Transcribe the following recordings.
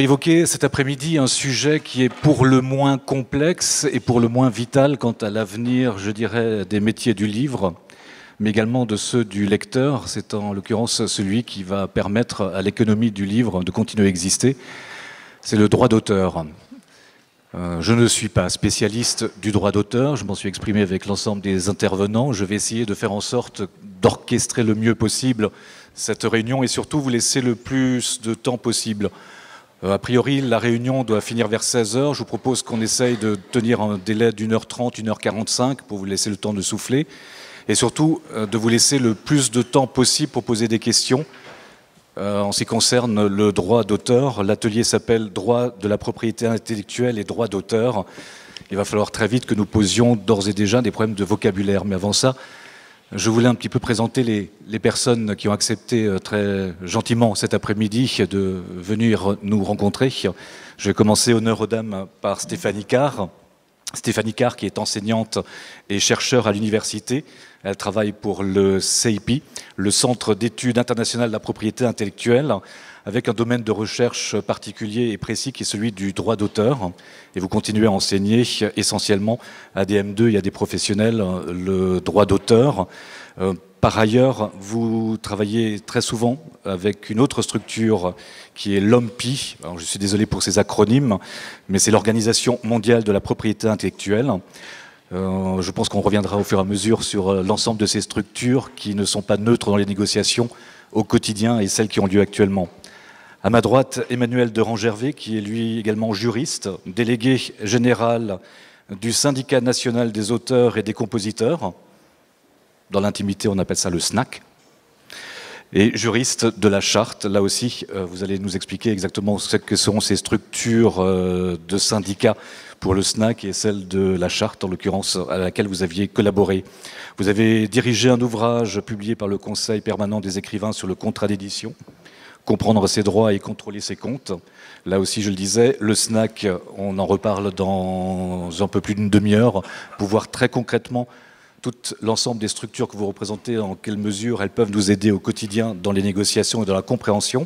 évoquer cet après-midi un sujet qui est pour le moins complexe et pour le moins vital quant à l'avenir, je dirais, des métiers du livre, mais également de ceux du lecteur. C'est en l'occurrence celui qui va permettre à l'économie du livre de continuer à exister. C'est le droit d'auteur. Je ne suis pas spécialiste du droit d'auteur, je m'en suis exprimé avec l'ensemble des intervenants. Je vais essayer de faire en sorte d'orchestrer le mieux possible cette réunion et surtout vous laisser le plus de temps possible. A priori, la réunion doit finir vers 16h. Je vous propose qu'on essaye de tenir un délai d'1h30, 1h45 pour vous laisser le temps de souffler et surtout de vous laisser le plus de temps possible pour poser des questions. En ce qui concerne le droit d'auteur, l'atelier s'appelle « Droit de la propriété intellectuelle et droit d'auteur ». Il va falloir très vite que nous posions d'ores et déjà des problèmes de vocabulaire. Mais avant ça, je voulais un petit peu présenter les personnes qui ont accepté très gentiment cet après-midi de venir nous rencontrer. Je vais commencer honneur aux dames par Stéphanie Carr. Stéphanie Carr qui est enseignante et chercheure à l'université. Elle travaille pour le CIP, le Centre d'études internationales de la propriété intellectuelle, avec un domaine de recherche particulier et précis qui est celui du droit d'auteur. Et vous continuez à enseigner essentiellement à des M2 et à des professionnels le droit d'auteur. Par ailleurs, vous travaillez très souvent avec une autre structure qui est l'OMPI. Alors, je suis désolé pour ces acronymes, mais c'est l'Organisation mondiale de la propriété intellectuelle. Je pense qu'on reviendra au fur et à mesure sur l'ensemble de ces structures qui ne sont pas neutres dans les négociations au quotidien et celles qui ont lieu actuellement. À ma droite, Emmanuel de Rangervais, qui est lui également juriste, délégué général du Syndicat national des auteurs et des compositeurs. Dans l'intimité, on appelle ça le SNAC. Et juriste de la Charte, là aussi, vous allez nous expliquer exactement ce que seront ces structures de syndicats pour le SNAC et celle de la Charte, en l'occurrence, à laquelle vous aviez collaboré. Vous avez dirigé un ouvrage publié par le Conseil permanent des écrivains sur le contrat d'édition, comprendre ses droits et contrôler ses comptes. Là aussi, je le disais, le SNAC, on en reparle dans un peu plus d'une demi-heure, pour voir très concrètement tout l'ensemble des structures que vous représentez, en quelle mesure elles peuvent nous aider au quotidien dans les négociations et dans la compréhension.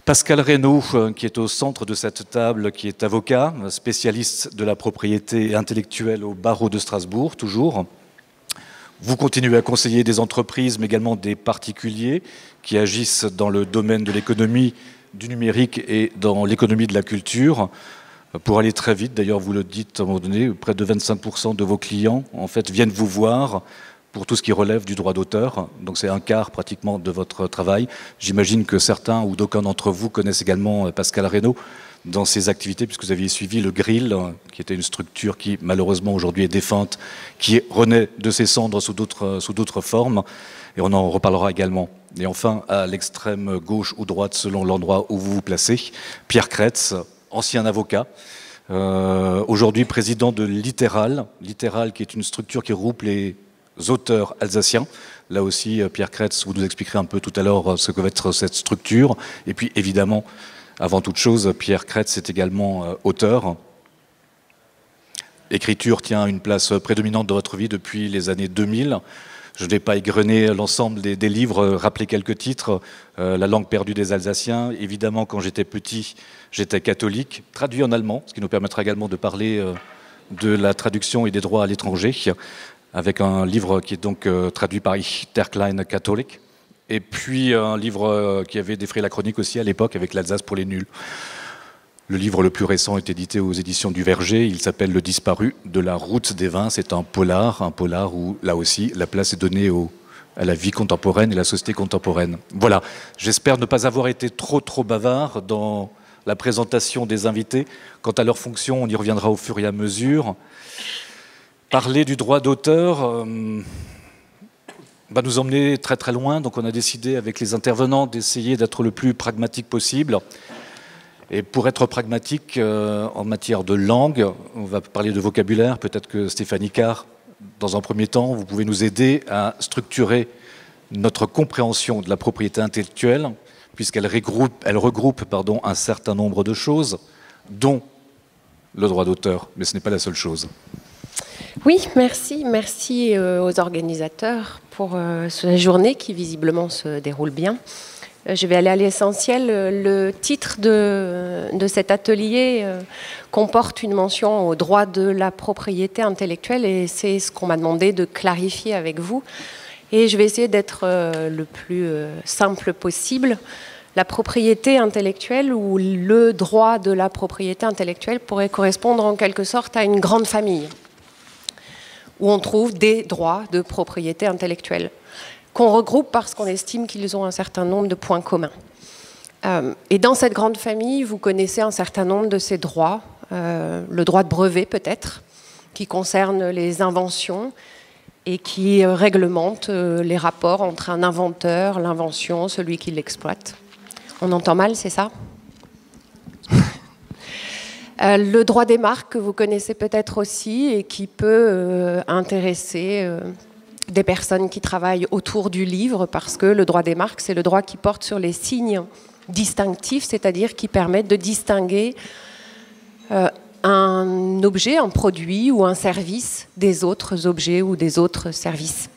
Pascal Reynaud, qui est au centre de cette table, qui est avocat, spécialiste de la propriété intellectuelle au barreau de Strasbourg, toujours. Vous continuez à conseiller des entreprises, mais également des particuliers qui agissent dans le domaine de l'économie, du numérique et dans l'économie de la culture. Pour aller très vite, d'ailleurs vous le dites à un moment donné, près de 25% de vos clients en fait viennent vous voir pour tout ce qui relève du droit d'auteur. Donc c'est un quart pratiquement de votre travail. J'imagine que certains ou d'aucuns d'entre vous connaissent également Pascal Reynaud dans ses activités, puisque vous aviez suivi le Grill, qui était une structure qui malheureusement aujourd'hui est défunte, qui renaît de ses cendres sous d'autres formes, et on en reparlera également. Et enfin, à l'extrême gauche ou droite, selon l'endroit où vous vous placez, Pierre Kretz, ancien avocat, aujourd'hui président de Littéral, Littéral qui est une structure qui regroupe les auteurs alsaciens. Là aussi, Pierre Kretz, vous nous expliquerez un peu tout à l'heure ce que va être cette structure. Et puis évidemment, avant toute chose, Pierre Kretz est également auteur. Écriture tient une place prédominante dans votre vie depuis les années 2000. Je ne vais pas égrener l'ensemble des livres, rappeler quelques titres. La langue perdue des Alsaciens. Évidemment, quand j'étais petit, j'étais catholique, traduit en allemand, ce qui nous permettra également de parler de la traduction et des droits à l'étranger, avec un livre qui est donc traduit par Ich der kleine Katholik. Et puis un livre qui avait défrayé la chronique aussi à l'époque, avec l'Alsace pour les nuls. Le livre le plus récent est édité aux éditions du Verger. Il s'appelle Le disparu de la route des vins. C'est un polar où, là aussi, la place est donnée à la vie contemporaine et la société contemporaine. Voilà. J'espère ne pas avoir été trop bavard dans la présentation des invités. Quant à leur fonction, on y reviendra au fur et à mesure. Parler du droit d'auteur va nous emmener très loin. Donc on a décidé avec les intervenants d'essayer d'être le plus pragmatique possible. Et pour être pragmatique en matière de langue, on va parler de vocabulaire. Peut-être que Stéphanie Carr, dans un premier temps, vous pouvez nous aider à structurer notre compréhension de la propriété intellectuelle, puisqu'elle regroupe un certain nombre de choses, dont le droit d'auteur. Mais ce n'est pas la seule chose. Oui, merci. Merci aux organisateurs pour cette journée qui visiblement se déroule bien. Je vais aller à l'essentiel. Le titre de cet atelier comporte une mention au droit de la propriété intellectuelle et c'est ce qu'on m'a demandé de clarifier avec vous. Et je vais essayer d'être le plus simple possible. La propriété intellectuelle ou le droit de la propriété intellectuelle pourrait correspondre en quelque sorte à une grande famille où on trouve des droits de propriété intellectuelle qu'on regroupe parce qu'on estime qu'ils ont un certain nombre de points communs. Et dans cette grande famille, vous connaissez un certain nombre de ces droits. Le droit de brevet peut-être, qui concerne les inventions et qui réglemente les rapports entre un inventeur, l'invention, celui qui l'exploite. On entend mal, c'est ça ? Le droit des marques que vous connaissez peut-être aussi et qui peut intéresser des personnes qui travaillent autour du livre parce que le droit des marques, c'est le droit qui porte sur les signes distinctifs, c'est-à-dire qui permettent de distinguer un objet, un produit ou un service des autres objets ou des autres services.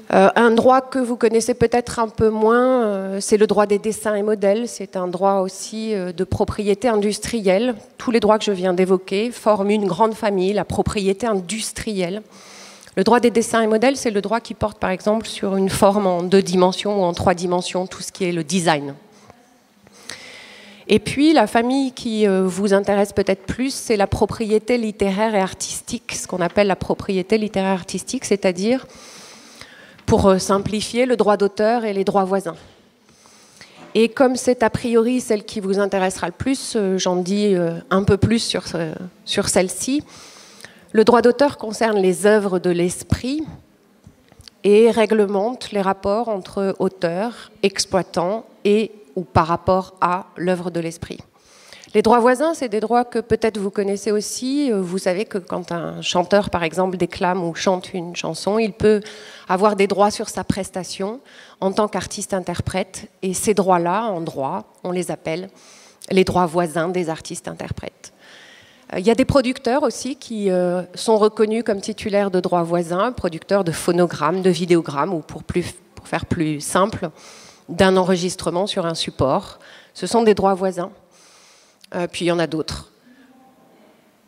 Un droit que vous connaissez peut-être un peu moins, c'est le droit des dessins et modèles. C'est un droit aussi de propriété industrielle. Tous les droits que je viens d'évoquer forment une grande famille, la propriété industrielle. Le droit des dessins et modèles, c'est le droit qui porte par exemple sur une forme en 2 dimensions ou en 3 dimensions, tout ce qui est le design. Et puis la famille qui vous intéresse peut-être plus, c'est la propriété littéraire et artistique, ce qu'on appelle la propriété littéraire et artistique, c'est-à-dire, pour simplifier, le droit d'auteur et les droits voisins. Et comme c'est a priori celle qui vous intéressera le plus, j'en dis un peu plus sur celle-ci. Le droit d'auteur concerne les œuvres de l'esprit et réglemente les rapports entre auteurs, exploitants et ou par rapport à l'œuvre de l'esprit. Les droits voisins, c'est des droits que peut-être vous connaissez aussi. Vous savez que quand un chanteur, par exemple, déclame ou chante une chanson, il peut avoir des droits sur sa prestation en tant qu'artiste-interprète. Et ces droits-là, en droit, on les appelle les droits voisins des artistes-interprètes. Il y a des producteurs aussi qui sont reconnus comme titulaires de droits voisins, producteurs de phonogrammes, de vidéogrammes, ou pour faire plus simple, d'un enregistrement sur un support. Ce sont des droits voisins. Puis il y en a d'autres.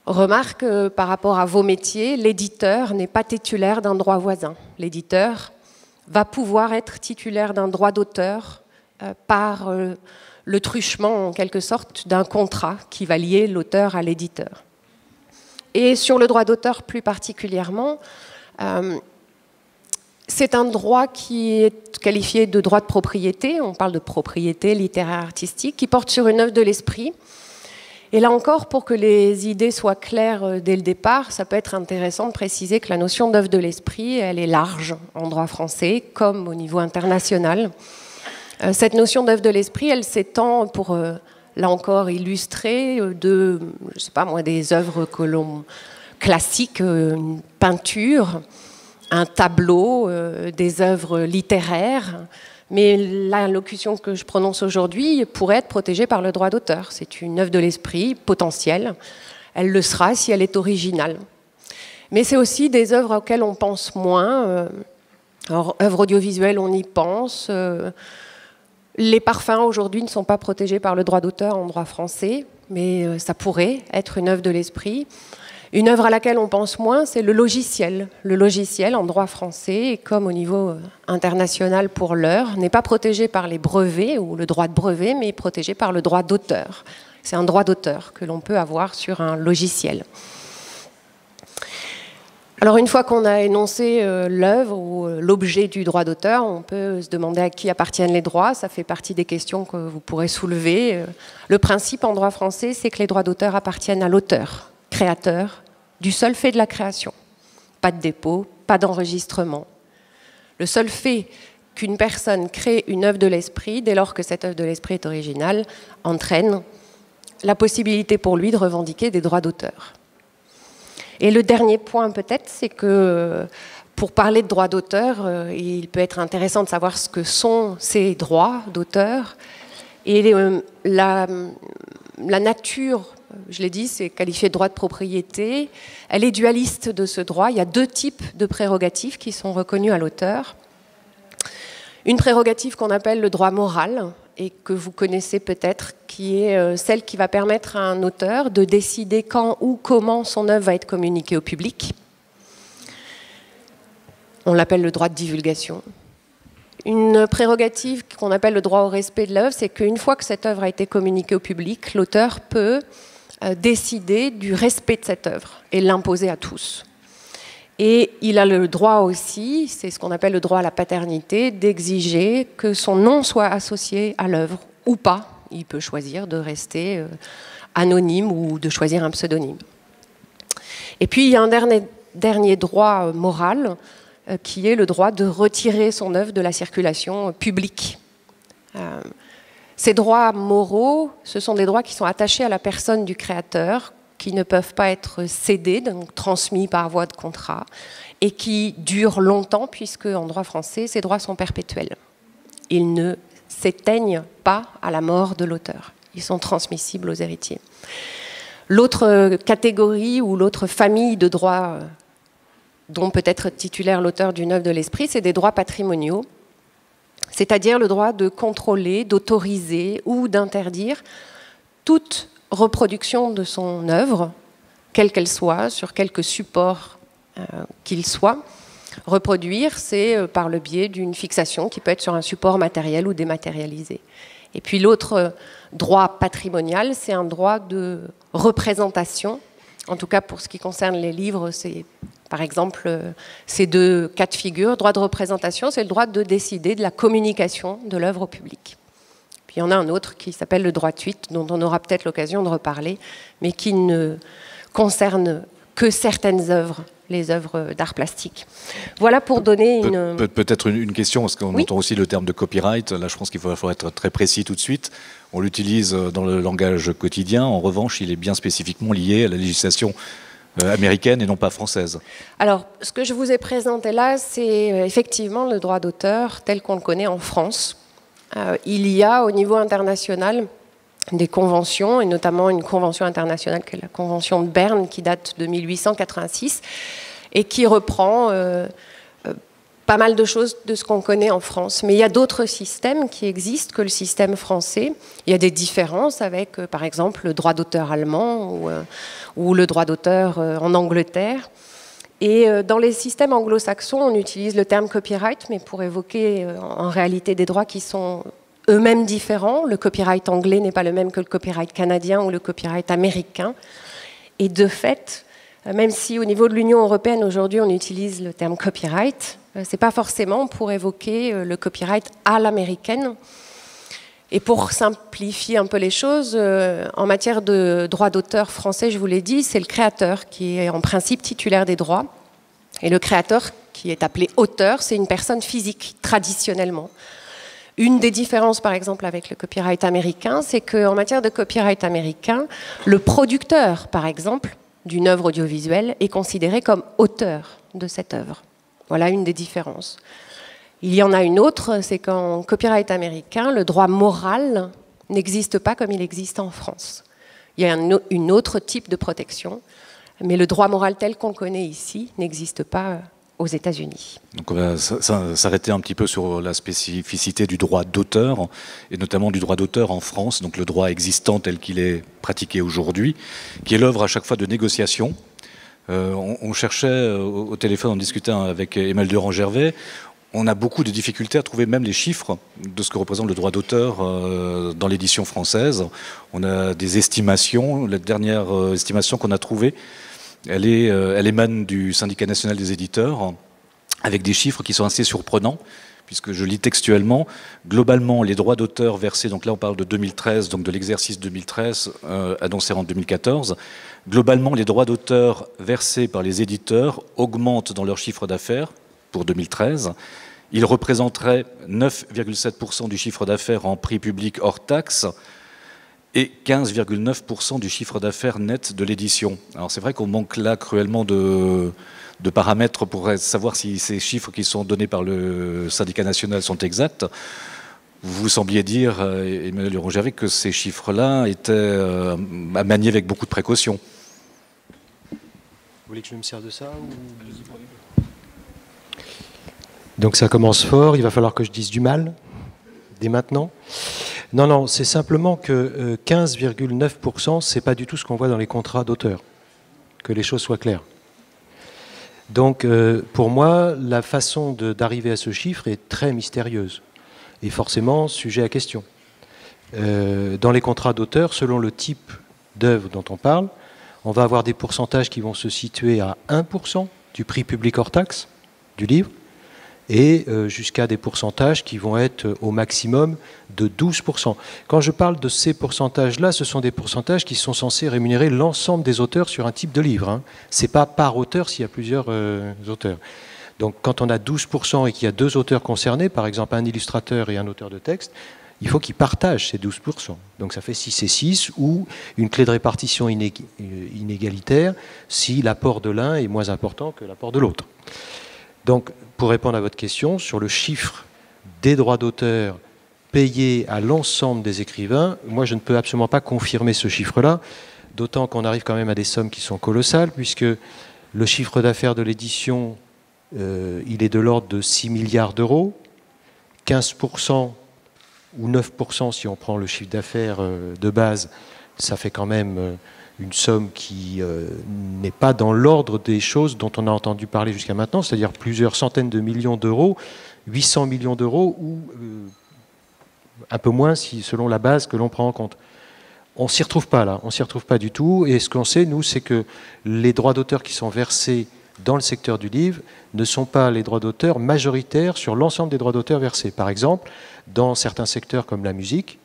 Remarque, par rapport à vos métiers, l'éditeur n'est pas titulaire d'un droit voisin. L'éditeur va pouvoir être titulaire d'un droit d'auteur par le truchement, en quelque sorte, d'un contrat qui va lier l'auteur à l'éditeur. Et sur le droit d'auteur plus particulièrement, c'est un droit qui est qualifié de droit de propriété, on parle de propriété littéraire artistique, qui porte sur une œuvre de l'esprit. Et là encore, pour que les idées soient claires dès le départ, ça peut être intéressant de préciser que la notion d'œuvre de l'esprit, elle est large en droit français, comme au niveau international. Cette notion d'œuvre de l'esprit, elle s'étend pour, là encore, illustrer de, je sais pas moi, des œuvres classiques, une peinture, un tableau, des œuvres littéraires. Mais l'allocution que je prononce aujourd'hui pourrait être protégée par le droit d'auteur. C'est une œuvre de l'esprit potentielle. Elle le sera si elle est originale. Mais c'est aussi des œuvres auxquelles on pense moins. Alors, œuvres audiovisuelles, on y pense. Les parfums, aujourd'hui, ne sont pas protégés par le droit d'auteur en droit français, mais ça pourrait être une œuvre de l'esprit. Une œuvre à laquelle on pense moins, c'est le logiciel. Le logiciel, en droit français, comme au niveau international pour l'heure, n'est pas protégé par les brevets ou le droit de brevet, mais protégé par le droit d'auteur. C'est un droit d'auteur que l'on peut avoir sur un logiciel. Alors une fois qu'on a énoncé l'œuvre ou l'objet du droit d'auteur, on peut se demander à qui appartiennent les droits. Ça fait partie des questions que vous pourrez soulever. Le principe en droit français, c'est que les droits d'auteur appartiennent à l'auteur, créateur, du seul fait de la création. Pas de dépôt, pas d'enregistrement. Le seul fait qu'une personne crée une œuvre de l'esprit, dès lors que cette œuvre de l'esprit est originale, entraîne la possibilité pour lui de revendiquer des droits d'auteur. Et le dernier point peut-être, c'est que pour parler de droits d'auteur, il peut être intéressant de savoir ce que sont ces droits d'auteur. Et la nature, je l'ai dit, c'est qualifié de droit de propriété. Elle est dualiste de ce droit. Il y a 2 types de prérogatives qui sont reconnues à l'auteur. Une prérogative qu'on appelle le droit moral, et que vous connaissez peut-être, qui est celle qui va permettre à un auteur de décider quand ou comment son œuvre va être communiquée au public. On l'appelle le droit de divulgation. Une prérogative qu'on appelle le droit au respect de l'œuvre, c'est qu'une fois que cette œuvre a été communiquée au public, l'auteur peut décider du respect de cette œuvre et l'imposer à tous. Et il a le droit aussi, c'est ce qu'on appelle le droit à la paternité, d'exiger que son nom soit associé à l'œuvre ou pas. Il peut choisir de rester anonyme ou de choisir un pseudonyme. Et puis il y a un dernier droit moral qui est le droit de retirer son œuvre de la circulation publique. Ces droits moraux, ce sont des droits qui sont attachés à la personne du créateur, qui ne peuvent pas être cédés, donc transmis par voie de contrat, et qui durent longtemps, puisque en droit français, ces droits sont perpétuels. Ils ne s'éteignent pas à la mort de l'auteur. Ils sont transmissibles aux héritiers. L'autre catégorie ou l'autre famille de droits dont peut être titulaire l'auteur d'une œuvre de l'esprit, c'est des droits patrimoniaux, c'est-à-dire le droit de contrôler, d'autoriser ou d'interdire toute reproduction de son œuvre, quelle qu'elle soit, sur quelque support qu'il soit. Reproduire, c'est par le biais d'une fixation qui peut être sur un support matériel ou dématérialisé. Et puis l'autre droit patrimonial, c'est un droit de représentation. En tout cas, pour ce qui concerne les livres, c'est par exemple ces deux cas de figure. Droit de représentation, c'est le droit de décider de la communication de l'œuvre au public. Puis il y en a un autre qui s'appelle le droit de suite, dont on aura peut-être l'occasion de reparler, mais qui ne concerne que certaines œuvres, les œuvres d'art plastique. Voilà pour donner Peut-être une question, parce qu'on entend aussi le terme de copyright. Là, je pense qu'il faut être très précis tout de suite. On l'utilise dans le langage quotidien. En revanche, il est bien spécifiquement lié à la législation américaine et non pas française. Alors, ce que je vous ai présenté là, c'est effectivement le droit d'auteur tel qu'on le connaît en France. Il y a au niveau international des conventions, et notamment une convention internationale qui est la Convention de Berne, qui date de 1886, et qui reprend pas mal de choses de ce qu'on connaît en France. Mais il y a d'autres systèmes qui existent que le système français. Il y a des différences avec, par exemple, le droit d'auteur allemand ou le droit d'auteur en Angleterre. Et dans les systèmes anglo-saxons, on utilise le terme copyright, mais pour évoquer en réalité des droits qui sont eux-mêmes différents. Le copyright anglais n'est pas le même que le copyright canadien ou le copyright américain. Et de fait, même si au niveau de l'Union européenne, aujourd'hui, on utilise le terme copyright, ce n'est pas forcément pour évoquer le copyright à l'américaine. Et pour simplifier un peu les choses, en matière de droit d'auteur français, je vous l'ai dit, c'est le créateur qui est en principe titulaire des droits. Et le créateur, qui est appelé auteur, c'est une personne physique, traditionnellement. Une des différences, par exemple, avec le copyright américain, c'est qu'en matière de copyright américain, le producteur, par exemple, d'une œuvre audiovisuelle est considéré comme auteur de cette œuvre. Voilà une des différences. Il y en a une autre, c'est qu'en copyright américain, le droit moral n'existe pas comme il existe en France. Il y a un autre type de protection, mais le droit moral tel qu'on le connaît ici n'existe pas aux États-Unis. Donc on va s'arrêter un petit peu sur la spécificité du droit d'auteur, et notamment du droit d'auteur en France, donc le droit existant tel qu'il est pratiqué aujourd'hui, qui est l'œuvre à chaque fois de négociation. On cherchait au téléphone, on discutait avec Emmanuel Durand-Gervais. On a beaucoup de difficultés à trouver même les chiffres de ce que représente le droit d'auteur dans l'édition française. On a des estimations. La dernière estimation qu'on a trouvée, elle émane du Syndicat national des éditeurs, avec des chiffres qui sont assez surprenants, puisque je lis textuellement, globalement, les droits d'auteur versés, donc là on parle de 2013, donc de l'exercice 2013, annoncé en 2014, globalement, les droits d'auteur versés par les éditeurs augmentent dans leur chiffre d'affaires pour 2013. Ils représenteraient 9,7% du chiffre d'affaires en prix public hors taxe et 15,9% du chiffre d'affaires net de l'édition. Alors c'est vrai qu'on manque là cruellement de paramètres pour savoir si ces chiffres qui sont donnés par le syndicat national sont exacts. Vous sembliez dire, Emmanuel Durand-Gervais, que ces chiffres-là étaient à manier avec beaucoup de précaution. Vous voulez que je me serve de ça ou... Donc ça commence fort, il va falloir que je dise du mal, dès maintenant. Non, non, c'est simplement que 15,9%, c'est pas du tout ce qu'on voit dans les contrats d'auteur. Que les choses soient claires. Donc pour moi, la façon d'arriver à ce chiffre est très mystérieuse et forcément sujet à question. Dans les contrats d'auteur, selon le type d'œuvre dont on parle, on va avoir des pourcentages qui vont se situer à 1% du prix public hors taxe du livre et jusqu'à des pourcentages qui vont être au maximum de 12%. Quand je parle de ces pourcentages-là, ce sont des pourcentages qui sont censés rémunérer l'ensemble des auteurs sur un type de livre, hein. Ce n'est pas par auteur s'il y a plusieurs auteurs. Donc quand on a 12% et qu'il y a 2 auteurs concernés, par exemple un illustrateur et un auteur de texte, il faut qu'ils partagent ces 12%. Donc ça fait 6 et 6, ou une clé de répartition inégalitaire si l'apport de l'un est moins important que l'apport de l'autre. Donc, pour répondre à votre question, sur le chiffre des droits d'auteur payés à l'ensemble des écrivains, moi je ne peux absolument pas confirmer ce chiffre-là, d'autant qu'on arrive quand même à des sommes qui sont colossales, puisque le chiffre d'affaires de l'édition, il est de l'ordre de 6 milliards d'euros, 15% ou 9% si on prend le chiffre d'affaires de base, ça fait quand même une somme qui n'est pas dans l'ordre des choses dont on a entendu parler jusqu'à maintenant, c'est-à-dire plusieurs centaines de millions d'euros, 800 millions d'euros ou un peu moins selon la base que l'on prend en compte. On ne s'y retrouve pas là, on ne s'y retrouve pas du tout, et ce qu'on sait, nous, c'est que les droits d'auteur qui sont versés dans le secteur du livre ne sont pas les droits d'auteur majoritaires sur l'ensemble des droits d'auteur versés. Par exemple, dans certains secteurs comme la musique,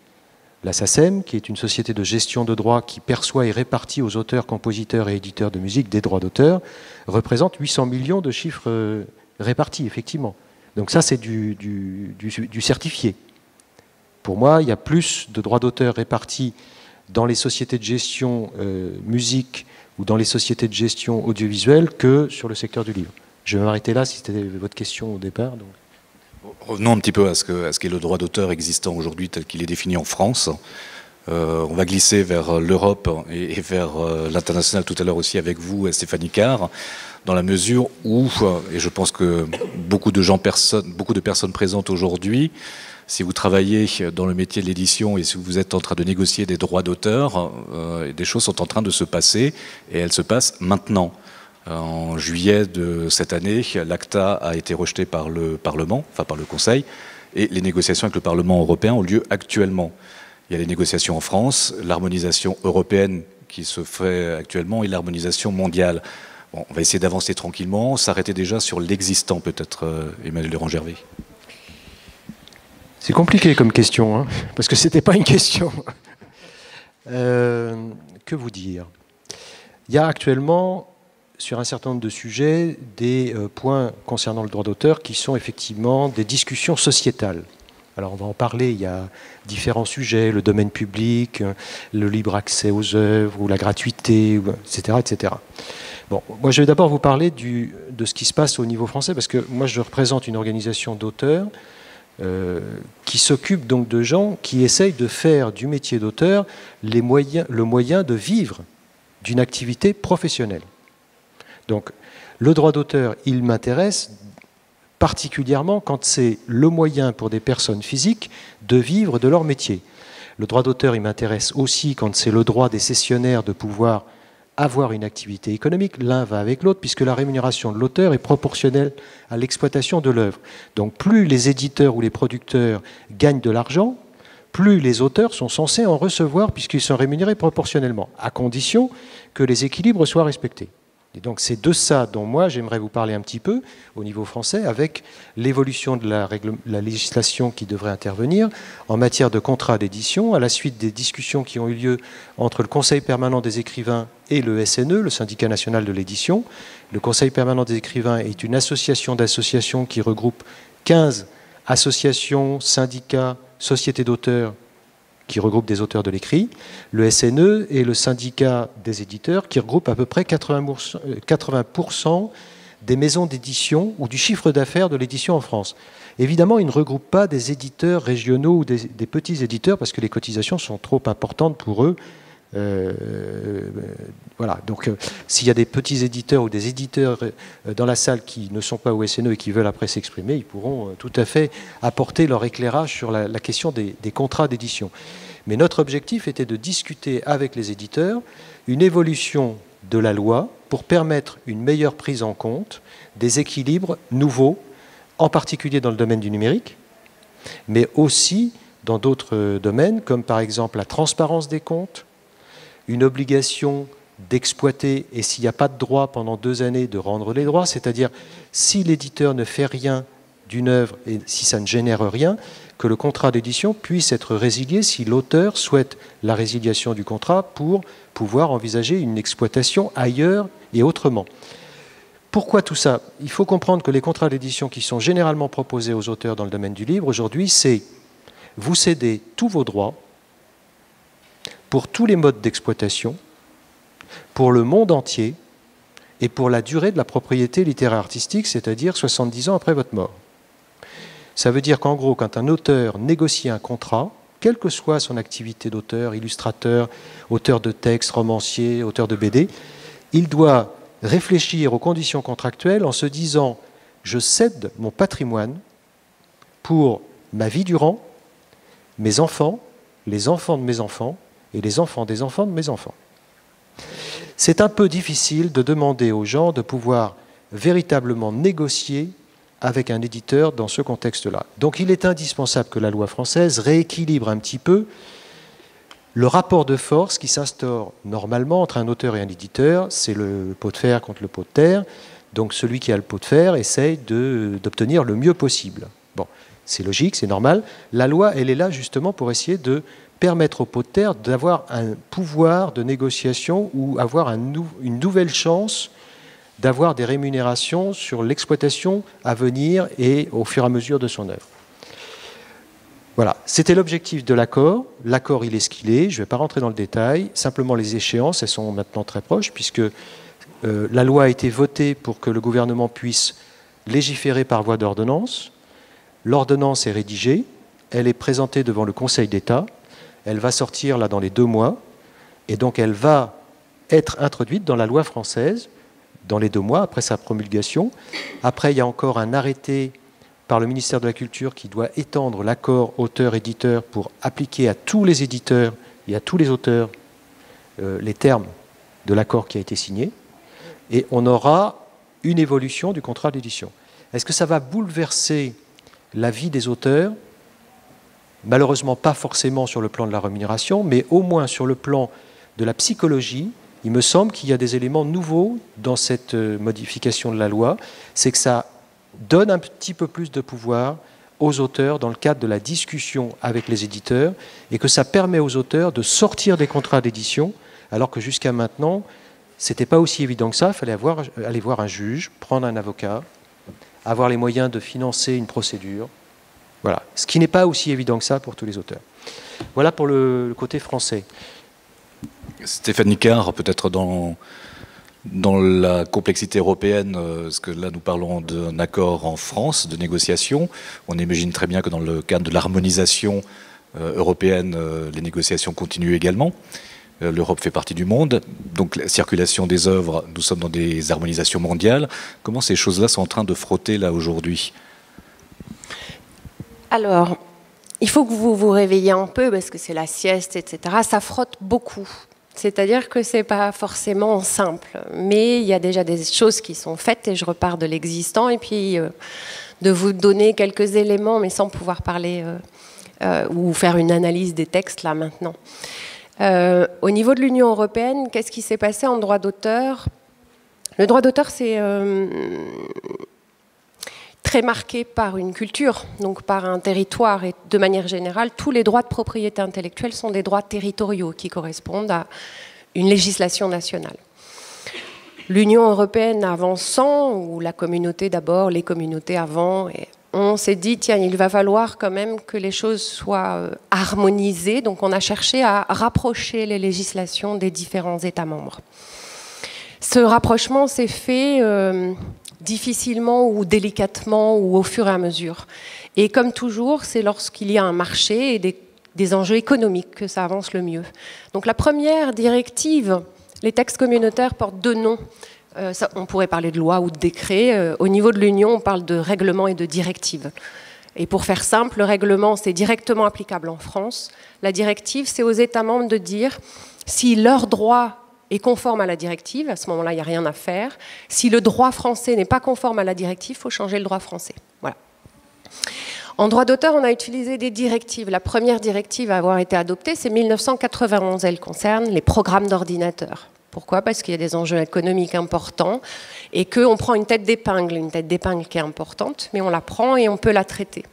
la SACEM, qui est une société de gestion de droits qui perçoit et répartit aux auteurs, compositeurs et éditeurs de musique des droits d'auteur, représente 800 millions de chiffres répartis, effectivement. Donc ça, c'est du certifié. Pour moi, il y a plus de droits d'auteur répartis dans les sociétés de gestion musique ou dans les sociétés de gestion audiovisuelle que sur le secteur du livre. Je vais m'arrêter là si c'était votre question au départ. Donc. Revenons un petit peu à ce qu'est le droit d'auteur existant aujourd'hui tel qu'il est défini en France. On va glisser vers l'Europe et vers l'international tout à l'heure aussi avec vous, Stéphanie Carr, dans la mesure où, et je pense que beaucoup de personnes présentes aujourd'hui, si vous travaillez dans le métier de l'édition et si vous êtes en train de négocier des droits d'auteur, des choses sont en train de se passer et elles se passent maintenant. En juillet de cette année, l'ACTA a été rejeté par le Parlement, enfin par le Conseil, et les négociations avec le Parlement européen ont lieu actuellement. Il y a les négociations en France, l'harmonisation européenne qui se fait actuellement et l'harmonisation mondiale. Bon, on va essayer d'avancer tranquillement, s'arrêter déjà sur l'existant peut-être, Emmanuel Durand-Gervais. C'est compliqué comme question, hein, parce que ce n'était pas une question. Que vous dire? Il y a actuellement, sur un certain nombre de sujets, des points concernant le droit d'auteur qui sont effectivement des discussions sociétales. Alors on va en parler, il y a différents sujets, le domaine public, le libre accès aux œuvres, ou la gratuité, etc. etc. Bon, moi je vais d'abord vous parler de ce qui se passe au niveau français, parce que moi je représente une organisation d'auteurs qui s'occupe donc de gens qui essayent de faire du métier d'auteur le moyen de vivre d'une activité professionnelle. Donc le droit d'auteur, il m'intéresse particulièrement quand c'est le moyen pour des personnes physiques de vivre de leur métier. Le droit d'auteur, il m'intéresse aussi quand c'est le droit des cessionnaires de pouvoir avoir une activité économique. L'un va avec l'autre, puisque la rémunération de l'auteur est proportionnelle à l'exploitation de l'œuvre. Donc plus les éditeurs ou les producteurs gagnent de l'argent, plus les auteurs sont censés en recevoir, puisqu'ils sont rémunérés proportionnellement, à condition que les équilibres soient respectés. Et donc c'est de ça dont moi j'aimerais vous parler un petit peu au niveau français, avec l'évolution de la législation qui devrait intervenir en matière de contrat d'édition, à la suite des discussions qui ont eu lieu entre le Conseil permanent des écrivains et le SNE, le syndicat national de l'édition. Le Conseil permanent des écrivains est une association d'associations qui regroupe 15 associations, syndicats, sociétés d'auteurs qui regroupe des auteurs de l'écrit, le SNE et le syndicat des éditeurs qui regroupe à peu près 80% des maisons d'édition ou du chiffre d'affaires de l'édition en France. Évidemment, ils ne regroupent pas des éditeurs régionaux ou des petits éditeurs parce que les cotisations sont trop importantes pour eux Voilà, donc s'il y a des petits éditeurs ou des éditeurs dans la salle qui ne sont pas au SNE et qui veulent après s'exprimer, ils pourront tout à fait apporter leur éclairage sur la question des contrats d'édition. Mais notre objectif était de discuter avec les éditeurs une évolution de la loi pour permettre une meilleure prise en compte des équilibres nouveaux, en particulier dans le domaine du numérique, mais aussi dans d'autres domaines, comme par exemple la transparence des comptes, une obligation d'exploiter, et s'il n'y a pas de droit pendant 2 années, de rendre les droits, c'est-à-dire si l'éditeur ne fait rien d'une œuvre et si ça ne génère rien, que le contrat d'édition puisse être résilié si l'auteur souhaite la résiliation du contrat pour pouvoir envisager une exploitation ailleurs et autrement. Pourquoi tout ça? Il faut comprendre que les contrats d'édition qui sont généralement proposés aux auteurs dans le domaine du livre aujourd'hui, c'est vous cédez tous vos droits pour tous les modes d'exploitation, pour le monde entier et pour la durée de la propriété littéraire artistique, c'est-à-dire 70 ans après votre mort. Ça veut dire qu'en gros, quand un auteur négocie un contrat, quelle que soit son activité d'auteur, illustrateur, auteur de texte, romancier, auteur de BD, il doit réfléchir aux conditions contractuelles en se disant « je cède mon patrimoine pour ma vie durant, mes enfants, les enfants de mes enfants et les enfants des enfants de mes enfants ». C'est un peu difficile de demander aux gens de pouvoir véritablement négocier avec un éditeur dans ce contexte-là. Donc il est indispensable que la loi française rééquilibre un petit peu le rapport de force qui s'instaure normalement entre un auteur et un éditeur. C'est le pot de fer contre le pot de terre. Donc celui qui a le pot de fer essaye d'obtenir le mieux possible. Bon, c'est logique, c'est normal. La loi, elle est là justement pour essayer de permettre au pot de terre d'avoir un pouvoir de négociation ou avoir une nouvelle chance d'avoir des rémunérations sur l'exploitation à venir et au fur et à mesure de son œuvre. Voilà, c'était l'objectif de l'accord. L'accord, il est ce qu'il est. Je ne vais pas rentrer dans le détail. Simplement, les échéances, elles sont maintenant très proches, puisque la loi a été votée pour que le gouvernement puisse légiférer par voie d'ordonnance. L'ordonnance est rédigée. Elle est présentée devant le Conseil d'État. Elle va sortir là dans les 2 mois. Et donc, elle va être introduite dans la loi française dans les 2 mois après sa promulgation. Après, il y a encore un arrêté par le ministère de la Culture qui doit étendre l'accord auteur-éditeur pour appliquer à tous les éditeurs et à tous les auteurs les termes de l'accord qui a été signé. Et on aura une évolution du contrat d'édition. Est-ce que ça va bouleverser la vie des auteurs? Malheureusement, pas forcément sur le plan de la rémunération, mais au moins sur le plan de la psychologie. Il me semble qu'il y a des éléments nouveaux dans cette modification de la loi, c'est que ça donne un petit peu plus de pouvoir aux auteurs dans le cadre de la discussion avec les éditeurs et que ça permet aux auteurs de sortir des contrats d'édition, alors que jusqu'à maintenant, ce n'était pas aussi évident que ça. Il fallait aller voir un juge, prendre un avocat, avoir les moyens de financer une procédure. Voilà, ce qui n'est pas aussi évident que ça pour tous les auteurs. Voilà pour le côté français. Stéphane Nicard, peut-être dans la complexité européenne, parce que là nous parlons d'un accord en France, de négociation. On imagine très bien que dans le cadre de l'harmonisation européenne, les négociations continuent également. L'Europe fait partie du monde, donc la circulation des œuvres, nous sommes dans des harmonisations mondiales. Comment ces choses-là sont en train de frotter là aujourd'hui? Alors, il faut que vous vous réveillez un peu, parce que c'est la sieste, etc. Ça frotte beaucoup. C'est-à-dire que ce n'est pas forcément simple, mais il y a déjà des choses qui sont faites et je repars de l'existant et puis de vous donner quelques éléments, mais sans pouvoir parler ou faire une analyse des textes là maintenant. Au niveau de l'Union européenne, qu'est-ce qui s'est passé en droit d'auteur? Le droit d'auteur, c'est très marqué par une culture, donc par un territoire, et de manière générale, tous les droits de propriété intellectuelle sont des droits territoriaux qui correspondent à une législation nationale. L'Union européenne avançant, ou la communauté d'abord, les communautés avant, et on s'est dit, tiens, il va falloir quand même que les choses soient harmonisées, donc on a cherché à rapprocher les législations des différents États membres. Ce rapprochement s'est fait difficilement ou délicatement ou au fur et à mesure. Et comme toujours, c'est lorsqu'il y a un marché et des enjeux économiques que ça avance le mieux. Donc la première directive, les textes communautaires portent deux noms. On pourrait parler de loi ou de décret. Au niveau de l'Union, on parle de règlement et de directive. Et pour faire simple, le règlement, c'est directement applicable en France. La directive, c'est aux États membres de dire si leur droit est conforme à la directive, à ce moment-là, il n'y a rien à faire. Si le droit français n'est pas conforme à la directive, il faut changer le droit français. Voilà. En droit d'auteur, on a utilisé des directives. La première directive à avoir été adoptée, c'est 1991. Elle concerne les programmes d'ordinateurs. Pourquoi ? Parce qu'il y a des enjeux économiques importants et qu'on prend une tête d'épingle qui est importante, mais on la prend et on peut la traiter.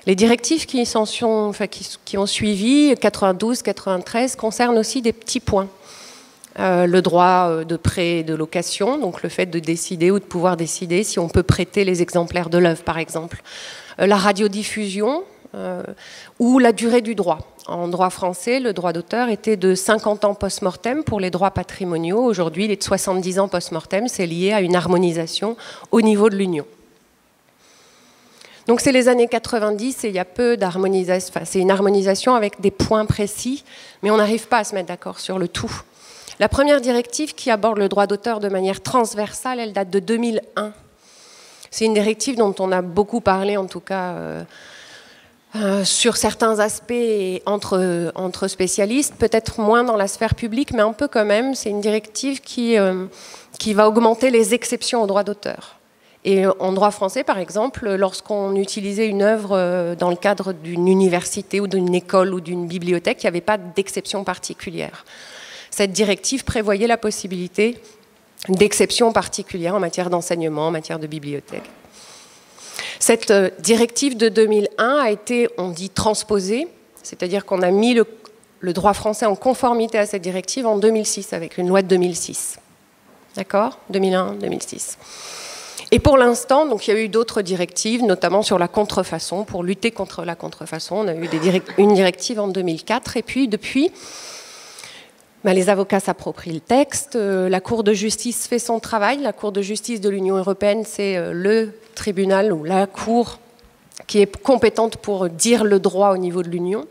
Les directives qui ont suivi, 92, 93, concernent aussi des petits points. Le droit de prêt et de location, donc le fait de décider ou de pouvoir décider si on peut prêter les exemplaires de l'œuvre, par exemple. La radiodiffusion ou la durée du droit. En droit français, le droit d'auteur était de 50 ans post-mortem pour les droits patrimoniaux. Aujourd'hui, il est de 70 ans post-mortem. C'est lié à une harmonisation au niveau de l'Union. Donc c'est les années 90 et il y a peu d'harmonisation. Enfin, c'est une harmonisation avec des points précis, mais on n'arrive pas à se mettre d'accord sur le tout. La première directive qui aborde le droit d'auteur de manière transversale, elle date de 2001. C'est une directive dont on a beaucoup parlé, en tout cas sur certains aspects et entre spécialistes, peut-être moins dans la sphère publique, mais un peu quand même. C'est une directive qui va augmenter les exceptions au droit d'auteur. Et en droit français, par exemple, lorsqu'on utilisait une œuvre dans le cadre d'une université ou d'une école ou d'une bibliothèque, il n'y avait pas d'exception particulière. Cette directive prévoyait la possibilité d'exceptions particulières en matière d'enseignement, en matière de bibliothèque. Cette directive de 2001 a été, on dit, transposée, c'est-à-dire qu'on a mis le droit français en conformité à cette directive en 2006, avec une loi de 2006. D'accord ? 2001, 2006. Et pour l'instant, donc, il y a eu d'autres directives, notamment sur la contrefaçon. Pour lutter contre la contrefaçon, on a eu une directive en 2004, et puis depuis... les avocats s'approprient le texte, la Cour de justice fait son travail. La Cour de justice de l'Union européenne, c'est le tribunal ou la Cour qui est compétente pour dire le droit au niveau de l'Union.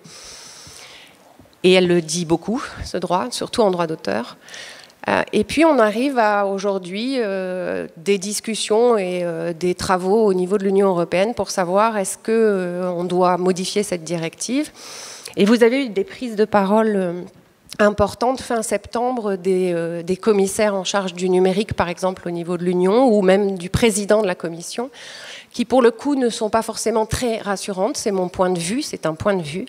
Et elle le dit beaucoup, ce droit, surtout en droit d'auteur. Et puis on arrive à aujourd'hui des discussions et des travaux au niveau de l'Union européenne pour savoir est-ce qu'on doit modifier cette directive. Et vous avez eu des prises de parole... importante fin septembre des commissaires en charge du numérique, par exemple au niveau de l'Union, ou même du président de la Commission, qui pour le coup ne sont pas forcément très rassurantes. C'est mon point de vue, c'est un point de vue,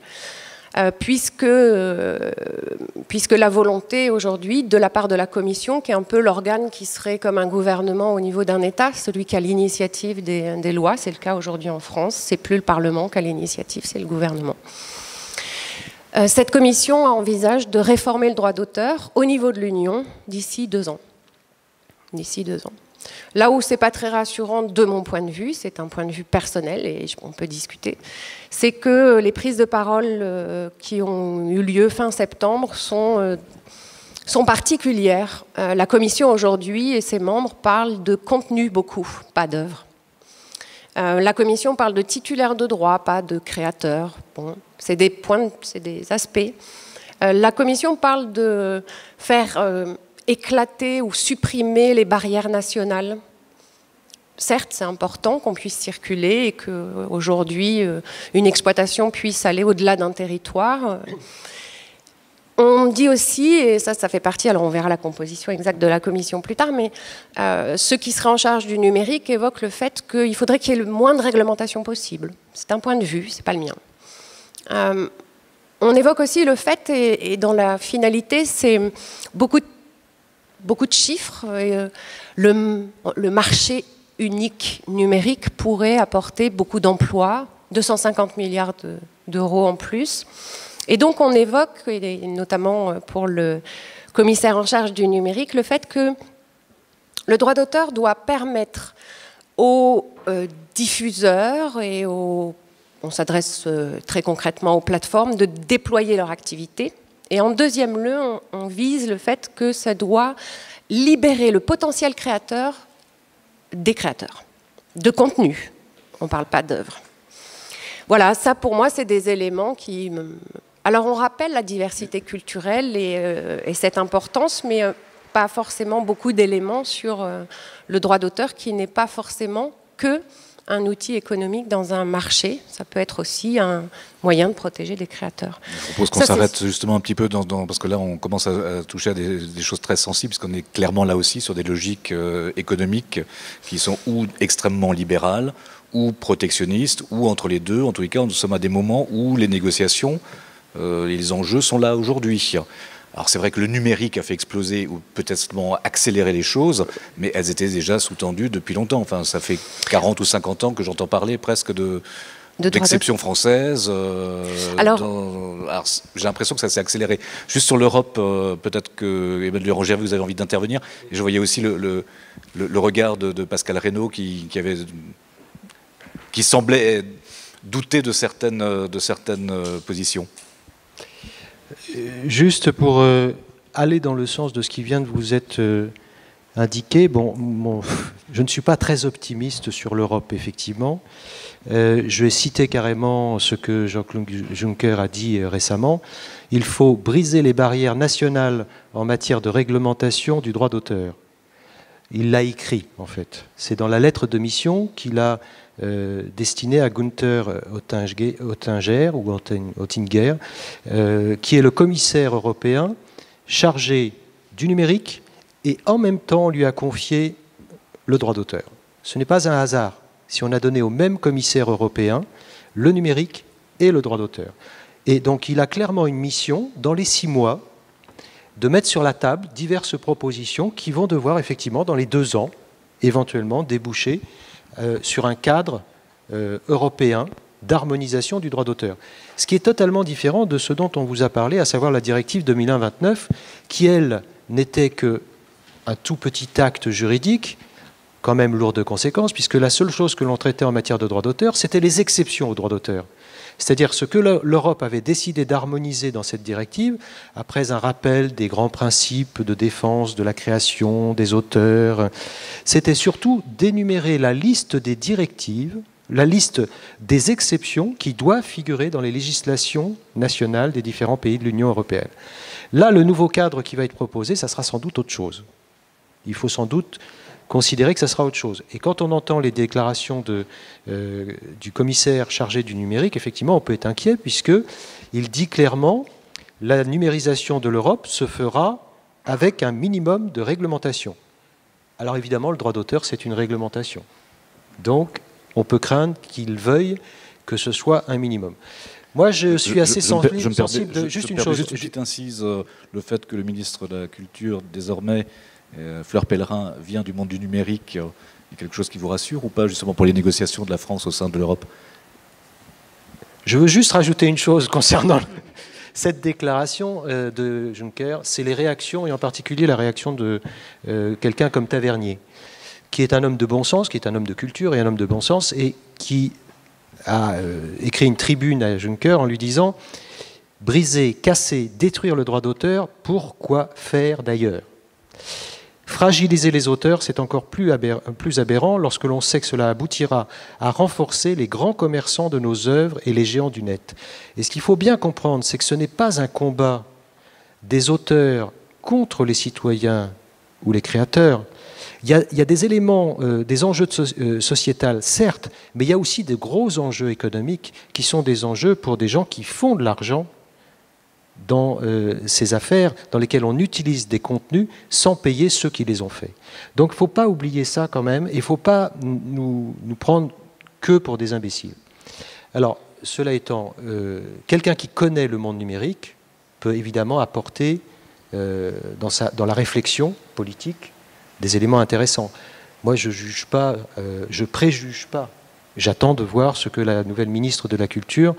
puisque la volonté aujourd'hui de la part de la Commission, qui est un peu l'organe qui serait comme un gouvernement au niveau d'un État, celui qui a l'initiative des lois, c'est le cas aujourd'hui en France, c'est plus le Parlement qui a l'initiative, c'est le gouvernement. Cette commission envisage de réformer le droit d'auteur au niveau de l'Union d'ici 2 ans. D'ici 2 ans. Là où ce n'est pas très rassurant de mon point de vue, c'est un point de vue personnel et on peut discuter, c'est que les prises de parole qui ont eu lieu fin septembre sont particulières. La commission aujourd'hui et ses membres parlent de contenu beaucoup, pas d'œuvre. La commission parle de titulaires de droit, pas de créateurs. Bon, c'est des points, c'est des aspects. La commission parle de faire éclater ou supprimer les barrières nationales. Certes, c'est important qu'on puisse circuler et qu'aujourd'hui, une exploitation puisse aller au-delà d'un territoire. On dit aussi, et ça fait partie, alors on verra la composition exacte de la commission plus tard, mais ceux qui seraient en charge du numérique évoquent le fait qu'il faudrait qu'il y ait le moins de réglementation possible. C'est un point de vue, c'est pas le mien. On évoque aussi le fait, et dans la finalité, c'est beaucoup de chiffres. Le marché unique numérique pourrait apporter beaucoup d'emplois, 250 milliards d'euros en plus. Et donc on évoque, et notamment pour le commissaire en charge du numérique, le fait que le droit d'auteur doit permettre aux diffuseurs et on s'adresse très concrètement aux plateformes, de déployer leur activité. Et en deuxième lieu, on vise le fait que ça doit libérer le potentiel créateur des créateurs, de contenu. On ne parle pas d'œuvres. Voilà, ça pour moi, c'est des éléments qui... Alors on rappelle la diversité culturelle et cette importance, mais pas forcément beaucoup d'éléments sur le droit d'auteur qui n'est pas forcément que un outil économique dans un marché. Ça peut être aussi un moyen de protéger les créateurs. Je propose qu'on s'arrête justement un petit peu parce que là on commence à toucher à des choses très sensibles, puisqu'on est clairement là aussi sur des logiques économiques qui sont ou extrêmement libérales, ou protectionnistes, ou entre les deux. En tous les cas, nous sommes à des moments où les négociations, les enjeux sont là aujourd'hui. Alors c'est vrai que le numérique a fait exploser ou peut-être accélérer les choses, mais elles étaient déjà sous-tendues depuis longtemps. Enfin, ça fait 40 ou 50 ans que j'entends parler presque d'exception française. Alors j'ai l'impression que ça s'est accéléré. Juste sur l'Europe, peut-être que Emmanuel Rangel, vous avez envie d'intervenir. Et je voyais aussi le regard de Pascal Reynaud qui semblait douter de certaines positions. Juste pour aller dans le sens de ce qui vient de vous être indiqué, je ne suis pas très optimiste sur l'Europe, effectivement. Je vais citer carrément ce que Jean-Claude Juncker a dit récemment. Il faut briser les barrières nationales en matière de réglementation du droit d'auteur. Il l'a écrit, en fait. C'est dans la lettre de mission qu'il a destinée à Günther Oettinger, qui est le commissaire européen chargé du numérique et en même temps lui a confié le droit d'auteur. Ce n'est pas un hasard si on a donné au même commissaire européen le numérique et le droit d'auteur. Et donc il a clairement une mission, dans les 6 mois, de mettre sur la table diverses propositions qui vont devoir effectivement, dans les 2 ans, éventuellement déboucher sur un cadre européen d'harmonisation du droit d'auteur. Ce qui est totalement différent de ce dont on vous a parlé, à savoir la directive 2001-29, qui, elle, n'était qu'un tout petit acte juridique, quand même lourd de conséquences, puisque la seule chose que l'on traitait en matière de droit d'auteur, c'était les exceptions au droit d'auteur. C'est-à-dire ce que l'Europe avait décidé d'harmoniser dans cette directive, après un rappel des grands principes de défense de la création, des auteurs, c'était surtout d'énumérer la liste des directives, la liste des exceptions qui doivent figurer dans les législations nationales des différents pays de l'Union européenne. Là, le nouveau cadre qui va être proposé, ça sera sans doute autre chose. Il faut sans doute considérer que ça sera autre chose. Et quand on entend les déclarations du commissaire chargé du numérique, effectivement, on peut être inquiet, puisqu'il dit clairement la numérisation de l'Europe se fera avec un minimum de réglementation. Alors évidemment, le droit d'auteur, c'est une réglementation. Donc, on peut craindre qu'il veuille que ce soit un minimum. Moi, je suis assez sensible de... Juste une chose. Juste une petite incise, le fait que le ministre de la Culture, désormais, Fleur Pellerin, vient du monde du numérique, est quelque chose qui vous rassure ou pas, justement, pour les négociations de la France au sein de l'Europe? Je veux juste rajouter une chose concernant cette déclaration de Juncker, c'est les réactions, et en particulier la réaction de quelqu'un comme Tavernier, qui est un homme de bon sens, qui est un homme de culture et un homme de bon sens, et qui a écrit une tribune à Juncker en lui disant « Briser, casser, détruire le droit d'auteur, pourquoi faire d'ailleurs ?» Fragiliser les auteurs, c'est encore plus aberrant lorsque l'on sait que cela aboutira à renforcer les grands commerçants de nos œuvres et les géants du net. Et ce qu'il faut bien comprendre, c'est que ce n'est pas un combat des auteurs contre les citoyens ou les créateurs. Il y a des éléments, des enjeux sociétals, certes, mais il y a aussi de gros enjeux économiques qui sont des enjeux pour des gens qui font de l'argent dans ces affaires dans lesquelles on utilise des contenus sans payer ceux qui les ont faits. Donc il ne faut pas oublier ça quand même, et il ne faut pas nous prendre que pour des imbéciles. Alors, cela étant, quelqu'un qui connaît le monde numérique peut évidemment apporter dans la réflexion politique des éléments intéressants. Moi, je juge pas, je préjuge pas. J'attends de voir ce que la nouvelle ministre de la Culture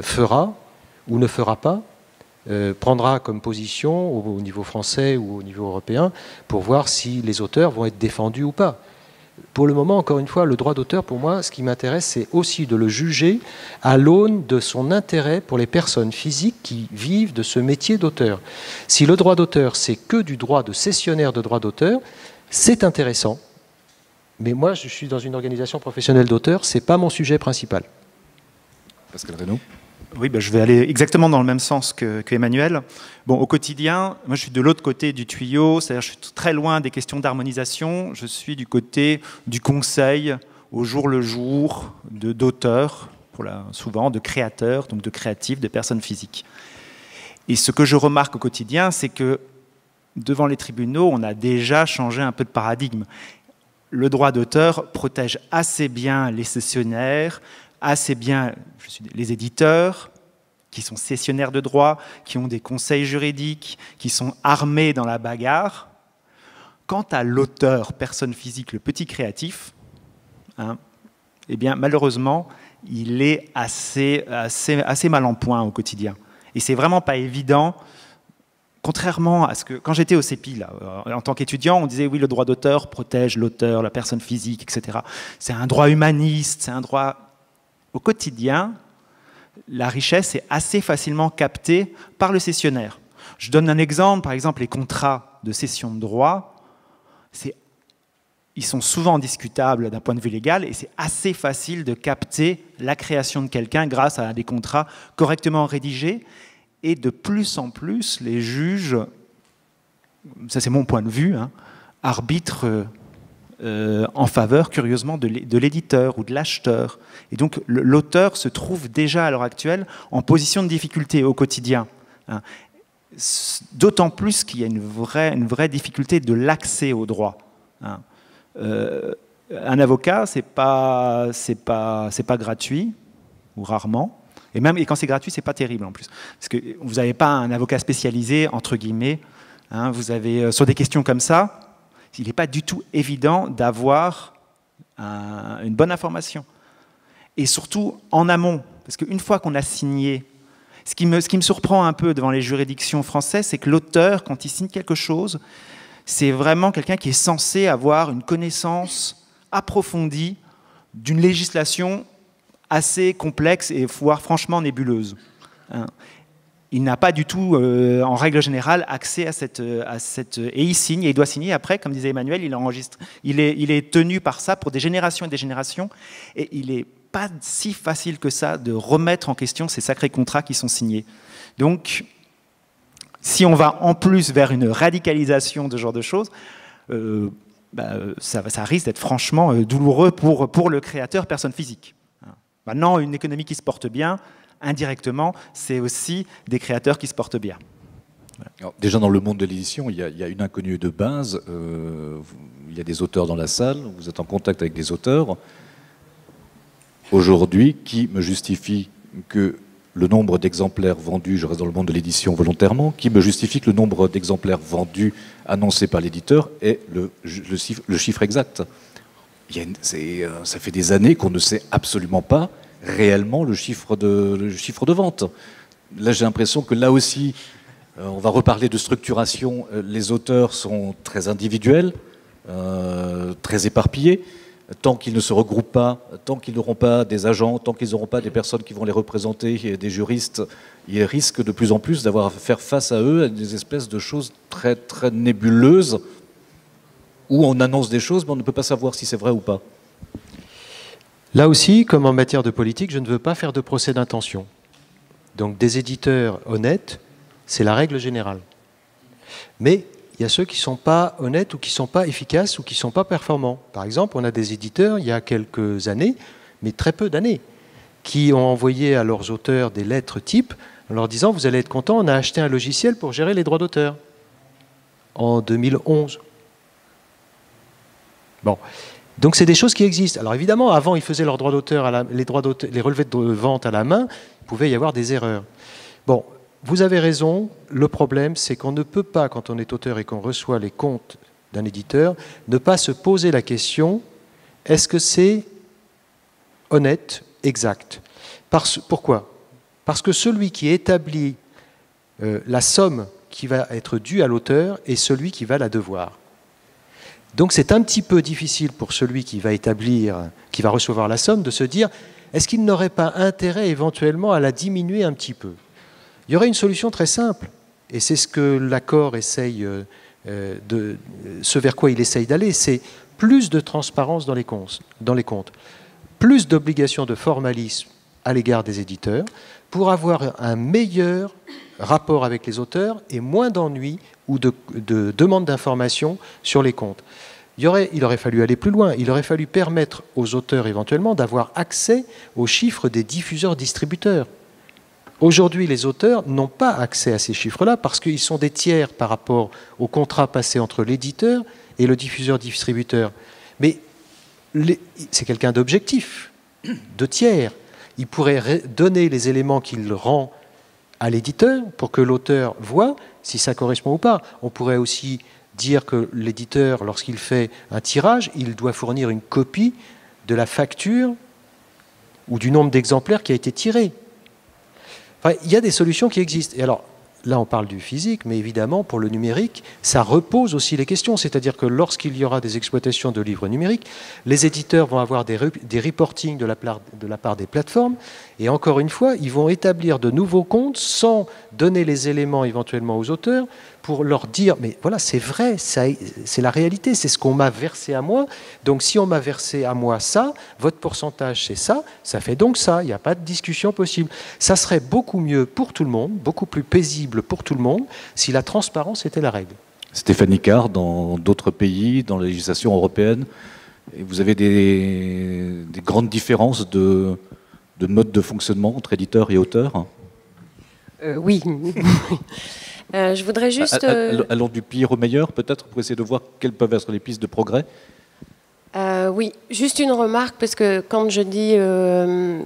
fera ou ne fera pas, prendra comme position au niveau français ou au niveau européen pour voir si les auteurs vont être défendus ou pas. Pour le moment, encore une fois, le droit d'auteur, pour moi, ce qui m'intéresse, c'est aussi de le juger à l'aune de son intérêt pour les personnes physiques qui vivent de ce métier d'auteur. Si le droit d'auteur, c'est que du droit de cessionnaire de droit d'auteur, c'est intéressant. Mais moi, je suis dans une organisation professionnelle d'auteurs, ce n'est pas mon sujet principal. Pascal Reynaud. Oui, je vais aller exactement dans le même sens que Emmanuel. Bon, au quotidien, moi je suis de l'autre côté du tuyau, c'est-à-dire je suis très loin des questions d'harmonisation, je suis du côté du conseil au jour le jour d'auteurs, souvent de créateurs, donc de créatifs, de personnes physiques. Et ce que je remarque au quotidien, c'est que devant les tribunaux, on a déjà changé un peu de paradigme. Le droit d'auteur protège assez bien les cessionnaires, assez bien les éditeurs, qui sont cessionnaires de droit, qui ont des conseils juridiques, qui sont armés dans la bagarre. Quant à l'auteur, personne physique, le petit créatif, eh bien, malheureusement, il est assez mal en point au quotidien. Et c'est vraiment pas évident, contrairement à ce que... Quand j'étais au CEPI, là, en tant qu'étudiant, on disait oui, le droit d'auteur protège l'auteur, la personne physique, etc. C'est un droit humaniste, c'est un droit... Au quotidien, la richesse est assez facilement captée par le cessionnaire. Je donne un exemple, par exemple, les contrats de cession de droit, ils sont souvent discutables d'un point de vue légal et c'est assez facile de capter la création de quelqu'un grâce à des contrats correctement rédigés. Et de plus en plus, les juges, ça c'est mon point de vue, arbitrent en faveur, curieusement, de l'éditeur ou de l'acheteur. Et donc, l'auteur se trouve déjà, à l'heure actuelle, en position de difficulté au quotidien. D'autant plus qu'il y a une vraie difficulté de l'accès au droit. Un avocat, c'est pas gratuit, ou rarement. Et quand c'est gratuit, c'est pas terrible en plus. Parce que vous n'avez pas un avocat spécialisé, entre guillemets. Vous avez, sur des questions comme ça, il n'est pas du tout évident d'avoir une bonne information. Et surtout en amont, parce qu'une fois qu'on a signé, ce qui me surprend un peu devant les juridictions françaises, c'est que l'auteur, quand il signe quelque chose, c'est vraiment quelqu'un qui est censé avoir une connaissance approfondie d'une législation assez complexe et voire franchement nébuleuse. Il n'a pas du tout, en règle générale, accès à cette... Et il signe, et il doit signer. Après, comme disait Emmanuel, il enregistre. Il est tenu par ça pour des générations et des générations. Et il n'est pas si facile que ça de remettre en question ces sacrés contrats qui sont signés. Donc, si on va en plus vers une radicalisation de ce genre de choses, ça risque d'être franchement douloureux pour le créateur, personne physique. Maintenant, une économie qui se porte bien, indirectement, c'est aussi des créateurs qui se portent bien. Voilà. Alors, déjà, dans le monde de l'édition, il y a une inconnue de base. Il y a des auteurs dans la salle, vous êtes en contact avec des auteurs. Aujourd'hui, qui me justifie que le nombre d'exemplaires vendus, je reste dans le monde de l'édition volontairement, qui me justifie que le nombre d'exemplaires vendus annoncé par l'éditeur est le chiffre exact. Ça fait des années qu'on ne sait absolument pas réellement le chiffre de vente. Là, j'ai l'impression que là aussi, on va reparler de structuration. Les auteurs sont très individuels, très éparpillés. Tant qu'ils ne se regroupent pas, tant qu'ils n'auront pas des agents, tant qu'ils n'auront pas des personnes qui vont les représenter, des juristes, ils risquent de plus en plus d'avoir à faire face à eux à des espèces de choses très, très nébuleuses où on annonce des choses mais on ne peut pas savoir si c'est vrai ou pas. Là aussi, comme en matière de politique, je ne veux pas faire de procès d'intention. Donc des éditeurs honnêtes, c'est la règle générale. Mais il y a ceux qui ne sont pas honnêtes ou qui ne sont pas efficaces ou qui ne sont pas performants. Par exemple, on a des éditeurs, il y a quelques années, mais très peu d'années, qui ont envoyé à leurs auteurs des lettres types en leur disant « Vous allez être content, on a acheté un logiciel pour gérer les droits d'auteur. » En 2011. Bon. Donc c'est des choses qui existent. Alors évidemment, avant, ils faisaient leurs droits d'auteur, les relevés de vente à la main, il pouvait y avoir des erreurs. Bon. Vous avez raison, le problème c'est qu'on ne peut pas, quand on est auteur et qu'on reçoit les comptes d'un éditeur, ne pas se poser la question, est-ce que c'est honnête, exact? Pourquoi? Parce que celui qui établit la somme qui va être due à l'auteur est celui qui va la devoir. Donc c'est un petit peu difficile pour celui qui va recevoir la somme de se dire, est-ce qu'il n'aurait pas intérêt éventuellement à la diminuer un petit peu? Il y aurait une solution très simple, et c'est ce que l'accord essaye ce vers quoi il essaye d'aller, c'est plus de transparence dans les comptes, plus d'obligations de formalisme à l'égard des éditeurs pour avoir un meilleur rapport avec les auteurs et moins d'ennuis ou de demandes d'informations sur les comptes. Il aurait fallu aller plus loin. Il aurait fallu permettre aux auteurs éventuellement d'avoir accès aux chiffres des diffuseurs-distributeurs. Aujourd'hui, les auteurs n'ont pas accès à ces chiffres-là parce qu'ils sont des tiers par rapport au contrat passé entre l'éditeur et le diffuseur-distributeur. Mais c'est quelqu'un d'objectif, de tiers. Il pourrait donner les éléments qu'il rend à l'éditeur pour que l'auteur voit si ça correspond ou pas. On pourrait aussi dire que l'éditeur, lorsqu'il fait un tirage, il doit fournir une copie de la facture ou du nombre d'exemplaires qui a été tiré. Enfin, il y a des solutions qui existent. Et alors, là, on parle du physique, mais évidemment, pour le numérique, ça repose aussi les questions. C'est-à-dire que lorsqu'il y aura des exploitations de livres numériques, les éditeurs vont avoir des reportings de la part des plateformes. Et encore une fois, ils vont établir de nouveaux comptes sans donner les éléments éventuellement aux auteurs pour leur dire, mais voilà, c'est vrai, c'est la réalité, c'est ce qu'on m'a versé à moi. Donc si on m'a versé à moi ça, votre pourcentage c'est ça fait donc ça, il n'y a pas de discussion possible. Ça serait beaucoup mieux pour tout le monde, beaucoup plus paisible pour tout le monde, si la transparence était la règle. Stéphanie Carr, dans d'autres pays, dans la législation européenne, vous avez des grandes différences de mode de fonctionnement entre éditeurs et auteurs? Oui. Je voudrais juste... Allons du pire au meilleur, peut-être, pour essayer de voir quelles peuvent être les pistes de progrès. Oui, juste une remarque, parce que quand je dis,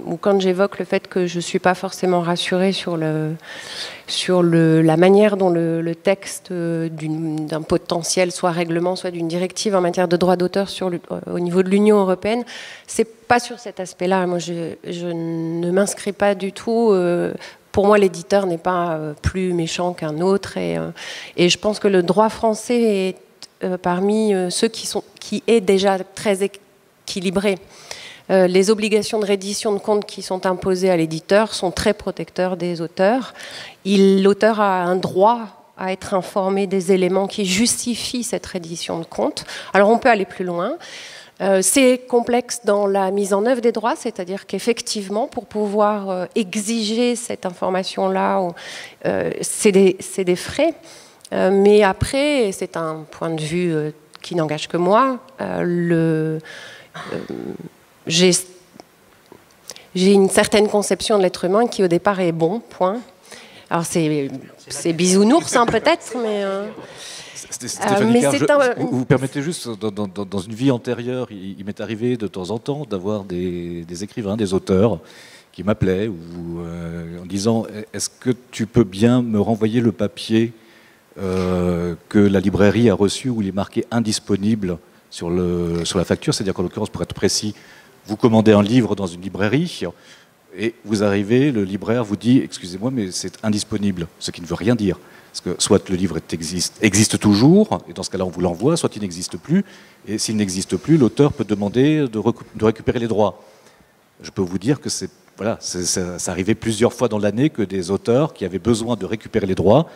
ou quand j'évoque le fait que je ne suis pas forcément rassurée sur la manière dont le texte d'un potentiel, soit règlement, soit d'une directive en matière de droit d'auteur au niveau de l'Union européenne, c'est pas sur cet aspect-là. Moi, je ne m'inscris pas du tout... Pour moi, l'éditeur n'est pas plus méchant qu'un autre, et je pense que le droit français est parmi ceux qui est déjà très équilibré. Les obligations de reddition de comptes qui sont imposées à l'éditeur sont très protecteurs des auteurs. L'auteur a un droit à être informé des éléments qui justifient cette reddition de comptes. Alors on peut aller plus loin. C'est complexe dans la mise en œuvre des droits, c'est-à-dire qu'effectivement, pour pouvoir exiger cette information-là, c'est des frais. Mais après, c'est un point de vue qui n'engage que moi, j'ai une certaine conception de l'être humain qui au départ est bon, point. Alors c'est bisounours hein, peut-être, mais... Stéphanie Carr, vous permettez juste, dans une vie antérieure, il m'est arrivé de temps en temps d'avoir des écrivains, des auteurs qui m'appelaient en disant « Est-ce que tu peux bien me renvoyer le papier que la librairie a reçu où il est marqué « indisponible » sur la facture ?» C'est-à-dire qu'en l'occurrence, pour être précis, vous commandez un livre dans une librairie et vous arrivez, le libraire vous dit « Excusez-moi, mais c'est indisponible », ce qui ne veut rien dire. Parce que soit le livre existe toujours, et dans ce cas-là on vous l'envoie, soit il n'existe plus, et s'il n'existe plus, l'auteur peut demander de récupérer les droits. Je peux vous dire que ça arrivait plusieurs fois dans l'année que des auteurs qui avaient besoin de récupérer les droits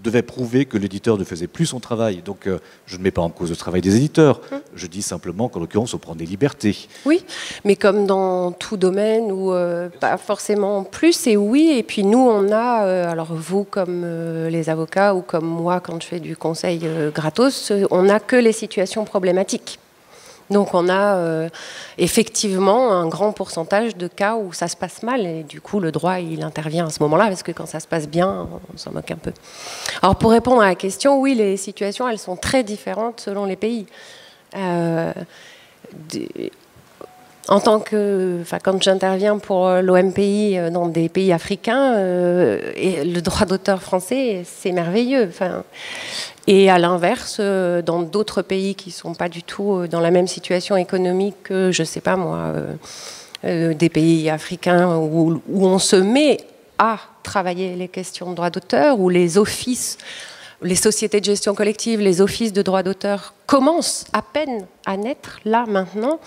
devaient prouver que l'éditeur ne faisait plus son travail. Donc je ne mets pas en cause le travail des éditeurs, je dis simplement qu'en l'occurrence on prend des libertés. Oui, mais comme dans tout domaine, ou pas forcément plus, et oui, et puis nous on a, alors vous comme les avocats, ou comme moi quand je fais du conseil gratos, on n'a que les situations problématiques. Donc on a effectivement un grand pourcentage de cas où ça se passe mal et du coup le droit il intervient à ce moment-là parce que quand ça se passe bien, on s'en moque un peu. Alors pour répondre à la question, oui, les situations elles sont très différentes selon les pays. Quand j'interviens pour l'OMPI dans des pays africains, et le droit d'auteur français c'est merveilleux. Et à l'inverse, dans d'autres pays qui ne sont pas du tout dans la même situation économique que, je ne sais pas moi, des pays africains où on se met à travailler les questions de droit d'auteur, où les offices, les sociétés de gestion collective, les offices de droit d'auteur commencent à peine à naître, là, maintenant,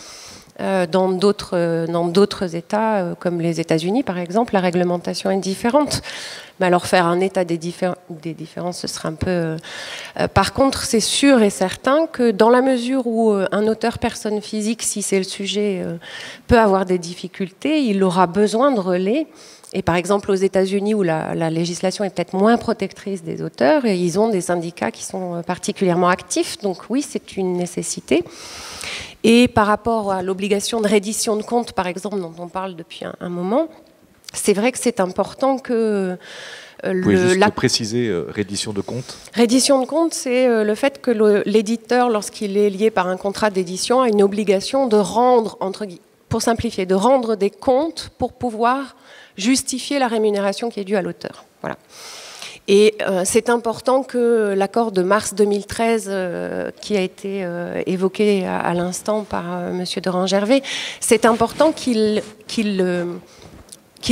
Dans d'autres États, comme les États-Unis par exemple, la réglementation est différente. Mais alors faire un état des différences, ce serait un peu... Par contre, c'est sûr et certain que dans la mesure où un auteur personne physique, si c'est le sujet, peut avoir des difficultés, il aura besoin de relais. Et par exemple, aux États-Unis, où la législation est peut-être moins protectrice des auteurs, et ils ont des syndicats qui sont particulièrement actifs. Donc oui, c'est une nécessité. Et par rapport à l'obligation de reddition de comptes, par exemple, dont on parle depuis un moment, c'est vrai que c'est important que... Vous pouvez juste préciser reddition de comptes. Reddition de comptes, c'est le fait que l'éditeur, lorsqu'il est lié par un contrat d'édition, a une obligation de rendre, pour simplifier, de rendre des comptes pour pouvoir justifier la rémunération qui est due à l'auteur. Voilà. Et c'est important que l'accord de mars 2013, qui a été évoqué à l'instant par M. Dorin-Gervais, c'est important qu'il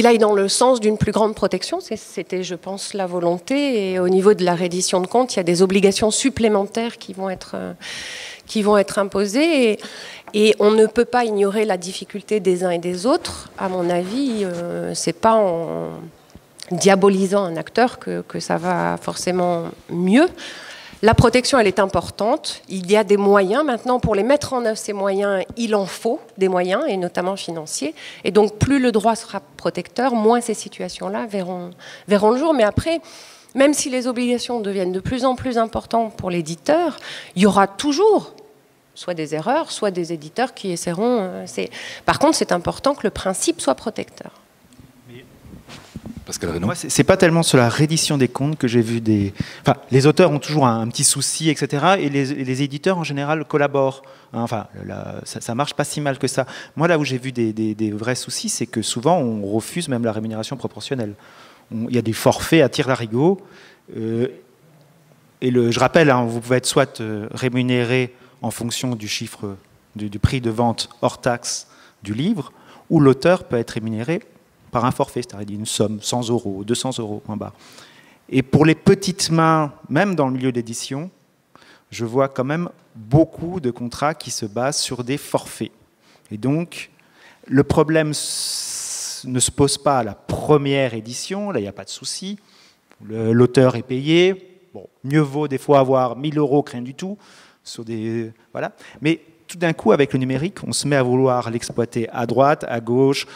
aille dans le sens d'une plus grande protection. C'était, je pense, la volonté. Et au niveau de la reddition de comptes, il y a des obligations supplémentaires qui vont être imposées. Et on ne peut pas ignorer la difficulté des uns et des autres. À mon avis, c'est pas en diabolisant un acteur que ça va forcément mieux. La protection, elle est importante. Il y a des moyens. Maintenant, pour les mettre en œuvre, ces moyens, il en faut des moyens, et notamment financiers. Et donc, plus le droit sera protecteur, moins ces situations-là verront le jour. Mais après, même si les obligations deviennent de plus en plus importantes pour l'éditeur, il y aura toujours soit des erreurs, soit des éditeurs qui essaieront... Par contre, c'est important que le principe soit protecteur. Pascal Reynaud. Moi, c'est pas tellement sur la reddition des comptes que j'ai vu des... Enfin, les auteurs ont toujours un petit souci, etc. Et les éditeurs, en général, collaborent. Enfin, ça marche pas si mal que ça. Moi, là où j'ai vu des vrais soucis, c'est que souvent, on refuse même la rémunération proportionnelle. Il y a des forfaits à tire-larigot. Et je rappelle, vous pouvez être soit rémunéré en fonction du chiffre, du prix de vente hors taxe du livre, ou l'auteur peut être rémunéré par un forfait, c'est-à-dire une somme, 100 €, 200 €, point barre. Et pour les petites mains, même dans le milieu d'édition, je vois quand même beaucoup de contrats qui se basent sur des forfaits. Et donc, le problème ne se pose pas à la première édition, là il n'y a pas de souci, l'auteur est payé, bon, mieux vaut des fois avoir 1 000 € que rien du tout, sur des... Voilà. Mais tout d'un coup, avec le numérique, on se met à vouloir l'exploiter à droite, à gauche,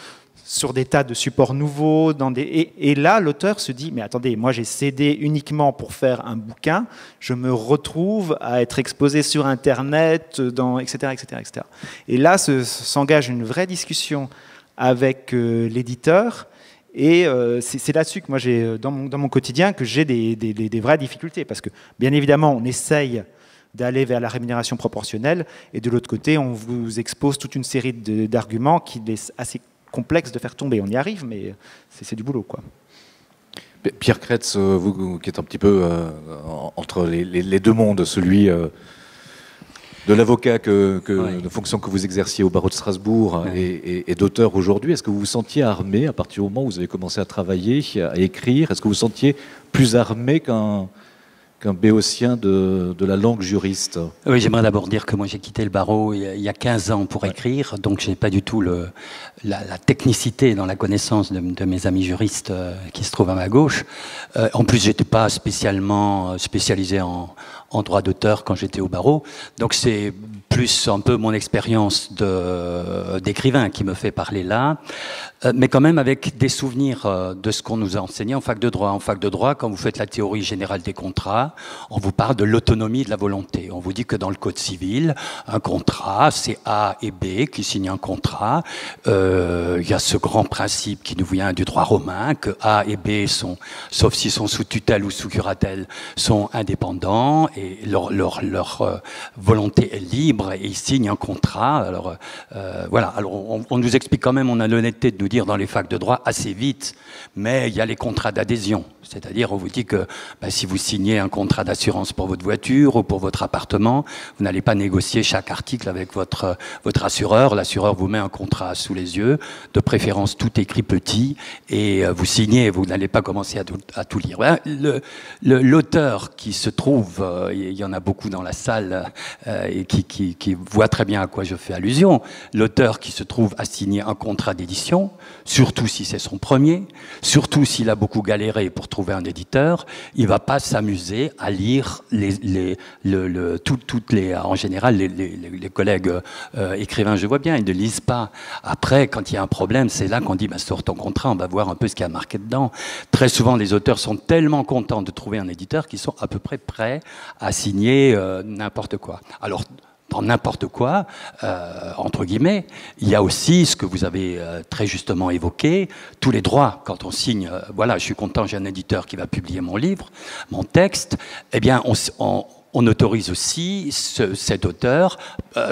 sur des tas de supports nouveaux. Et là, l'auteur se dit, mais attendez, moi j'ai cédé uniquement pour faire un bouquin, je me retrouve à être exposé sur Internet, etc., etc., etc. Et là, s'engage une vraie discussion avec l'éditeur. Et c'est là-dessus que moi, dans mon quotidien, que j'ai des vraies difficultés. Parce que, bien évidemment, on essaye d'aller vers la rémunération proportionnelle. Et de l'autre côté, on vous expose toute une série d'arguments qui laissent assez complexe de faire tomber. On y arrive, mais c'est du boulot, quoi. Pierre Kretz, vous qui êtes un petit peu entre les deux mondes, celui de l'avocat, de fonction que vous exerciez au barreau de Strasbourg et d'auteur aujourd'hui, est-ce que vous vous sentiez armé à partir du moment où vous avez commencé à travailler, à écrire? Est-ce que vous vous sentiez plus armé qu'un béotien de la langue juriste? Oui, j'aimerais d'abord dire que moi j'ai quitté le barreau il y a 15 ans pour écrire, donc je n'ai pas du tout la technicité dans la connaissance de mes amis juristes qui se trouvent à ma gauche. En plus, je n'étais pas spécialement spécialisé en droit d'auteur quand j'étais au barreau, donc c'est plus un peu mon expérience d'écrivain qui me fait parler là, mais quand même avec des souvenirs de ce qu'on nous a enseigné en fac de droit. En fac de droit, quand vous faites la théorie générale des contrats, on vous parle de l'autonomie de la volonté. On vous dit que dans le code civil, un contrat, c'est A et B qui signent un contrat. Il y a ce grand principe qui nous vient du droit romain, que A et B sont, sauf s'ils sont sous tutelle ou sous curatelle, sont indépendants et leur volonté est libre et ils signent un contrat. Alors voilà. Alors on nous explique quand même, on a l'honnêteté de nous dire dans les facs de droit assez vite, mais il y a les contrats d'adhésion. C'est-à-dire, on vous dit que si vous signez un contrat d'assurance pour votre voiture ou pour votre appartement, vous n'allez pas négocier chaque article avec votre assureur. L'assureur vous met un contrat sous les yeux, de préférence tout écrit petit, et vous signez, vous n'allez pas commencer à tout lire. Voilà. L'auteur qui se trouve il y en a beaucoup dans la salle et qui voient très bien à quoi je fais allusion. L'auteur qui se trouve à signer un contrat d'édition, surtout si c'est son premier, surtout s'il a beaucoup galéré pour trouver un éditeur, il ne va pas s'amuser à lire en général, les collègues écrivains, je vois bien, ils ne lisent pas. Après, quand il y a un problème, c'est là qu'on dit bah, sors ton contrat, on va voir un peu ce qu'il y a marqué dedans. Très souvent, les auteurs sont tellement contents de trouver un éditeur qu'ils sont à peu près prêts à signer n'importe quoi. Alors, dans n'importe quoi, entre guillemets, il y a aussi ce que vous avez très justement évoqué, tous les droits. Quand on signe, voilà, je suis content, j'ai un éditeur qui va publier mon livre, mon texte, eh bien, on autorise aussi cet auteur,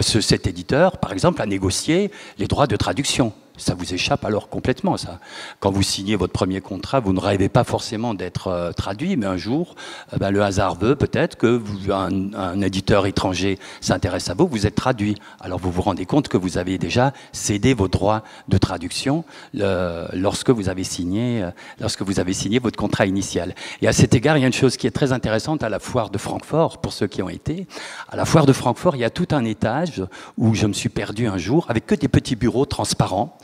cet éditeur, par exemple, à négocier les droits de traduction. Ça vous échappe alors complètement, ça. Quand vous signez votre premier contrat, vous ne rêvez pas forcément d'être traduit, mais un jour, le hasard veut peut-être que un éditeur étranger s'intéresse à vous, vous êtes traduit. Alors vous vous rendez compte que vous avez déjà cédé vos droits de traduction lorsque vous avez signé votre contrat initial. Et à cet égard, il y a une chose qui est très intéressante à la foire de Francfort, pour ceux qui ont été. À la foire de Francfort, il y a tout un étage où je me suis perdu un jour, avec que des petits bureaux transparents,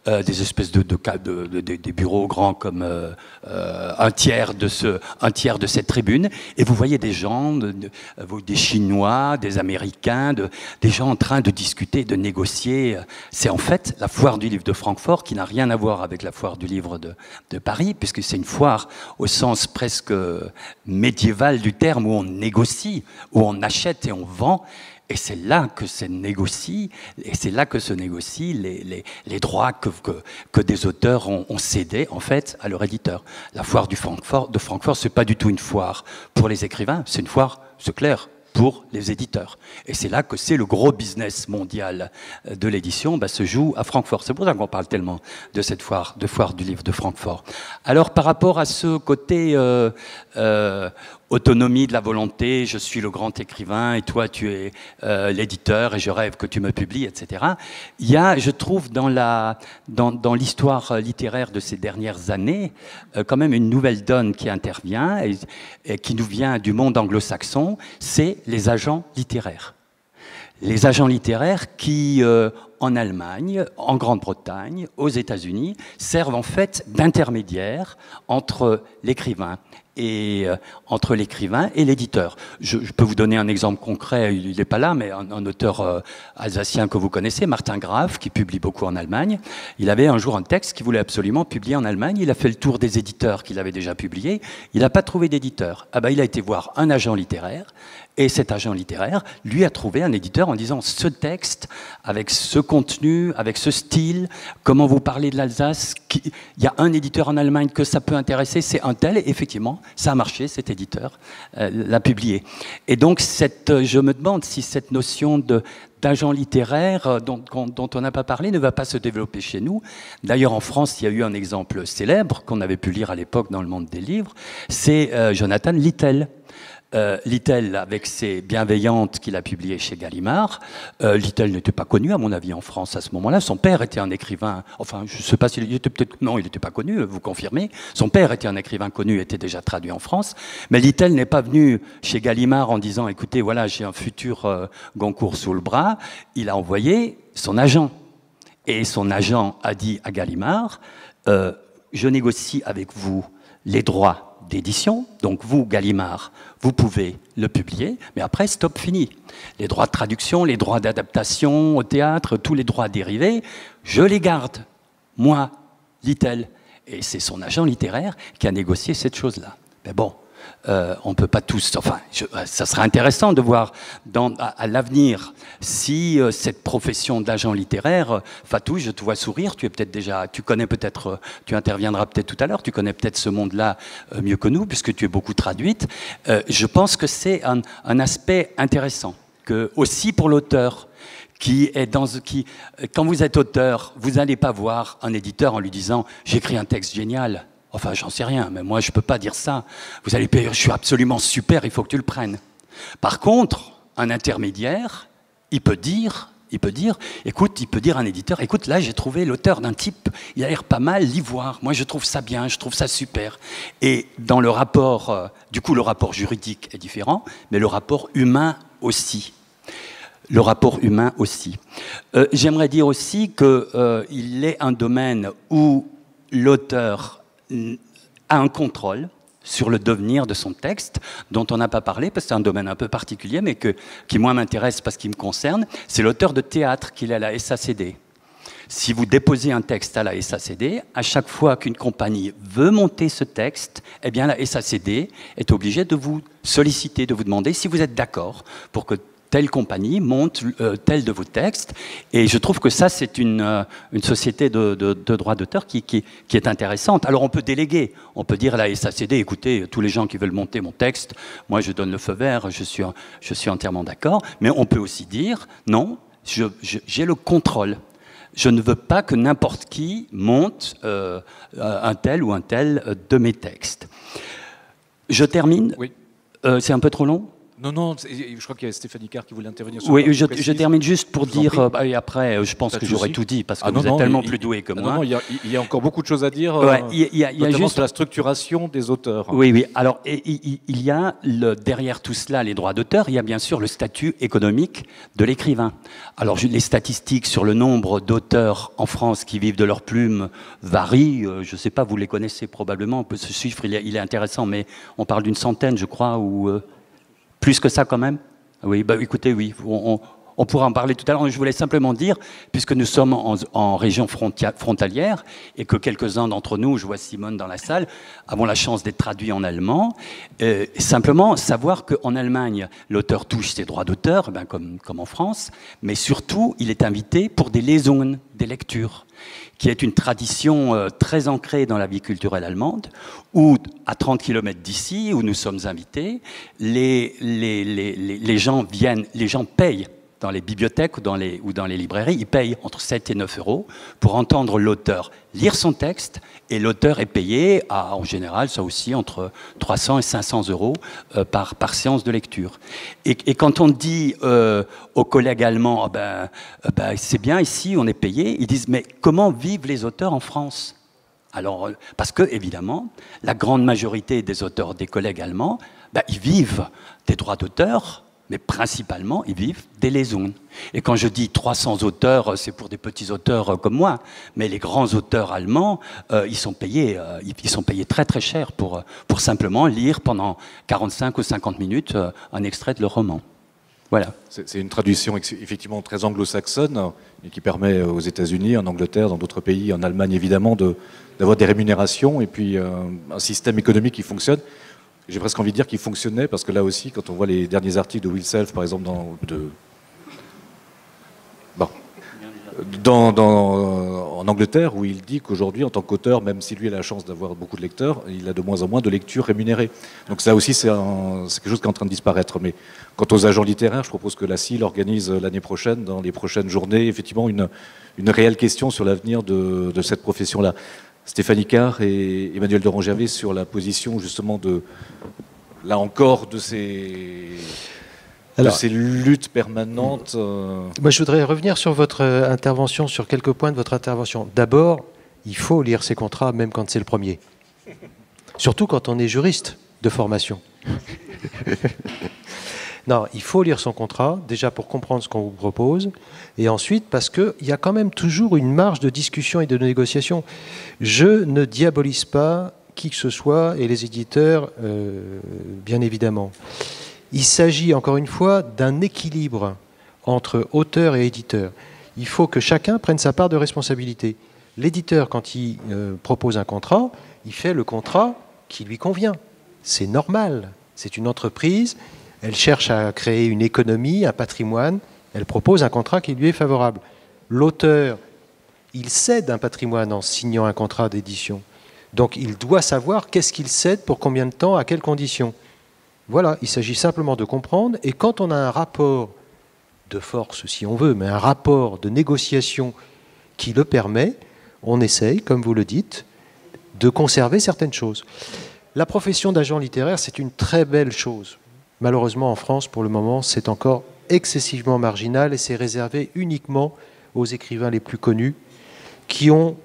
des espèces des bureaux grands comme un tiers de cette tribune, et vous voyez des gens, des Chinois, des Américains, des gens en train de discuter, de négocier. C'est en fait la foire du livre de Francfort qui n'a rien à voir avec la foire du livre de Paris, puisque c'est une foire au sens presque médiéval du terme, où on négocie, où on achète et on vend. Et c'est là que se négocient les droits que des auteurs ont cédés en fait à leur éditeur. La foire de Francfort, c'est pas du tout une foire pour les écrivains, c'est une foire, c'est clair, pour les éditeurs. Et c'est là que c'est le gros business mondial de l'édition se joue à Francfort. C'est pour ça qu'on parle tellement de cette foire du livre de Francfort. Alors par rapport à ce côté autonomie de la volonté, je suis le grand écrivain et toi tu es l'éditeur et je rêve que tu me publies, etc. Il y a, je trouve, dans l'histoire littéraire de ces dernières années, quand même une nouvelle donne qui intervient et qui nous vient du monde anglo-saxon, c'est les agents littéraires. Les agents littéraires qui, en Allemagne, en Grande-Bretagne, aux États-Unis, servent en fait d'intermédiaires entre l'écrivain et l'éditeur. Je peux vous donner un exemple concret, il n'est pas là, mais un auteur alsacien que vous connaissez, Martin Graf, qui publie beaucoup en Allemagne. Il avait un jour un texte qu'il voulait absolument publier en Allemagne. Il a fait le tour des éditeurs qu'il avait déjà publiés. Il n'a pas trouvé d'éditeur. Il a été voir un agent littéraire, et cet agent littéraire lui a trouvé un éditeur en disant ce texte, avec ce contenu, avec ce style, comment vous parlez de l'Alsace, il y a un éditeur en Allemagne que ça peut intéresser, c'est un tel, et effectivement, ça a marché, cet éditeur l'a publié. Et donc, je me demande si cette notion d'agent littéraire dont on n'a pas parlé ne va pas se développer chez nous. D'ailleurs, en France, il y a eu un exemple célèbre qu'on avait pu lire à l'époque dans le monde des livres, c'est Jonathan Littell. Littell, avec ses Bienveillantes qu'il a publiées chez Gallimard, Littell n'était pas connu, à mon avis, en France à ce moment-là. Son père était un écrivain, enfin, je ne sais pas s'il était peut-être... Non, il n'était pas connu, vous confirmez. Son père était un écrivain connu, était déjà traduit en France. Mais Littell n'est pas venu chez Gallimard en disant, écoutez, voilà, j'ai un futur Goncourt sous le bras. Il a envoyé son agent. Et son agent a dit à Gallimard, je négocie avec vous les droits d'édition, donc vous, Gallimard, vous pouvez le publier, mais après, stop, fini. Les droits de traduction, les droits d'adaptation au théâtre, tous les droits dérivés, je les garde, moi, Littell. Et c'est son agent littéraire qui a négocié cette chose-là. Mais bon, on ne peut pas tous... Enfin, ça serait intéressant de voir à l'avenir si cette profession d'agent littéraire... Fatou, je te vois sourire, tu connais peut-être... Tu interviendras peut-être tout à l'heure, tu connais peut-être ce monde-là mieux que nous, puisque tu es beaucoup traduite. Je pense que c'est un aspect intéressant, aussi pour l'auteur, quand vous êtes auteur, vous n'allez pas voir un éditeur en lui disant « j'écris un texte génial ». Enfin, j'en sais rien, mais moi, je ne peux pas dire ça. Vous allez payer, je suis absolument super, il faut que tu le prennes. Par contre, un intermédiaire, il peut dire, Il peut dire, écoute, il peut dire à un éditeur, écoute, là j'ai trouvé l'auteur d'un type, il a l'air pas mal, lis voir. Moi je trouve ça bien, je trouve ça super. Et dans le rapport, du coup le rapport juridique est différent, mais le rapport humain aussi. Le rapport humain aussi. J'aimerais dire aussi qu'il est un domaine où l'auteur a un contrôle sur le devenir de son texte, dont on n'a pas parlé, parce que c'est un domaine un peu particulier, mais qui moi m'intéresse parce qu'il me concerne. C'est l'auteur de théâtre qu'il est à la SACD. Si vous déposez un texte à la SACD, à chaque fois qu'une compagnie veut monter ce texte, eh bien la SACD est obligée de vous solliciter, de vous demander si vous êtes d'accord pour que telle compagnie monte tel de vos textes. Et je trouve que ça, c'est une société de droit d'auteur qui est intéressante. Alors on peut déléguer, on peut dire à la SACD, écoutez, tous les gens qui veulent monter mon texte, moi je donne le feu vert, je suis entièrement d'accord. Mais on peut aussi dire, non, j'ai le contrôle. Je ne veux pas que n'importe qui monte un tel ou un tel de mes textes. Je termine. Oui. C'est un peu trop long ? Non, je crois qu'il y a Stéphanie Carr qui voulait intervenir sur oui, je termine juste pour dire, et après je pense pas que de j'aurais souci. tout dit, parce que vous êtes tellement plus doué que moi. Non, il y a encore beaucoup de choses à dire, ouais, il y a notamment juste sur la structuration des auteurs. Oui, alors il y a derrière tout cela, les droits d'auteur, il y a bien sûr le statut économique de l'écrivain. Alors les statistiques sur le nombre d'auteurs en France qui vivent de leur plume varient, je ne sais pas, vous les connaissez probablement, ce chiffre il est intéressant, mais on parle d'une centaine, je crois, ou... Plus que ça quand même? Oui, bah écoutez, oui, on pourra en parler tout à l'heure. Je voulais simplement dire, puisque nous sommes en région frontalière et que quelques-uns d'entre nous, je vois Simone dans la salle, avons la chance d'être traduits en allemand, simplement savoir qu'en Allemagne, l'auteur touche ses droits d'auteur, ben comme en France, mais surtout, il est invité pour des Lesungen, des lectures, qui est une tradition très ancrée dans la vie culturelle allemande, où, à 30 km d'ici, où nous sommes invités, les gens viennent, les gens payent dans les bibliothèques ou dans les librairies, ils payent entre 7 et 9 euros pour entendre l'auteur lire son texte, et l'auteur est payé en général, ça aussi, entre 300 et 500 euros par séance de lecture. Et quand on dit aux collègues allemands, c'est bien ici, on est payé, ils disent, mais comment vivent les auteurs en France? Alors, parce que, évidemment, la grande majorité des auteurs, des collègues allemands, ils vivent des droits d'auteur, mais principalement, ils vivent des Lesungen. Et quand je dis 300 auteurs, c'est pour des petits auteurs comme moi, mais les grands auteurs allemands, ils sont payés très très cher pour simplement lire pendant 45 ou 50 minutes un extrait de leur roman. Voilà. C'est une traduction effectivement très anglo-saxonne et qui permet aux États-Unis, en Angleterre, dans d'autres pays, en Allemagne évidemment, d'avoir des rémunérations et puis un système économique qui fonctionne. J'ai presque envie de dire qu'il fonctionnait, parce que là aussi, quand on voit les derniers articles de Will Self, par exemple, en Angleterre, où il dit qu'aujourd'hui, en tant qu'auteur, même si lui a la chance d'avoir beaucoup de lecteurs, il a de moins en moins de lectures rémunérées. Donc ça aussi, c'est quelque chose qui est en train de disparaître. Mais quant aux agents littéraires, je propose que la CIL organise l'année prochaine, dans les prochaines journées, effectivement, une réelle question sur l'avenir de cette profession-là. Stéphanie Carr et Emmanuel Doran-Gervais sur la position justement là encore, de ces luttes permanentes. Moi, je voudrais revenir sur votre intervention, sur quelques points de votre intervention. D'abord, il faut lire ses contrats, même quand c'est le premier. Surtout quand on est juriste de formation. Non, il faut lire son contrat, déjà pour comprendre ce qu'on vous propose, et ensuite parce qu'il y a quand même toujours une marge de discussion et de négociation. Je ne diabolise pas qui que ce soit, et les éditeurs, bien évidemment. Il s'agit, encore une fois, d'un équilibre entre auteur et éditeur. Il faut que chacun prenne sa part de responsabilité. L'éditeur, quand il propose un contrat, il fait le contrat qui lui convient. C'est normal. C'est une entreprise. Elle cherche à créer une économie, un patrimoine. Elle propose un contrat qui lui est favorable. L'auteur, il cède un patrimoine en signant un contrat d'édition. Donc il doit savoir qu'est-ce qu'il cède, pour combien de temps, à quelles conditions. Voilà, il s'agit simplement de comprendre. Et quand on a un rapport de force, si on veut, mais un rapport de négociation qui le permet, on essaye, comme vous le dites, de conserver certaines choses. La profession d'agent littéraire, c'est une très belle chose. Malheureusement, en France, pour le moment, c'est encore excessivement marginal et c'est réservé uniquement aux écrivains les plus connus qui ont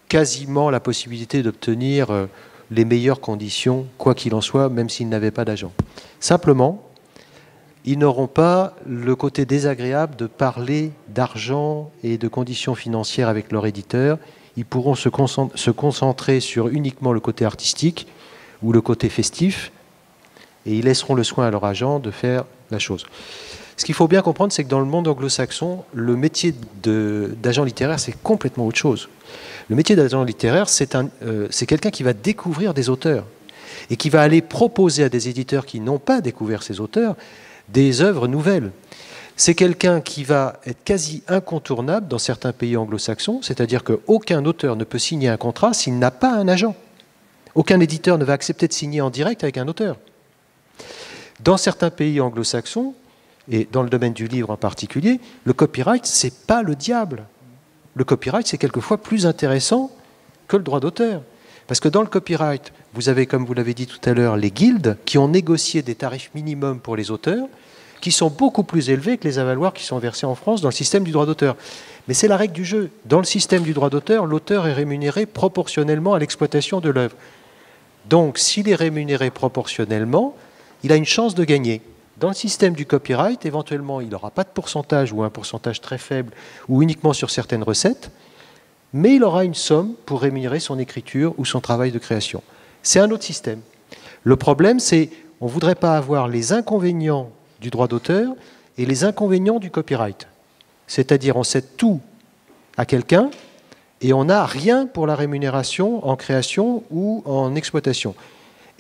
quasiment la possibilité d'obtenir les meilleures conditions, quoi qu'il en soit, même s'ils n'avaient pas d'agent. Simplement, ils n'auront pas le côté désagréable de parler d'argent et de conditions financières avec leur éditeur. Ils pourront se concentrer sur uniquement le côté artistique ou le côté festif, et ils laisseront le soin à leur agent de faire la chose. Ce qu'il faut bien comprendre, c'est que dans le monde anglo-saxon, le métier d'agent littéraire, c'est complètement autre chose. Le métier d'agent littéraire, c'est quelqu'un qui va découvrir des auteurs et qui va aller proposer à des éditeurs qui n'ont pas découvert ces auteurs des œuvres nouvelles. C'est quelqu'un qui va être quasi incontournable dans certains pays anglo-saxons, c'est-à-dire qu'aucun auteur ne peut signer un contrat s'il n'a pas un agent. Aucun éditeur ne va accepter de signer en direct avec un auteur. Dans certains pays anglo-saxons, et dans le domaine du livre en particulier, le copyright, c'est pas le diable. Le copyright, c'est quelquefois plus intéressant que le droit d'auteur. Parce que dans le copyright, vous avez, comme vous l'avez dit tout à l'heure, les guildes qui ont négocié des tarifs minimums pour les auteurs, qui sont beaucoup plus élevés que les avaloirs qui sont versés en France dans le système du droit d'auteur. Mais c'est la règle du jeu. Dans le système du droit d'auteur, l'auteur est rémunéré proportionnellement à l'exploitation de l'œuvre. Donc, s'il est rémunéré proportionnellement, il a une chance de gagner. Dans le système du copyright, éventuellement, il n'aura pas de pourcentage ou un pourcentage très faible ou uniquement sur certaines recettes, mais il aura une somme pour rémunérer son écriture ou son travail de création. C'est un autre système. Le problème, c'est qu'on ne voudrait pas avoir les inconvénients du droit d'auteur et les inconvénients du copyright. C'est-à-dire, on cède tout à quelqu'un et on n'a rien pour la rémunération en création ou en exploitation.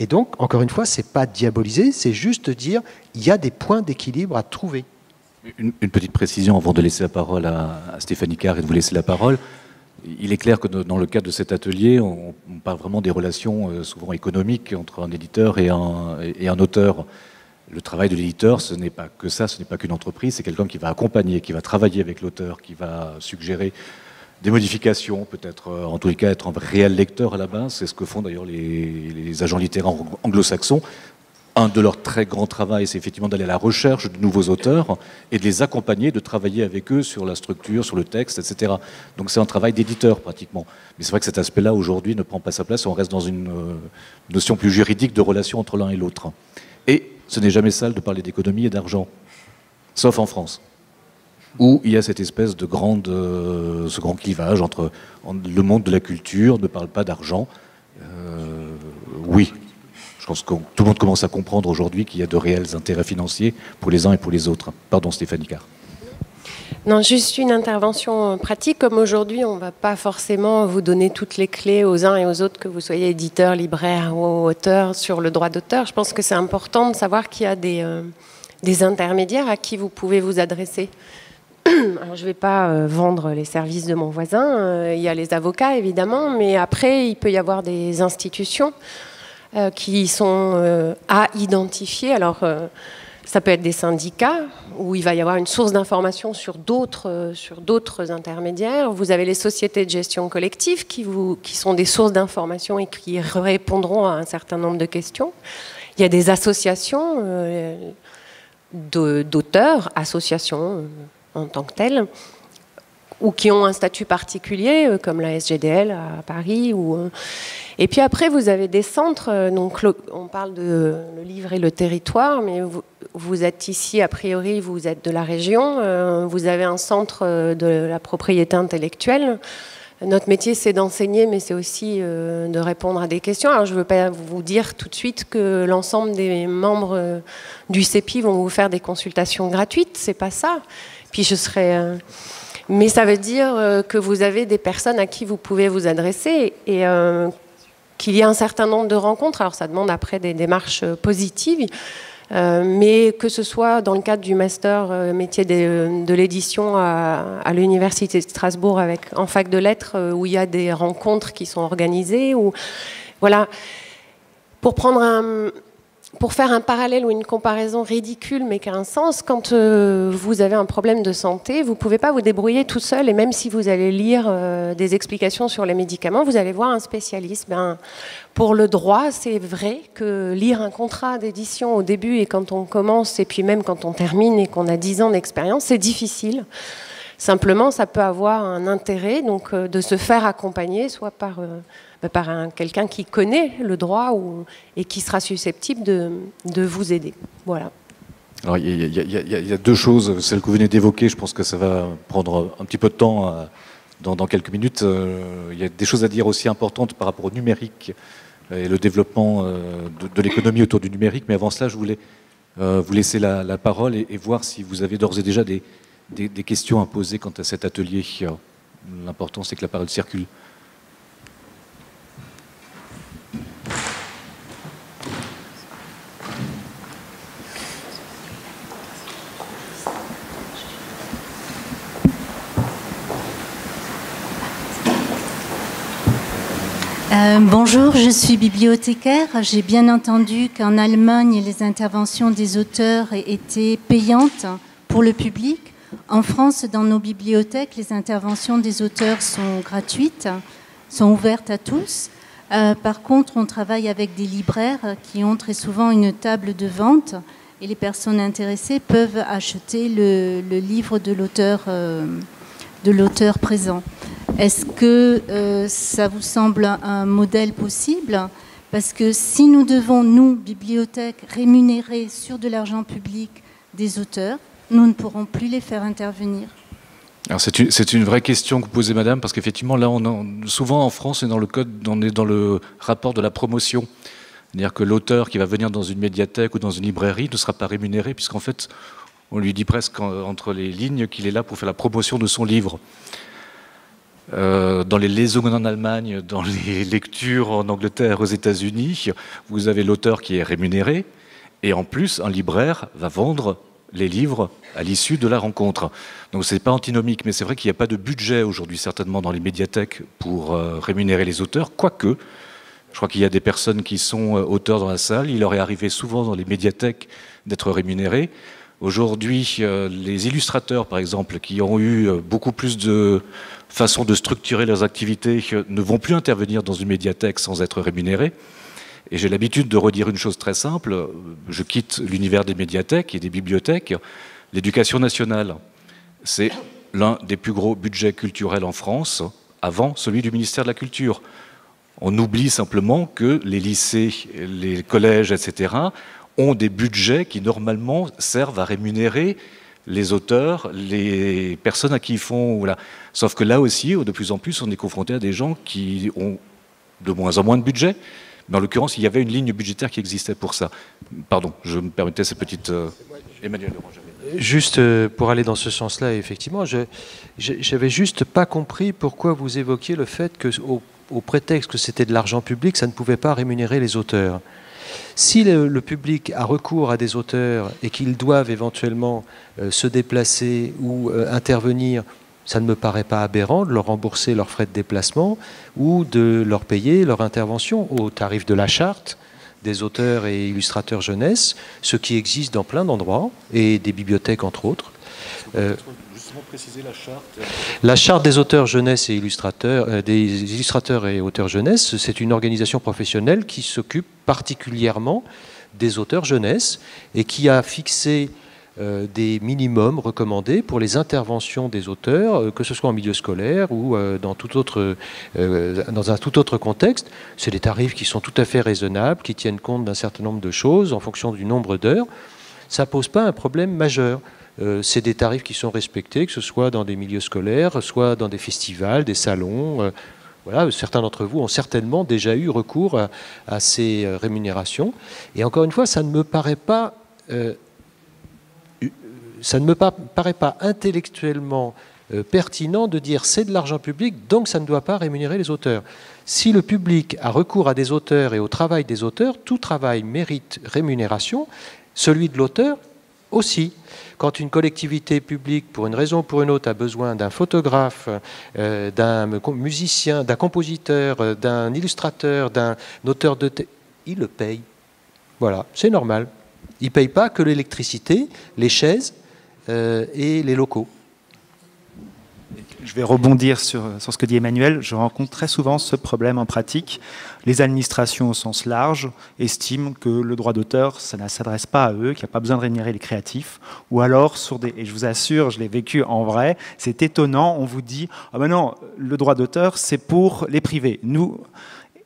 Et donc, encore une fois, ce n'est pas diaboliser, c'est juste dire qu'il y a des points d'équilibre à trouver. Une petite précision avant de laisser la parole à Stéphanie Carr et de vous laisser la parole. Il est clair que dans le cadre de cet atelier, on parle vraiment des relations souvent économiques entre un éditeur et un auteur. Le travail de l'éditeur, ce n'est pas que ça, ce n'est pas qu'une entreprise, c'est quelqu'un qui va accompagner, qui va travailler avec l'auteur, qui va suggérer des modifications, peut-être en tous les cas être un réel lecteur à la base. C'est ce que font d'ailleurs les agents littéraires anglo-saxons. Un de leurs très grands travaux, c'est effectivement d'aller à la recherche de nouveaux auteurs et de les accompagner, de travailler avec eux sur la structure, sur le texte, etc. Donc c'est un travail d'éditeur pratiquement. Mais c'est vrai que cet aspect-là aujourd'hui ne prend pas sa place, on reste dans une notion plus juridique de relation entre l'un et l'autre. Et ce n'est jamais sale de parler d'économie et d'argent, sauf en France, où il y a cette espèce de ce grand clivage entre le monde de la culture ne parle pas d'argent. Oui. Je pense que tout le monde commence à comprendre aujourd'hui qu'il y a de réels intérêts financiers pour les uns et pour les autres. Pardon, Stéphanie Carr. Non, juste une intervention pratique. Comme aujourd'hui, on ne va pas forcément vous donner toutes les clés aux uns et aux autres, que vous soyez éditeur, libraire ou auteur, sur le droit d'auteur. Je pense que c'est important de savoir qu'il y a des intermédiaires à qui vous pouvez vous adresser. Alors, je ne vais pas vendre les services de mon voisin. Il y a les avocats, évidemment, mais après, il peut y avoir des institutions qui sont à identifier. Alors, ça peut être des syndicats où il va y avoir une source d'information sur d'autres intermédiaires. Vous avez les sociétés de gestion collective qui sont des sources d'information et qui répondront à un certain nombre de questions. Il y a des associations d'auteurs, associations en tant que telles, ou qui ont un statut particulier, comme la SGDL à Paris. Et puis après, vous avez des centres, donc on parle de le livre et le territoire, mais vous êtes ici, a priori, vous êtes de la région, vous avez un centre de la propriété intellectuelle. Notre métier, c'est d'enseigner, mais c'est aussi de répondre à des questions. Alors, je ne veux pas vous dire tout de suite que l'ensemble des membres du CEPI vont vous faire des consultations gratuites, c'est pas ça. Puis je serai... Mais ça veut dire que vous avez des personnes à qui vous pouvez vous adresser et qu'il y a un certain nombre de rencontres. Alors ça demande après des démarches positives, mais que ce soit dans le cadre du master métier de l'édition à l'Université de Strasbourg en fac de lettres, où il y a des rencontres qui sont organisées. Voilà. Pour prendre pour faire un parallèle ou une comparaison ridicule mais qui a un sens, quand vous avez un problème de santé, vous ne pouvez pas vous débrouiller tout seul, et même si vous allez lire des explications sur les médicaments, vous allez voir un spécialiste. Pour le droit, c'est vrai que lire un contrat d'édition au début et quand on commence, et puis même quand on termine et qu'on a 10 ans d'expérience, c'est difficile. Simplement, ça peut avoir un intérêt donc, de se faire accompagner, soit par quelqu'un qui connaît le droit et qui sera susceptible de vous aider. Voilà. Alors, il y a deux choses, celle que vous venez d'évoquer, je pense que ça va prendre un petit peu de temps dans quelques minutes. Il y a des choses à dire aussi importantes par rapport au numérique et le développement de l'économie autour du numérique. Mais avant cela, je voulais vous laisser la parole et voir si vous avez d'ores et déjà des questions à poser quant à cet atelier. L'important, c'est que la parole circule. Bonjour, je suis bibliothécaire. J'ai bien entendu qu'en Allemagne, les interventions des auteurs étaient payantes pour le public. En France, dans nos bibliothèques, les interventions des auteurs sont gratuites, sont ouvertes à tous. Par contre, on travaille avec des libraires qui ont très souvent une table de vente et les personnes intéressées peuvent acheter le livre de l'auteur présent. Est-ce que ça vous semble un modèle possible? Parce que si nous devons, nous, bibliothèques, rémunérer sur de l'argent public des auteurs, nous ne pourrons plus les faire intervenir. Alors c'est une vraie question que vous posez, madame, parce qu'effectivement, là, souvent en France, on est dans le rapport de la promotion. C'est-à-dire que l'auteur qui va venir dans une médiathèque ou dans une librairie ne sera pas rémunéré, puisqu'en fait, on lui dit presque entre les lignes qu'il est là pour faire la promotion de son livre. Dans les Lesungen en Allemagne, dans les lectures en Angleterre, aux États-Unis, vous avez l'auteur qui est rémunéré, et en plus, un libraire va vendre les livres à l'issue de la rencontre. Donc c'est pas antinomique, mais c'est vrai qu'il n'y a pas de budget aujourd'hui certainement dans les médiathèques pour rémunérer les auteurs, quoique, je crois qu'il y a des personnes qui sont auteurs dans la salle, il leur est arrivé souvent dans les médiathèques d'être rémunérés. Aujourd'hui, les illustrateurs, par exemple, qui ont eu beaucoup plus de façon de structurer leurs activités, ne vont plus intervenir dans une médiathèque sans être rémunérés. Et j'ai l'habitude de redire une chose très simple, je quitte l'univers des médiathèques et des bibliothèques. L'éducation nationale, c'est l'un des plus gros budgets culturels en France, avant celui du ministère de la Culture. On oublie simplement que les lycées, les collèges, etc., ont des budgets qui normalement servent à rémunérer les auteurs, les personnes à qui ils font... Voilà. Sauf que là aussi, de plus en plus, on est confronté à des gens qui ont de moins en moins de budget. Mais en l'occurrence, il y avait une ligne budgétaire qui existait pour ça. Pardon, je me permettais cette petite... Emmanuel Laurent. Juste pour aller dans ce sens-là, effectivement, j'avais juste pas compris pourquoi vous évoquiez le fait que, au prétexte que c'était de l'argent public, ça ne pouvait pas rémunérer les auteurs. Si le public a recours à des auteurs et qu'ils doivent éventuellement se déplacer ou intervenir, ça ne me paraît pas aberrant de leur rembourser leurs frais de déplacement ou de leur payer leur intervention au tarif de la charte des auteurs et illustrateurs jeunesse, ce qui existe dans plein d'endroits, et des bibliothèques entre autres. Justement préciser la charte. La charte des auteurs jeunesse et illustrateurs, des illustrateurs et auteurs jeunesse, c'est une organisation professionnelle qui s'occupe particulièrement des auteurs jeunesse et qui a fixé des minimums recommandés pour les interventions des auteurs, que ce soit en milieu scolaire ou dans un tout autre contexte. C'est des tarifs qui sont tout à fait raisonnables, qui tiennent compte d'un certain nombre de choses en fonction du nombre d'heures. Ça ne pose pas un problème majeur. C'est des tarifs qui sont respectés, que ce soit dans des milieux scolaires, soit dans des festivals, des salons. Voilà, certains d'entre vous ont certainement déjà eu recours à ces rémunérations. Et encore une fois, ça ne me paraît pas... ça ne me paraît pas intellectuellement pertinent de dire c'est de l'argent public, donc ça ne doit pas rémunérer les auteurs. Si le public a recours à des auteurs et au travail des auteurs, tout travail mérite rémunération, celui de l'auteur aussi. Quand une collectivité publique, pour une raison ou pour une autre, a besoin d'un photographe, d'un musicien, d'un compositeur, d'un illustrateur, d'un auteur de texte, il le paye. Voilà, c'est normal. Ils ne payent pas que l'électricité, les chaises et les locaux. Je vais rebondir sur ce que dit Emmanuel. Je rencontre très souvent ce problème en pratique. Les administrations au sens large estiment que le droit d'auteur, ça ne s'adresse pas à eux, qu'il n'y a pas besoin de rémunérer les créatifs. Ou alors, et je vous assure, je l'ai vécu en vrai, c'est étonnant, on vous dit « Ah ben non, le droit d'auteur, c'est pour les privés. »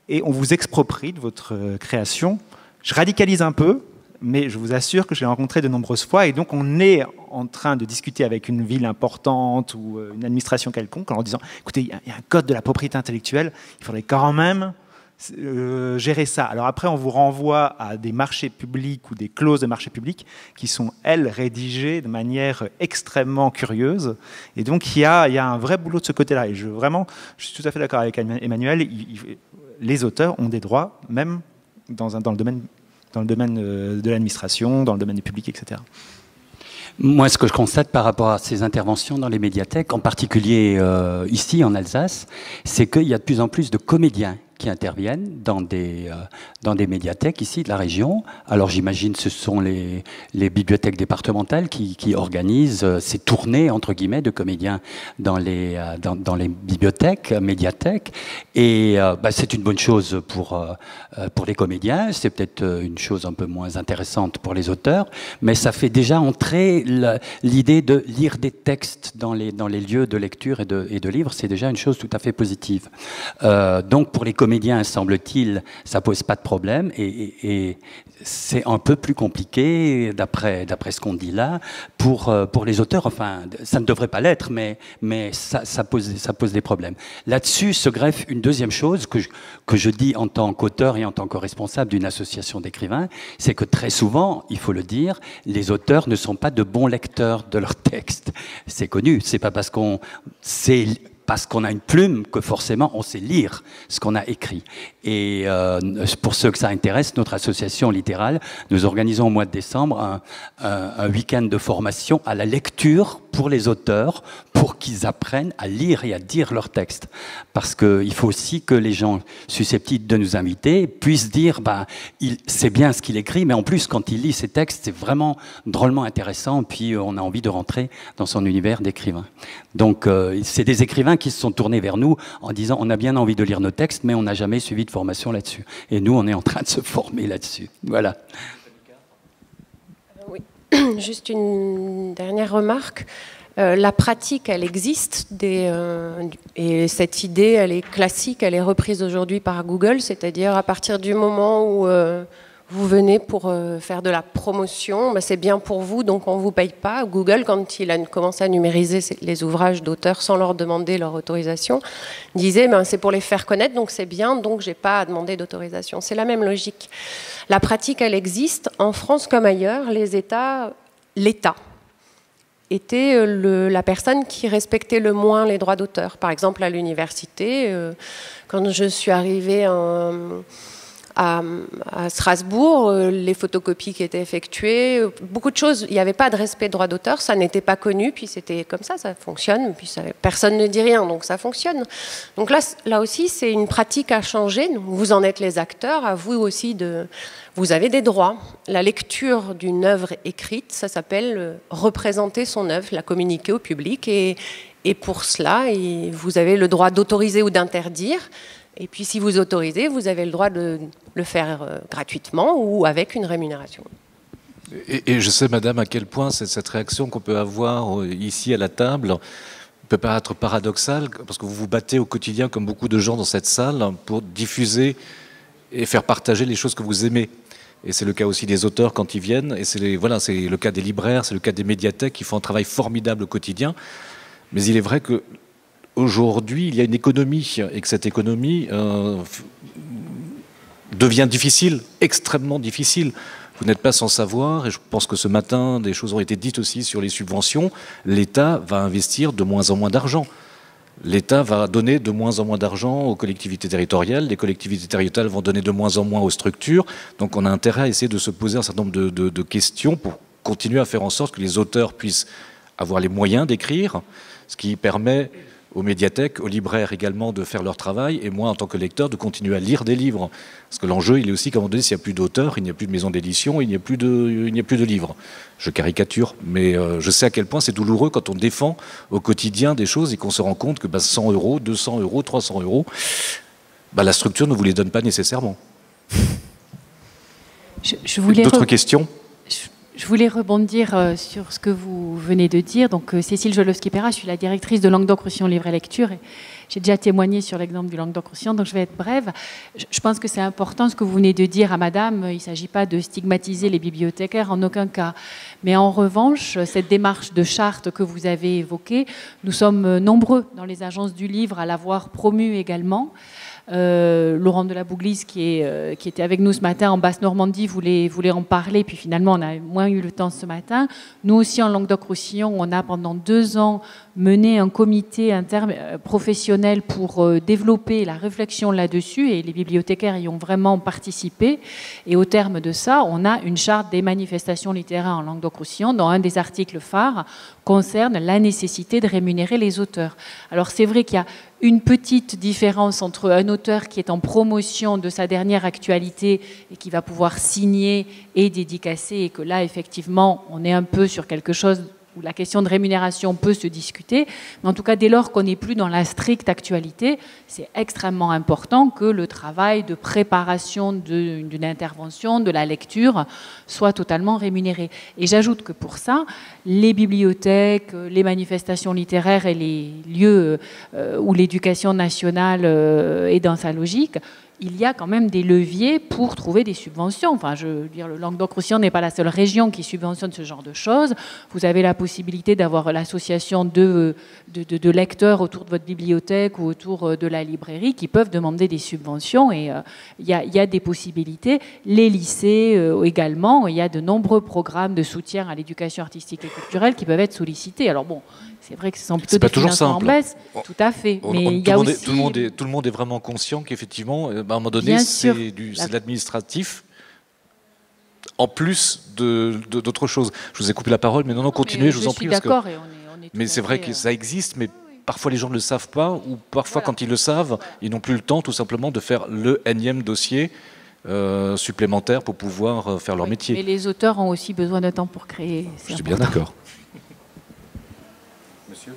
Et on vous exproprie de votre création. Je radicalise un peu, mais je vous assure que je l'ai rencontré de nombreuses fois. Et donc, on est en train de discuter avec une ville importante ou une administration quelconque en leur disant « Écoutez, il y a un code de la propriété intellectuelle, il faudrait quand même gérer ça. » Alors après, on vous renvoie à des marchés publics ou des clauses de marché public qui sont, elles, rédigées de manière extrêmement curieuse. Et donc, il y a un vrai boulot de ce côté-là. Et je suis tout à fait d'accord avec Emmanuel. Les auteurs ont des droits, même dans le domaine de l'administration, dans le domaine du public, etc. Moi, ce que je constate par rapport à ces interventions dans les médiathèques, en particulier ici en Alsace, c'est qu'il y a de plus en plus de comédiens qui interviennent dans des médiathèques ici de la région. Alors j'imagine que ce sont les bibliothèques départementales qui organisent ces tournées, entre guillemets, de comédiens dans les bibliothèques, médiathèques. Et c'est une bonne chose pour les comédiens, c'est peut-être une chose un peu moins intéressante pour les auteurs, mais ça fait déjà entrer l'idée de lire des textes dans les lieux de lecture et de livres, c'est déjà une chose tout à fait positive. Donc pour les comédiens, semble-t-il, ça pose pas de problème et c'est un peu plus compliqué, d'après ce qu'on dit là, pour les auteurs. Enfin, ça ne devrait pas l'être, mais ça pose des problèmes. Là-dessus se greffe une deuxième chose que je dis en tant qu'auteur et en tant que responsable d'une association d'écrivains, c'est que très souvent, il faut le dire, les auteurs ne sont pas de bons lecteurs de leurs textes. C'est connu, c'est pas parce qu'on a une plume que forcément on sait lire ce qu'on a écrit. Et pour ceux que ça intéresse, notre association littérale, nous organisons au mois de décembre un week-end de formation à la lecture pour les auteurs, pour qu'ils apprennent à lire et à dire leurs textes. Parce qu'il faut aussi que les gens susceptibles de nous inviter puissent dire c'est bien ce qu'il écrit, mais en plus, quand il lit ses textes, c'est vraiment drôlement intéressant, puis on a envie de rentrer dans son univers d'écrivain. Donc, c'est des écrivains qui se sont tournés vers nous en disant on a bien envie de lire nos textes, mais on n'a jamais suivi de formation là-dessus. Et nous, on est en train de se former là-dessus. Voilà. Oui, juste une dernière remarque. La pratique, elle existe, et cette idée, elle est classique, elle est reprise aujourd'hui par Google, c'est-à-dire à partir du moment où vous venez pour faire de la promotion, c'est bien pour vous, donc on ne vous paye pas. Google, quand il a commencé à numériser les ouvrages d'auteurs sans leur demander leur autorisation, disait c'est pour les faire connaître, donc c'est bien, donc je n'ai pas à demander d'autorisation. C'est la même logique. La pratique, elle existe. En France comme ailleurs, l'État était la personne qui respectait le moins les droits d'auteur. Par exemple, à l'université, quand je suis arrivée à Strasbourg, les photocopies qui étaient effectuées, beaucoup de choses, il n'y avait pas de respect de droit d'auteur, ça n'était pas connu, puis c'était comme ça fonctionne, puis personne ne dit rien, donc ça fonctionne. Donc là aussi, c'est une pratique à changer, vous en êtes les acteurs, à vous aussi vous avez des droits. La lecture d'une œuvre écrite, ça s'appelle représenter son œuvre, la communiquer au public, et pour cela, vous avez le droit d'autoriser ou d'interdire. Et puis si vous autorisez, vous avez le droit de le faire gratuitement ou avec une rémunération. Et je sais, madame, à quel point cette réaction qu'on peut avoir ici à la table peut paraître paradoxale, parce que vous vous battez au quotidien, comme beaucoup de gens dans cette salle, pour diffuser et faire partager les choses que vous aimez. Et c'est le cas aussi des auteurs quand ils viennent, et c'est le cas des libraires, c'est le cas des médiathèques qui font un travail formidable au quotidien. Mais il est vrai que aujourd'hui, il y a une économie, et que cette économie devient difficile, extrêmement difficile. Vous n'êtes pas sans savoir, et je pense que ce matin, des choses ont été dites aussi sur les subventions, l'État va investir de moins en moins d'argent. L'État va donner de moins en moins d'argent aux collectivités territoriales, les collectivités territoriales vont donner de moins en moins aux structures, donc on a intérêt à essayer de se poser un certain nombre de questions pour continuer à faire en sorte que les auteurs puissent avoir les moyens d'écrire, ce qui permet aux médiathèques, aux libraires également de faire leur travail, et moi, en tant que lecteur, de continuer à lire des livres. Parce que l'enjeu, il est aussi qu'à un moment donné, s'il n'y a plus d'auteurs, il n'y a plus de maison d'édition, il n'y a plus de livres. Je caricature, mais je sais à quel point c'est douloureux quand on défend au quotidien des choses et qu'on se rend compte que 100 €, 200 €, 300 €, la structure ne vous les donne pas nécessairement. D'autres questions ? Je voulais rebondir sur ce que vous venez de dire. Donc, Cécile Jolowski-Perra, je suis la directrice de Languedoc-Roussillon Livre et Lecture. Et j'ai déjà témoigné sur l'exemple du Languedoc-Roussillon, donc je vais être brève. Je pense que c'est important ce que vous venez de dire à madame. Il ne s'agit pas de stigmatiser les bibliothécaires en aucun cas. Mais en revanche, cette démarche de charte que vous avez évoquée, nous sommes nombreux dans les agences du livre à l'avoir promue également. Laurent de la Bouglise, qui était avec nous ce matin en Basse-Normandie, voulait en parler, puis finalement on a moins eu le temps ce matin. Nous aussi en Languedoc-Roussillon, on a pendant 2 ans mené un comité professionnel pour développer la réflexion là-dessus, et les bibliothécaires y ont vraiment participé. Et au terme de ça, on a une charte des manifestations littéraires en Languedoc-Roussillon, dont un des articles phares concerne la nécessité de rémunérer les auteurs. Alors c'est vrai qu'il y a une petite différence entre un auteur qui est en promotion de sa dernière actualité et qui va pouvoir signer et dédicacer, et que là, effectivement, on est un peu sur quelque chose où la question de rémunération peut se discuter. Mais en tout cas, dès lors qu'on n'est plus dans la stricte actualité, c'est extrêmement important que le travail de préparation d'une intervention, de la lecture, soit totalement rémunéré. Et j'ajoute que pour ça, les bibliothèques, les manifestations littéraires et les lieux où l'éducation nationale est dans sa logique, il y a quand même des leviers pour trouver des subventions. Enfin, je veux dire, le Languedoc-Roussillon n'est pas la seule région qui subventionne ce genre de choses. Vous avez la possibilité d'avoir l'association de lecteurs autour de votre bibliothèque ou autour de la librairie qui peuvent demander des subventions, et il y a des possibilités. Les lycées également, il y a de nombreux programmes de soutien à l'éducation artistique et culturelle qui peuvent être sollicités. Alors bon, c'est vrai que ce sont plutôt des financements en baisse, tout à fait. Mais il y a aussi... tout le monde est vraiment conscient qu'effectivement, à un moment donné, c'est de l'administratif, en plus d'autres choses. Je vous ai coupé la parole, mais non, continuez, je vous en prie. Je suis d'accord. Mais c'est vrai que ça existe, mais parfois les gens ne le savent pas, ou parfois quand ils le savent, ils n'ont plus le temps tout simplement de faire le énième dossier supplémentaire pour pouvoir faire leur métier. Mais les auteurs ont aussi besoin de temps pour créer. Je suis bien d'accord. Monsieur ?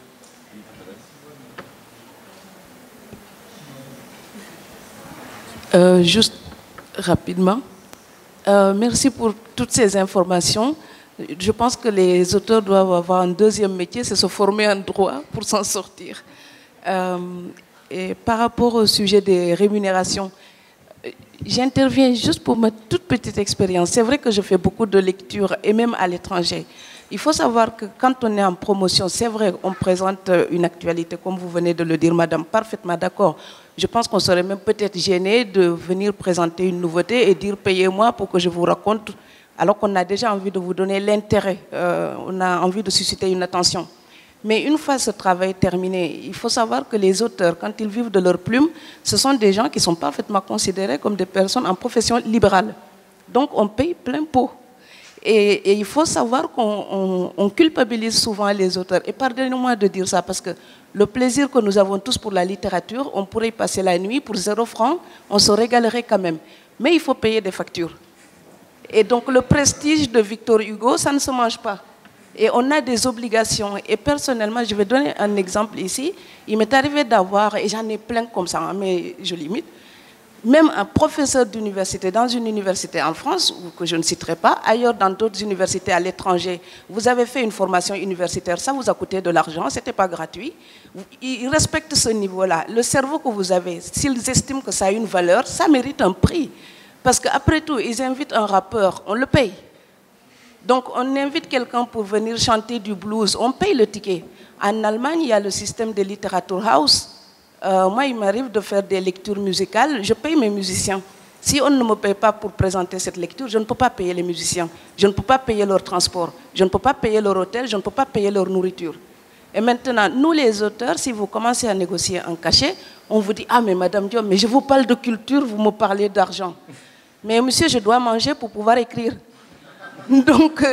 Juste rapidement, merci pour toutes ces informations. Je pense que les auteurs doivent avoir un deuxième métier, c'est se former en droit pour s'en sortir. Et par rapport au sujet des rémunérations, j'interviens juste pour ma toute petite expérience. C'est vrai que je fais beaucoup de lectures, et même à l'étranger. Il faut savoir que quand on est en promotion, c'est vrai, on présente une actualité, comme vous venez de le dire, madame, parfaitement d'accord. Je pense qu'on serait même peut-être gêné de venir présenter une nouveauté et dire « payez-moi pour que je vous raconte », alors qu'on a déjà envie de vous donner l'intérêt, on a envie de susciter une attention. Mais une fois ce travail terminé, il faut savoir que les auteurs, quand ils vivent de leur plume, ce sont des gens qui sont parfaitement considérés comme des personnes en profession libérale. Donc on paye plein pot. Et il faut savoir qu'on culpabilise souvent les auteurs. Et pardonnez-moi de dire ça, parce que le plaisir que nous avons tous pour la littérature, on pourrait y passer la nuit pour 0 francs, on se régalerait quand même. Mais il faut payer des factures. Et donc le prestige de Victor Hugo, ça ne se mange pas. Et on a des obligations. Et personnellement, je vais donner un exemple ici. Il m'est arrivé d'avoir, et j'en ai plein comme ça, mais je limite, même un professeur d'université dans une université en France, ou que je ne citerai pas, ailleurs dans d'autres universités à l'étranger, vous avez fait une formation universitaire, ça vous a coûté de l'argent, ce n'était pas gratuit. Ils respectent ce niveau-là. Le cerveau que vous avez, s'ils estiment que ça a une valeur, ça mérite un prix. Parce qu'après tout, ils invitent un rappeur, on le paye. Donc on invite quelqu'un pour venir chanter du blues, on paye le ticket. En Allemagne, il y a le système de Literatur House. Moi, il m'arrive de faire des lectures musicales, je paye mes musiciens. Si on ne me paye pas pour présenter cette lecture, je ne peux pas payer les musiciens. Je ne peux pas payer leur transport, je ne peux pas payer leur hôtel, je ne peux pas payer leur nourriture. Et maintenant, nous les auteurs, si vous commencez à négocier un cachet, on vous dit « Ah, mais Madame Diop, mais je vous parle de culture, vous me parlez d'argent. » Mais monsieur, je dois manger pour pouvoir écrire. Donc,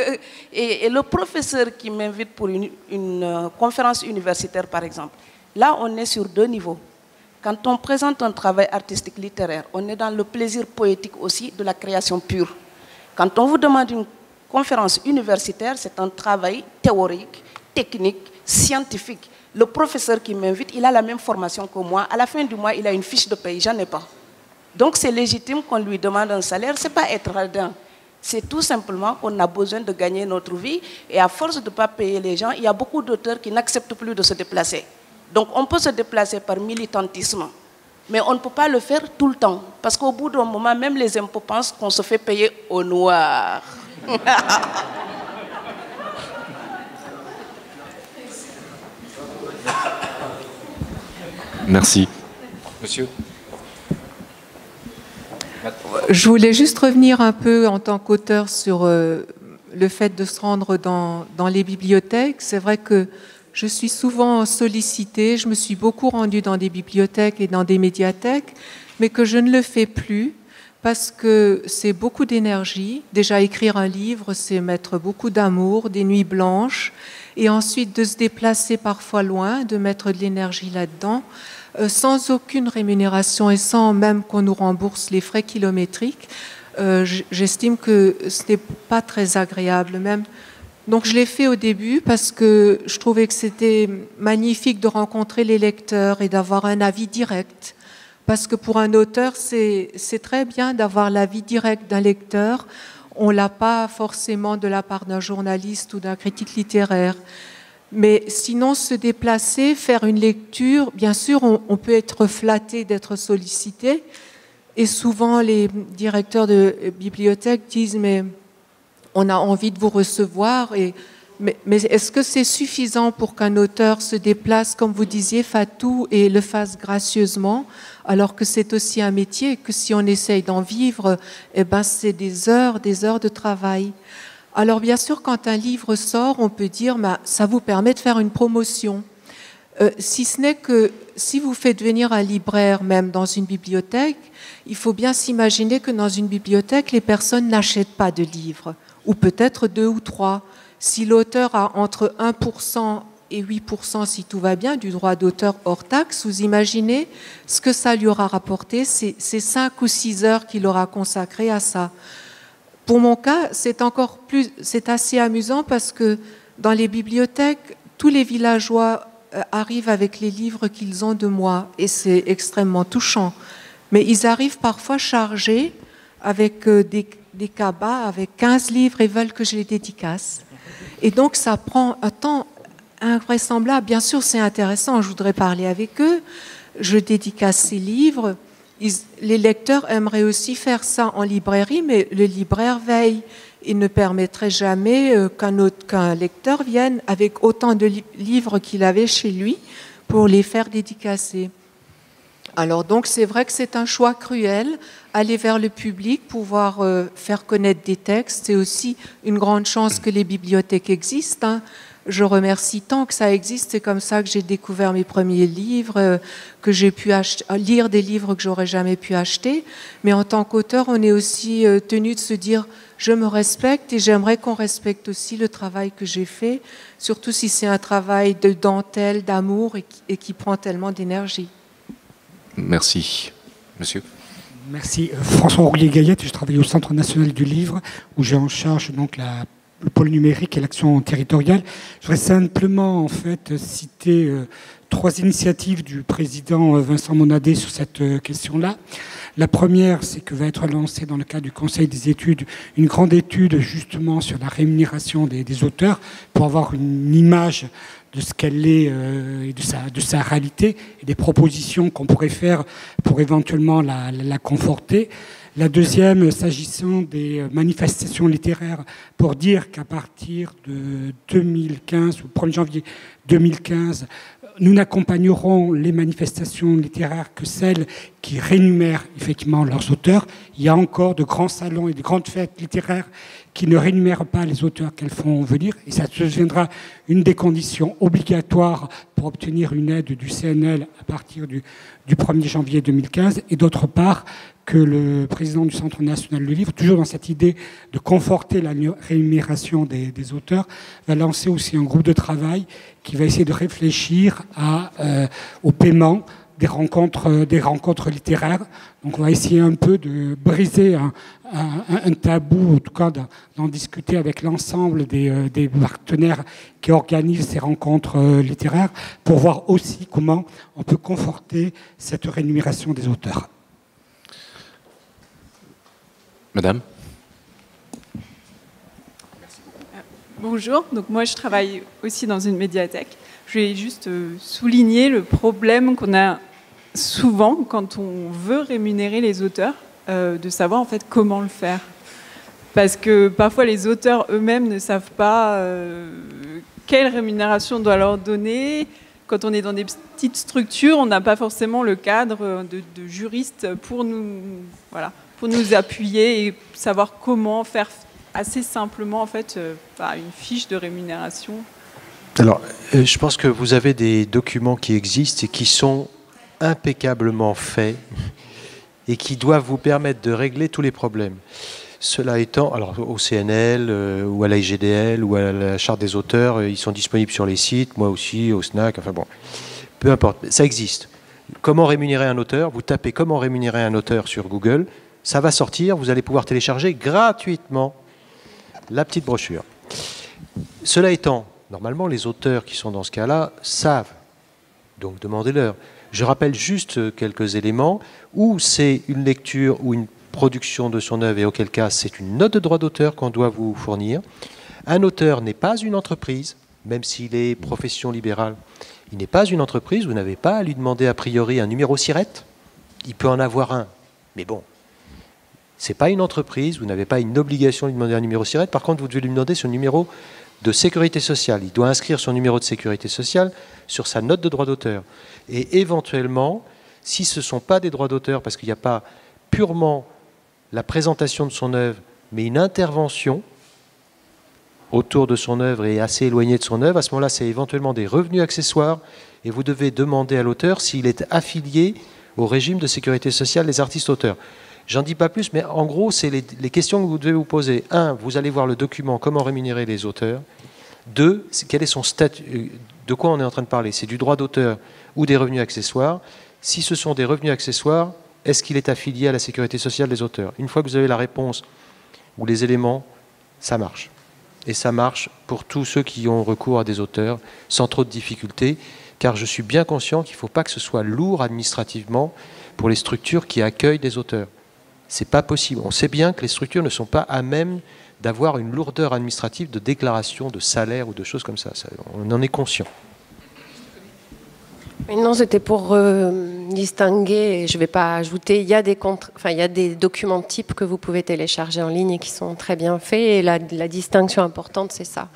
et le professeur qui m'invite pour une conférence universitaire, par exemple, Là, on est sur 2 niveaux. Quand on présente un travail artistique littéraire, on est dans le plaisir poétique aussi de la création pure. Quand on vous demande une conférence universitaire, c'est un travail théorique, technique, scientifique. Le professeur qui m'invite, il a la même formation que moi. À la fin du mois, il a une fiche de paye, j'en ai pas. Donc c'est légitime qu'on lui demande un salaire, ce n'est pas être radin. C'est tout simplement qu'on a besoin de gagner notre vie. Et à force de ne pas payer les gens, il y a beaucoup d'auteurs qui n'acceptent plus de se déplacer. Donc on peut se déplacer par militantisme, mais on ne peut pas le faire tout le temps. Parce qu'au bout d'un moment, même les impôts pensent qu'on se fait payer au noir. Merci. Monsieur ? Je voulais juste revenir un peu en tant qu'auteur sur le fait de se rendre dans les bibliothèques. C'est vrai que je suis souvent sollicitée, je me suis beaucoup rendue dans des bibliothèques et dans des médiathèques, mais que je ne le fais plus parce que c'est beaucoup d'énergie. Déjà, écrire un livre, c'est mettre beaucoup d'amour, des nuits blanches, et ensuite de se déplacer parfois loin, de mettre de l'énergie là-dedans, sans aucune rémunération et sans même qu'on nous rembourse les frais kilométriques. J'estime que ce n'est pas très agréable même. Donc je l'ai fait au début parce que je trouvais que c'était magnifique de rencontrer les lecteurs et d'avoir un avis direct. Parce que pour un auteur, c'est très bien d'avoir l'avis direct d'un lecteur. On ne l'a pas forcément de la part d'un journaliste ou d'un critique littéraire. Mais sinon, se déplacer, faire une lecture, bien sûr, on peut être flatté d'être sollicité. Et souvent, les directeurs de bibliothèques disent « mais on a envie de vous recevoir ». Mais est-ce que c'est suffisant pour qu'un auteur se déplace, comme vous disiez, Fatou, et le fasse gracieusement, alors que c'est aussi un métier, que si on essaye d'en vivre, eh ben, c'est des heures de travail. Alors bien sûr, quand un livre sort, on peut dire ça vous permet de faire une promotion. Si ce n'est que si vous faites venir un libraire, même dans une bibliothèque, il faut bien s'imaginer que dans une bibliothèque, les personnes n'achètent pas de livres, ou peut-être 2 ou 3. Si l'auteur a entre 1% et 8%, si tout va bien, du droit d'auteur hors taxe, vous imaginez ce que ça lui aura rapporté, c'est 5 ou 6 heures qu'il aura consacrées à ça. Pour mon cas, c'est assez amusant parce que dans les bibliothèques, tous les villageois arrivent avec les livres qu'ils ont de moi et c'est extrêmement touchant. Mais ils arrivent parfois chargés avec des cabas, avec 15 livres et veulent que je les dédicace. Et donc ça prend un temps invraisemblable. Bien sûr, c'est intéressant, je voudrais parler avec eux, je dédicace ces livres. Les lecteurs aimeraient aussi faire ça en librairie, mais le libraire veille. Il ne permettrait jamais qu'un lecteur vienne avec autant de livres qu'il avait chez lui pour les faire dédicacer. Alors donc c'est vrai que c'est un choix cruel, aller vers le public, pouvoir faire connaître des textes. C'est aussi une grande chance que les bibliothèques existent, hein. Je remercie tant que ça existe. C'est comme ça que j'ai découvert mes premiers livres, que j'ai pu lire des livres que j'aurais jamais pu acheter. Mais en tant qu'auteur, on est aussi tenu de se dire je me respecte et j'aimerais qu'on respecte aussi le travail que j'ai fait, surtout si c'est un travail de dentelle, d'amour et qui prend tellement d'énergie. Merci. Monsieur. Merci. François Roulier-Gaillette, je travaille au Centre national du livre où j'ai en charge donc le pôle numérique et l'action territoriale. Je voudrais simplement en fait citer 3 initiatives du président Vincent Monadé sur cette question-là. La première, c'est que va être lancée dans le cadre du Conseil des études une grande étude justement sur la rémunération des auteurs pour avoir une image de ce qu'elle est et de sa réalité et des propositions qu'on pourrait faire pour éventuellement la conforter. La deuxième, s'agissant des manifestations littéraires, pour dire qu'à partir de 2015, ou 1er janvier 2015, nous n'accompagnerons les manifestations littéraires que celles qui rémunèrent effectivement leurs auteurs. Il y a encore de grands salons et de grandes fêtes littéraires qui ne rémunèrent pas les auteurs qu'elles font venir. Et ça deviendra une des conditions obligatoires pour obtenir une aide du CNL à partir du 1er janvier 2015. Et d'autre part, que le président du Centre national du livre, toujours dans cette idée de conforter la rémunération des auteurs, va lancer aussi un groupe de travail qui va essayer de réfléchir au paiement des rencontres littéraires. Donc on va essayer un peu de briser un tabou, en tout cas d'en discuter avec l'ensemble des partenaires qui organisent ces rencontres littéraires pour voir aussi comment on peut conforter cette rémunération des auteurs. Madame. Bonjour, donc moi je travaille aussi dans une médiathèque. Je vais juste souligner le problème qu'on a souvent quand on veut rémunérer les auteurs, de savoir en fait comment le faire. Parce que parfois les auteurs eux-mêmes ne savent pas quelle rémunération on doit leur donner. Quand on est dans des petites structures, on n'a pas forcément le cadre de juristes pour nous appuyer et savoir comment faire assez simplement en fait une fiche de rémunération. Alors, je pense que vous avez des documents qui existent et qui sont impeccablement faits et qui doivent vous permettre de régler tous les problèmes. Cela étant, alors au CNL ou à la IGDL ou à la Charte des auteurs, ils sont disponibles sur les sites, moi aussi, au SNAC, enfin bon, peu importe, ça existe. Comment rémunérer un auteur? Vous tapez comment rémunérer un auteur sur Google, ça va sortir, vous allez pouvoir télécharger gratuitement la petite brochure. Cela étant, normalement, les auteurs qui sont dans ce cas-là savent, donc demandez-leur. Je rappelle juste quelques éléments où c'est une lecture ou une production de son œuvre et auquel cas c'est une note de droit d'auteur qu'on doit vous fournir. Un auteur n'est pas une entreprise, même s'il est profession libérale. Il n'est pas une entreprise, vous n'avez pas à lui demander a priori un numéro SIRET. Il peut en avoir un, mais bon. Ce n'est pas une entreprise, vous n'avez pas une obligation de lui demander un numéro SIRET. Par contre, vous devez lui demander son numéro de sécurité sociale. Il doit inscrire son numéro de sécurité sociale sur sa note de droit d'auteur. Et éventuellement, si ce ne sont pas des droits d'auteur, parce qu'il n'y a pas purement la présentation de son œuvre, mais une intervention autour de son œuvre et assez éloignée de son œuvre, à ce moment-là, c'est éventuellement des revenus accessoires et vous devez demander à l'auteur s'il est affilié au régime de sécurité sociale des artistes-auteurs. J'en dis pas plus, mais en gros, c'est les questions que vous devez vous poser. 1, vous allez voir le document « Comment rémunérer les auteurs ». 2, quel est son statut, de quoi on est en train de parler? C'est du droit d'auteur ou des revenus accessoires? Si ce sont des revenus accessoires, est-ce qu'il est affilié à la sécurité sociale des auteurs? Une fois que vous avez la réponse ou les éléments, ça marche. Et ça marche pour tous ceux qui ont recours à des auteurs sans trop de difficultés, car je suis bien conscient qu'il ne faut pas que ce soit lourd administrativement pour les structures qui accueillent des auteurs. C'est pas possible. On sait bien que les structures ne sont pas à même d'avoir une lourdeur administrative de déclaration de salaire ou de choses comme ça. On en est conscient. Non, c'était pour distinguer, je ne vais pas ajouter, il y a des documents types que vous pouvez télécharger en ligne et qui sont très bien faits, et la distinction importante, c'est ça.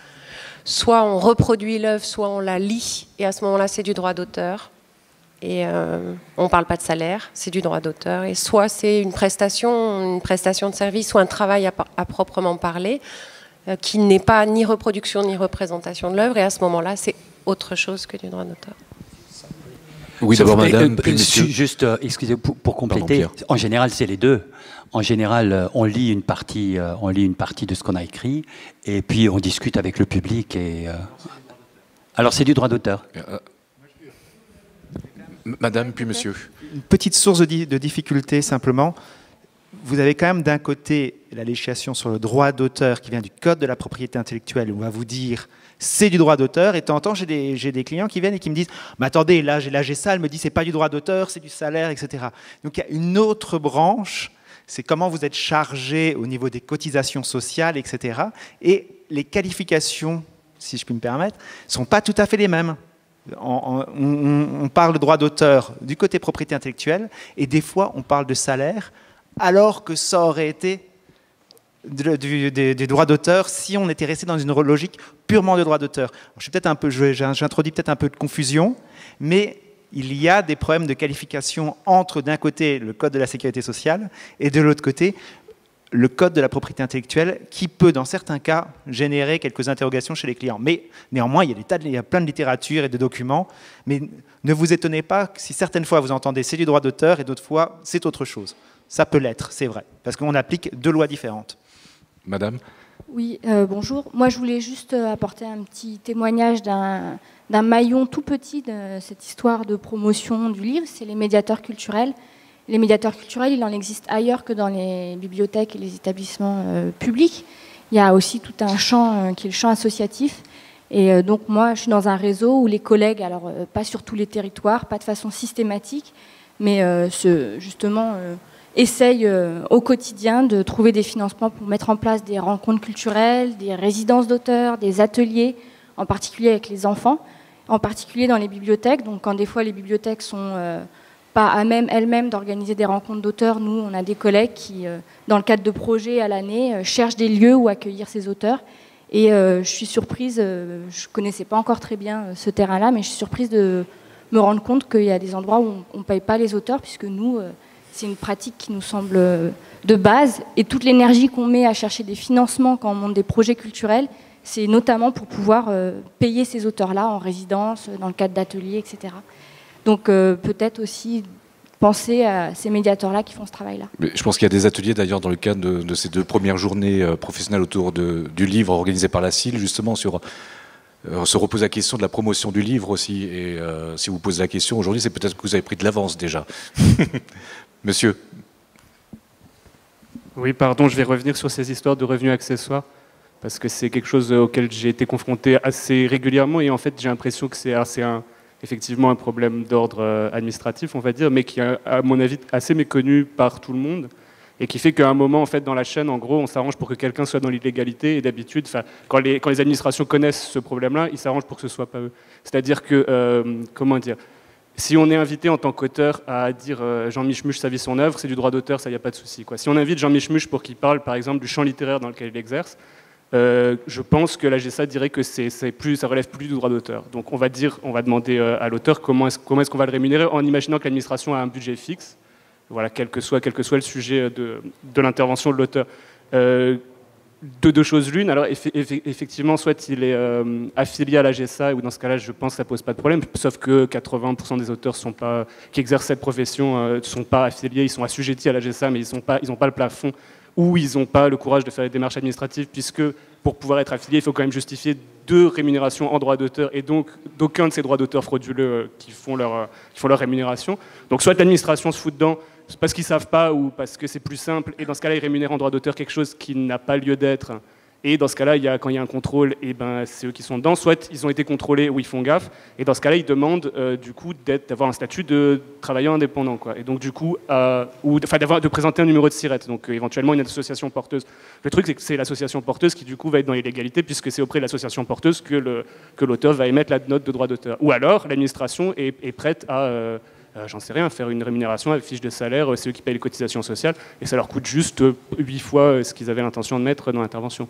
Soit on reproduit l'œuvre, soit on la lit, et à ce moment-là, c'est du droit d'auteur, et on ne parle pas de salaire, c'est du droit d'auteur, et soit c'est une prestation de service ou un travail à proprement parler, qui n'est pas ni reproduction ni représentation de l'œuvre, et à ce moment-là, c'est autre chose que du droit d'auteur. Oui, d'abord, madame, puis monsieur. Juste, excusez, pour compléter, en général, c'est les deux. En général, on lit une partie de ce qu'on a écrit, et puis on discute avec le public. Alors, c'est du droit d'auteur. Madame, puis monsieur. Une petite source de difficulté, simplement. Vous avez quand même d'un côté la législation sur le droit d'auteur qui vient du Code de la propriété intellectuelle, où on va vous dire c'est du droit d'auteur, et de temps en temps j'ai des clients qui viennent et qui me disent mais attendez, là j'ai ça, elle me dit c'est pas du droit d'auteur, c'est du salaire, etc. Donc il y a une autre branche, c'est comment vous êtes chargé au niveau des cotisations sociales, etc. Et les qualifications, si je puis me permettre, ne sont pas tout à fait les mêmes. On parle de droit d'auteur du côté propriété intellectuelle, et des fois on parle de salaire, alors que ça aurait été du droit d'auteur si on était resté dans une logique purement de droit d'auteur. J'introduis peut-être un peu de confusion, mais il y a des problèmes de qualification entre, d'un côté, le Code de la sécurité sociale et de l'autre côté, le Code de la propriété intellectuelle qui peut, dans certains cas, générer quelques interrogations chez les clients. Mais néanmoins, il y a plein de littérature et de documents. Mais ne vous étonnez pas si certaines fois vous entendez c'est du droit d'auteur et d'autres fois c'est autre chose. Ça peut l'être, c'est vrai, parce qu'on applique deux lois différentes. Madame ? Oui, bonjour. Moi, je voulais juste apporter un petit témoignage d'un maillon tout petit de cette histoire de promotion du livre, c'est les médiateurs culturels. Les médiateurs culturels, il en existe ailleurs que dans les bibliothèques et les établissements publics. Il y a aussi tout un champ qui est le champ associatif. Et donc moi, je suis dans un réseau où les collègues, alors pas sur tous les territoires, pas de façon systématique, mais justement essayent au quotidien de trouver des financements pour mettre en place des rencontres culturelles, des résidences d'auteurs, des ateliers, en particulier avec les enfants, en particulier dans les bibliothèques. Donc quand des fois les bibliothèques sont pas à même elles-mêmes d'organiser des rencontres d'auteurs, nous on a des collègues qui, dans le cadre de projets à l'année, cherchent des lieux où accueillir ces auteurs. Et je suis surprise, je ne connaissais pas encore très bien ce terrain-là, mais je suis surprise de me rendre compte qu'il y a des endroits où on ne paye pas les auteurs, puisque nous, c'est une pratique qui nous semble de base. Et toute l'énergie qu'on met à chercher des financements quand on monte des projets culturels, c'est notamment pour pouvoir payer ces auteurs-là en résidence, dans le cadre d'ateliers, etc. Donc peut-être aussi penser à ces médiateurs-là qui font ce travail-là. Je pense qu'il y a des ateliers d'ailleurs dans le cadre de ces 2 premières journées professionnelles autour du livre organisé par la CIL, justement sur se repose la question de la promotion du livre aussi. Et si vous posez la question aujourd'hui, c'est peut-être que vous avez pris de l'avance déjà. Monsieur. Oui, pardon, je vais revenir sur ces histoires de revenus accessoires, parce que c'est quelque chose auquel j'ai été confronté assez régulièrement, et en fait j'ai l'impression que c'est effectivement un problème d'ordre administratif, on va dire, mais qui est, à mon avis, assez méconnu par tout le monde, et qui fait qu'à un moment, en fait, dans la chaîne, en gros, on s'arrange pour que quelqu'un soit dans l'illégalité, et d'habitude, quand les administrations connaissent ce problème-là, ils s'arrangent pour que ce soit pas eux. C'est-à-dire que, comment dire, si on est invité en tant qu'auteur à dire Jean Michemuche, sa vie, son œuvre, c'est du droit d'auteur, ça, il n'y a pas de souci, quoi. Si on invite Jean Michemuche pour qu'il parle, par exemple, du champ littéraire dans lequel il exerce, je pense que la GSA dirait que ça relève plus du droit d'auteur. Donc on va demander à l'auteur comment est-ce qu'on va le rémunérer, en imaginant que l'administration a un budget fixe, voilà, quel que soit le sujet de l'intervention de l'auteur. Deux choses l'une, alors effectivement, soit il est affilié à la GSA, ou dans ce cas-là, je pense que ça pose pas de problème, sauf que 80% des auteurs qui exercent cette profession ne sont pas affiliés, ils sont assujettis à la GSA, mais ils n'ont pas le plafond, ou ils n'ont pas le courage de faire les démarches administratives, puisque pour pouvoir être affilié, il faut quand même justifier 2 rémunérations en droit d'auteur, et donc d'aucun de ces droits d'auteur frauduleux qui font leur rémunération. Donc soit l'administration se fout dedans, parce qu'ils ne savent pas ou parce que c'est plus simple, et dans ce cas-là, ils rémunèrent en droit d'auteur quelque chose qui n'a pas lieu d'être. Et dans ce cas-là, quand il y a un contrôle, et c'est eux qui sont dedans. Soit ils ont été contrôlés ou ils font gaffe. Et dans ce cas-là, ils demandent du coup d'avoir un statut de travailleur indépendant, quoi. Et donc du coup, de présenter un numéro de SIRET. Donc éventuellement une association porteuse. Le truc, c'est que c'est l'association porteuse qui du coup va être dans l'illégalité, puisque c'est auprès de l'association porteuse que l'auteur va émettre la note de droit d'auteur. Ou alors l'administration est prête à j'en sais rien, faire une rémunération avec fiche de salaire, c'est eux qui payent les cotisations sociales, et ça leur coûte juste 8 fois ce qu'ils avaient l'intention de mettre dans l'intervention.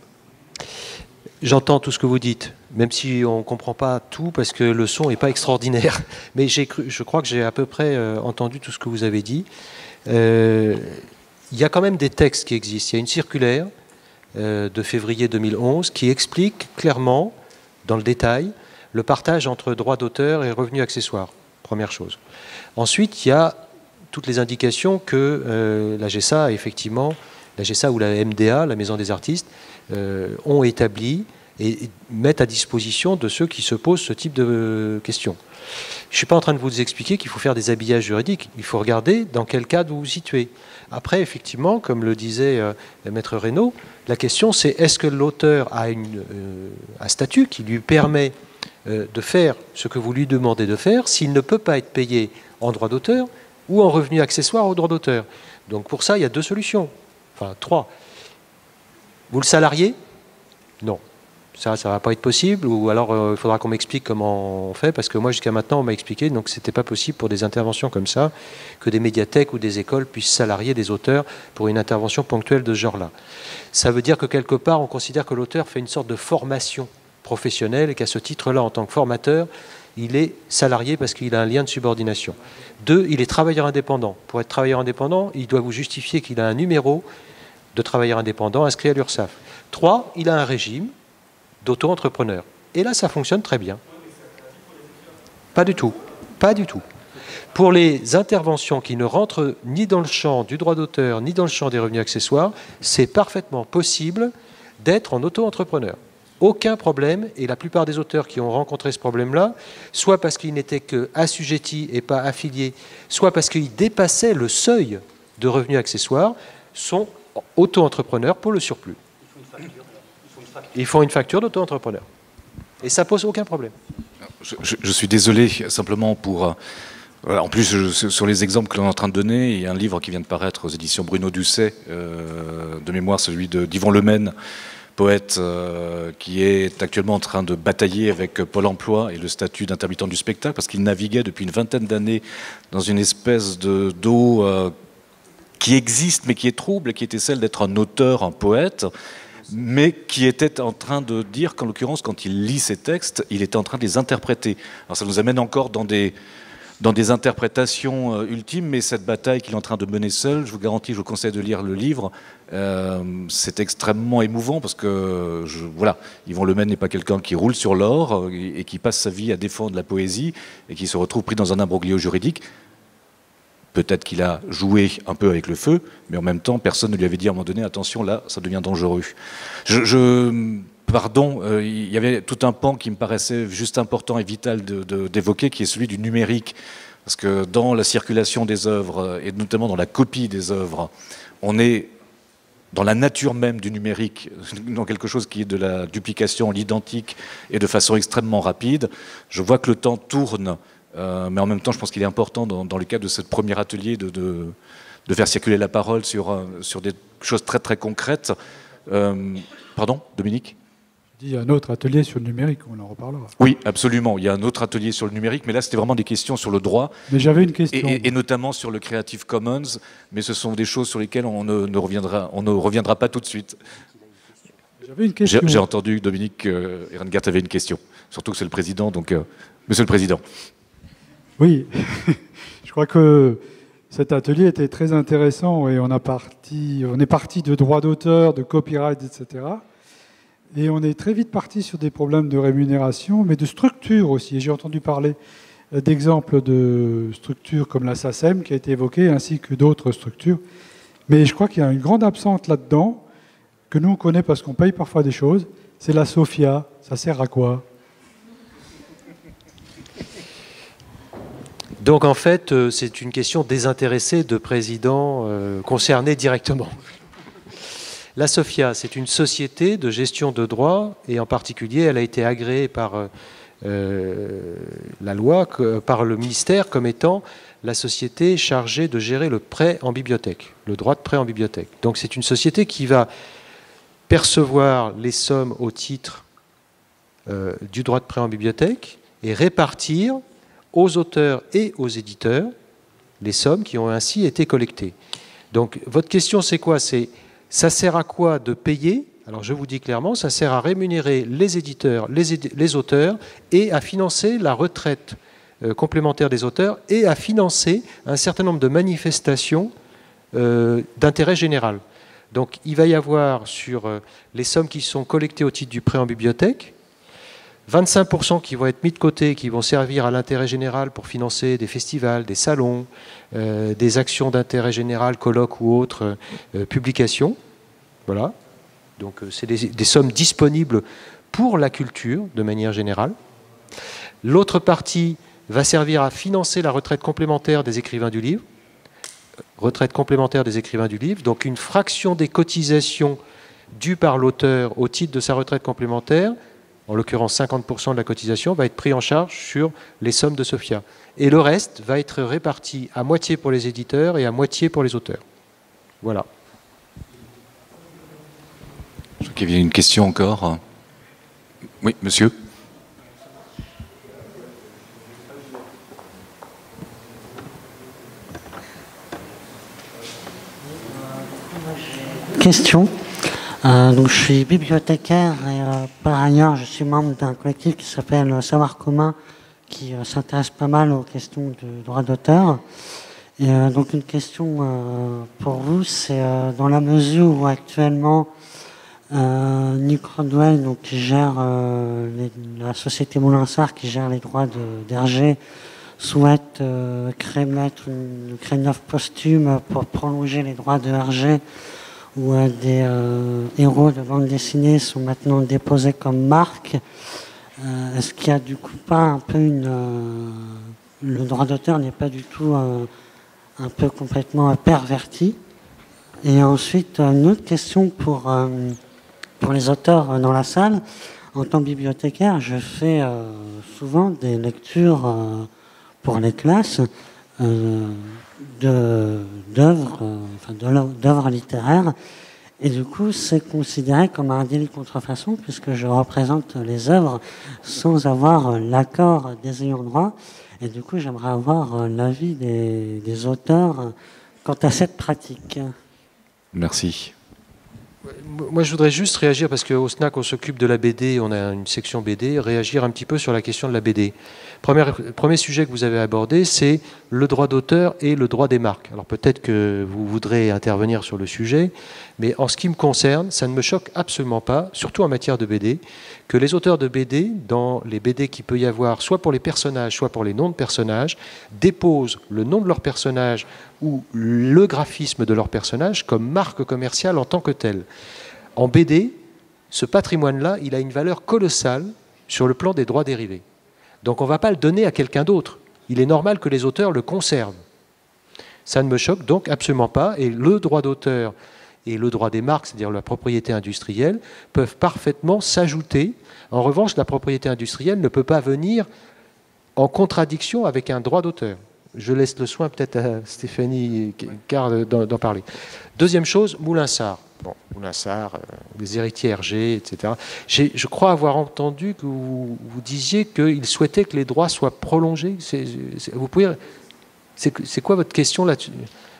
J'entends tout ce que vous dites, même si on ne comprend pas tout, parce que le son n'est pas extraordinaire. Mais je crois que j'ai à peu près entendu tout ce que vous avez dit. Il y a quand même des textes qui existent. Il y a une circulaire de février 2011 qui explique clairement, dans le détail, le partage entre droits d'auteur et revenus accessoires. Première chose. Ensuite, il y a toutes les indications que la GSA, effectivement, la GSA ou la MDA, la Maison des artistes, ont établi et mettent à disposition de ceux qui se posent ce type de questions. Je ne suis pas en train de vous expliquer qu'il faut faire des habillages juridiques. Il faut regarder dans quel cadre vous vous situez. Après, effectivement, comme le disait Maître Reynaud, la question c'est est-ce que l'auteur a un statut qui lui permet de faire ce que vous lui demandez de faire s'il ne peut pas être payé en droit d'auteur ou en revenu accessoire au droit d'auteur. Donc pour ça, il y a 2 solutions. Enfin, 3. Vous le salariez? Non. Ça ne va pas être possible, ou alors il faudra qu'on m'explique comment on fait, parce que moi jusqu'à maintenant on m'a expliqué, donc ce n'était pas possible pour des interventions comme ça, que des médiathèques ou des écoles puissent salarier des auteurs pour une intervention ponctuelle de ce genre-là. Ça veut dire que quelque part on considère que l'auteur fait une sorte de formation professionnelle et qu'à ce titre-là, en tant que formateur, il est salarié parce qu'il a un lien de subordination. 2, il est travailleur indépendant. Pour être travailleur indépendant, il doit vous justifier qu'il a un numéro de travailleur indépendant inscrit à l'URSSAF. 3, il a un régime d'auto-entrepreneur. Et là, ça fonctionne très bien. Pas du tout. Pas du tout. Pour les interventions qui ne rentrent ni dans le champ du droit d'auteur, ni dans le champ des revenus accessoires, c'est parfaitement possible d'être en auto-entrepreneur. Aucun problème, et la plupart des auteurs qui ont rencontré ce problème-là, soit parce qu'ils n'étaient qu'assujettis et pas affiliés, soit parce qu'ils dépassaient le seuil de revenus accessoires, sont auto-entrepreneurs pour le surplus. Ils font une facture d'auto-entrepreneur. Et ça pose aucun problème. Je suis désolé, simplement pour... en plus, sur les exemples que l'on est en train de donner, il y a un livre qui vient de paraître aux éditions Bruno Doucet, de mémoire, celui d'Yvon Lemaine, poète qui est actuellement en train de batailler avec Pôle emploi et le statut d'intermittent du spectacle, parce qu'il naviguait depuis une vingtaine d'années dans une espèce d'eau qui existe, mais qui est trouble, et qui était celle d'être un auteur, un poète, mais qui était en train de dire qu'en l'occurrence, quand il lit ses textes, il était en train de les interpréter. Alors ça nous amène encore dans des interprétations ultimes, mais cette bataille qu'il est en train de mener seul, je vous garantis, je vous conseille de lire le livre, c'est extrêmement émouvant parce que, voilà, Yvon Lemaine n'est pas quelqu'un qui roule sur l'or et qui passe sa vie à défendre la poésie et qui se retrouve pris dans un imbroglio juridique. Peut-être qu'il a joué un peu avec le feu, mais en même temps, personne ne lui avait dit à un moment donné, attention, là, ça devient dangereux. Pardon, il y avait tout un pan qui me paraissait juste important et vital d'évoquer, qui est celui du numérique. Parce que dans la circulation des œuvres, et notamment dans la copie des œuvres, on est dans la nature même du numérique, dans quelque chose qui est de la duplication, l'identique, et de façon extrêmement rapide. Je vois que le temps tourne, mais en même temps, je pense qu'il est important, dans le cadre de ce premier atelier, de faire circuler la parole sur des choses très très concrètes. Pardon, Dominique ? Il y a un autre atelier sur le numérique, on en reparlera. Oui, absolument. Il y a un autre atelier sur le numérique, mais là, c'était vraiment des questions sur le droit. Mais j'avais une question. Et notamment sur le Creative Commons, mais ce sont des choses sur lesquelles on ne reviendra pas tout de suite. J'avais une question. J'ai entendu, Dominique Ehrengart avait une question. Surtout que c'est le président, donc... Monsieur le Président. Oui, je crois que cet atelier était très intéressant et on est parti de droit d'auteur, de copyright, etc. Et on est très vite parti sur des problèmes de rémunération, mais de structure aussi. Et j'ai entendu parler d'exemples de structures comme la SACEM qui a été évoquée, ainsi que d'autres structures. Mais je crois qu'il y a une grande absente là-dedans, que nous on connaît parce qu'on paye parfois des choses. C'est la SOFIA. Ça sert à quoi ? Donc en fait, c'est une question désintéressée de présidents concernés directement. La SOFIA, c'est une société de gestion de droits, et en particulier, elle a été agréée par la loi, par le ministère, comme étant la société chargée de gérer le prêt en bibliothèque, le droit de prêt en bibliothèque. Donc c'est une société qui va percevoir les sommes au titre du droit de prêt en bibliothèque et répartir aux auteurs et aux éditeurs les sommes qui ont ainsi été collectées. Donc votre question, c'est quoi ? Ça sert à quoi de payer ? Alors je vous dis clairement, ça sert à rémunérer les éditeurs, les auteurs, et à financer la retraite complémentaire des auteurs, et à financer un certain nombre de manifestations d'intérêt général. Donc il va y avoir sur les sommes qui sont collectées au titre du prêt en bibliothèque, 25% qui vont être mis de côté, qui vont servir à l'intérêt général pour financer des festivals, des salons, des actions d'intérêt général, colloques ou autres publications. Voilà. Donc c'est des sommes disponibles pour la culture de manière générale. L'autre partie va servir à financer la retraite complémentaire des écrivains du livre. Retraite complémentaire des écrivains du livre. Donc une fraction des cotisations dues par l'auteur au titre de sa retraite complémentaire, en l'occurrence 50% de la cotisation, va être pris en charge sur les sommes de SOFIA. Et le reste va être réparti à moitié pour les éditeurs et à moitié pour les auteurs. Voilà. Je crois qu'il y avait une question encore. Oui, monsieur. Question. Donc, je suis bibliothécaire et par ailleurs, je suis membre d'un collectif qui s'appelle Savoir commun, qui s'intéresse pas mal aux questions de droit d'auteur. Et donc une question pour vous, c'est dans la mesure où actuellement Nick Rodwell, donc, qui gère la société Moulinsart, qui gère les droits d'Hergé, souhaite créer une œuvre posthume pour prolonger les droits de Hergé, où des héros de bande dessinée sont maintenant déposés comme marque. Est-ce qu'il y a du coup pas un peu le droit d'auteur n'est pas du tout un peu complètement perverti? Et ensuite, une autre question pour les auteurs dans la salle. En tant que bibliothécaire, je fais souvent des lectures pour les classes d'œuvres littéraires. Et du coup, c'est considéré comme un délit de contrefaçon, puisque je représente les œuvres sans avoir l'accord des ayants droit. Et du coup, j'aimerais avoir l'avis des auteurs quant à cette pratique. Merci. Moi, je voudrais juste réagir, parce qu'au SNAC, on s'occupe de la BD, on a une section BD, réagir un petit peu sur la question de la BD. Premier sujet que vous avez abordé, c'est le droit d'auteur et le droit des marques. Alors peut-être que vous voudrez intervenir sur le sujet, mais en ce qui me concerne, ça ne me choque absolument pas, surtout en matière de BD, que les auteurs de BD, dans les BD qu'il peut y avoir, soit pour les personnages, soit pour les noms de personnages, déposent le nom de leur personnage ou le graphisme de leur personnage comme marque commerciale en tant que telle. En BD, ce patrimoine-là, il a une valeur colossale sur le plan des droits dérivés. Donc on ne va pas le donner à quelqu'un d'autre. Il est normal que les auteurs le conservent. Ça ne me choque donc absolument pas. Et le droit d'auteur et le droit des marques, c'est-à-dire la propriété industrielle, peuvent parfaitement s'ajouter. En revanche, la propriété industrielle ne peut pas venir en contradiction avec un droit d'auteur. Je laisse le soin peut-être à Stéphanie Card d'en parler. Deuxième chose, Moulinsart. Bon, Moulinsart, les héritiers Hergé, etc. Je crois avoir entendu que vous disiez qu'il souhaitait que les droits soient prolongés. Vous pouvez... C'est quoi votre question là-dessus?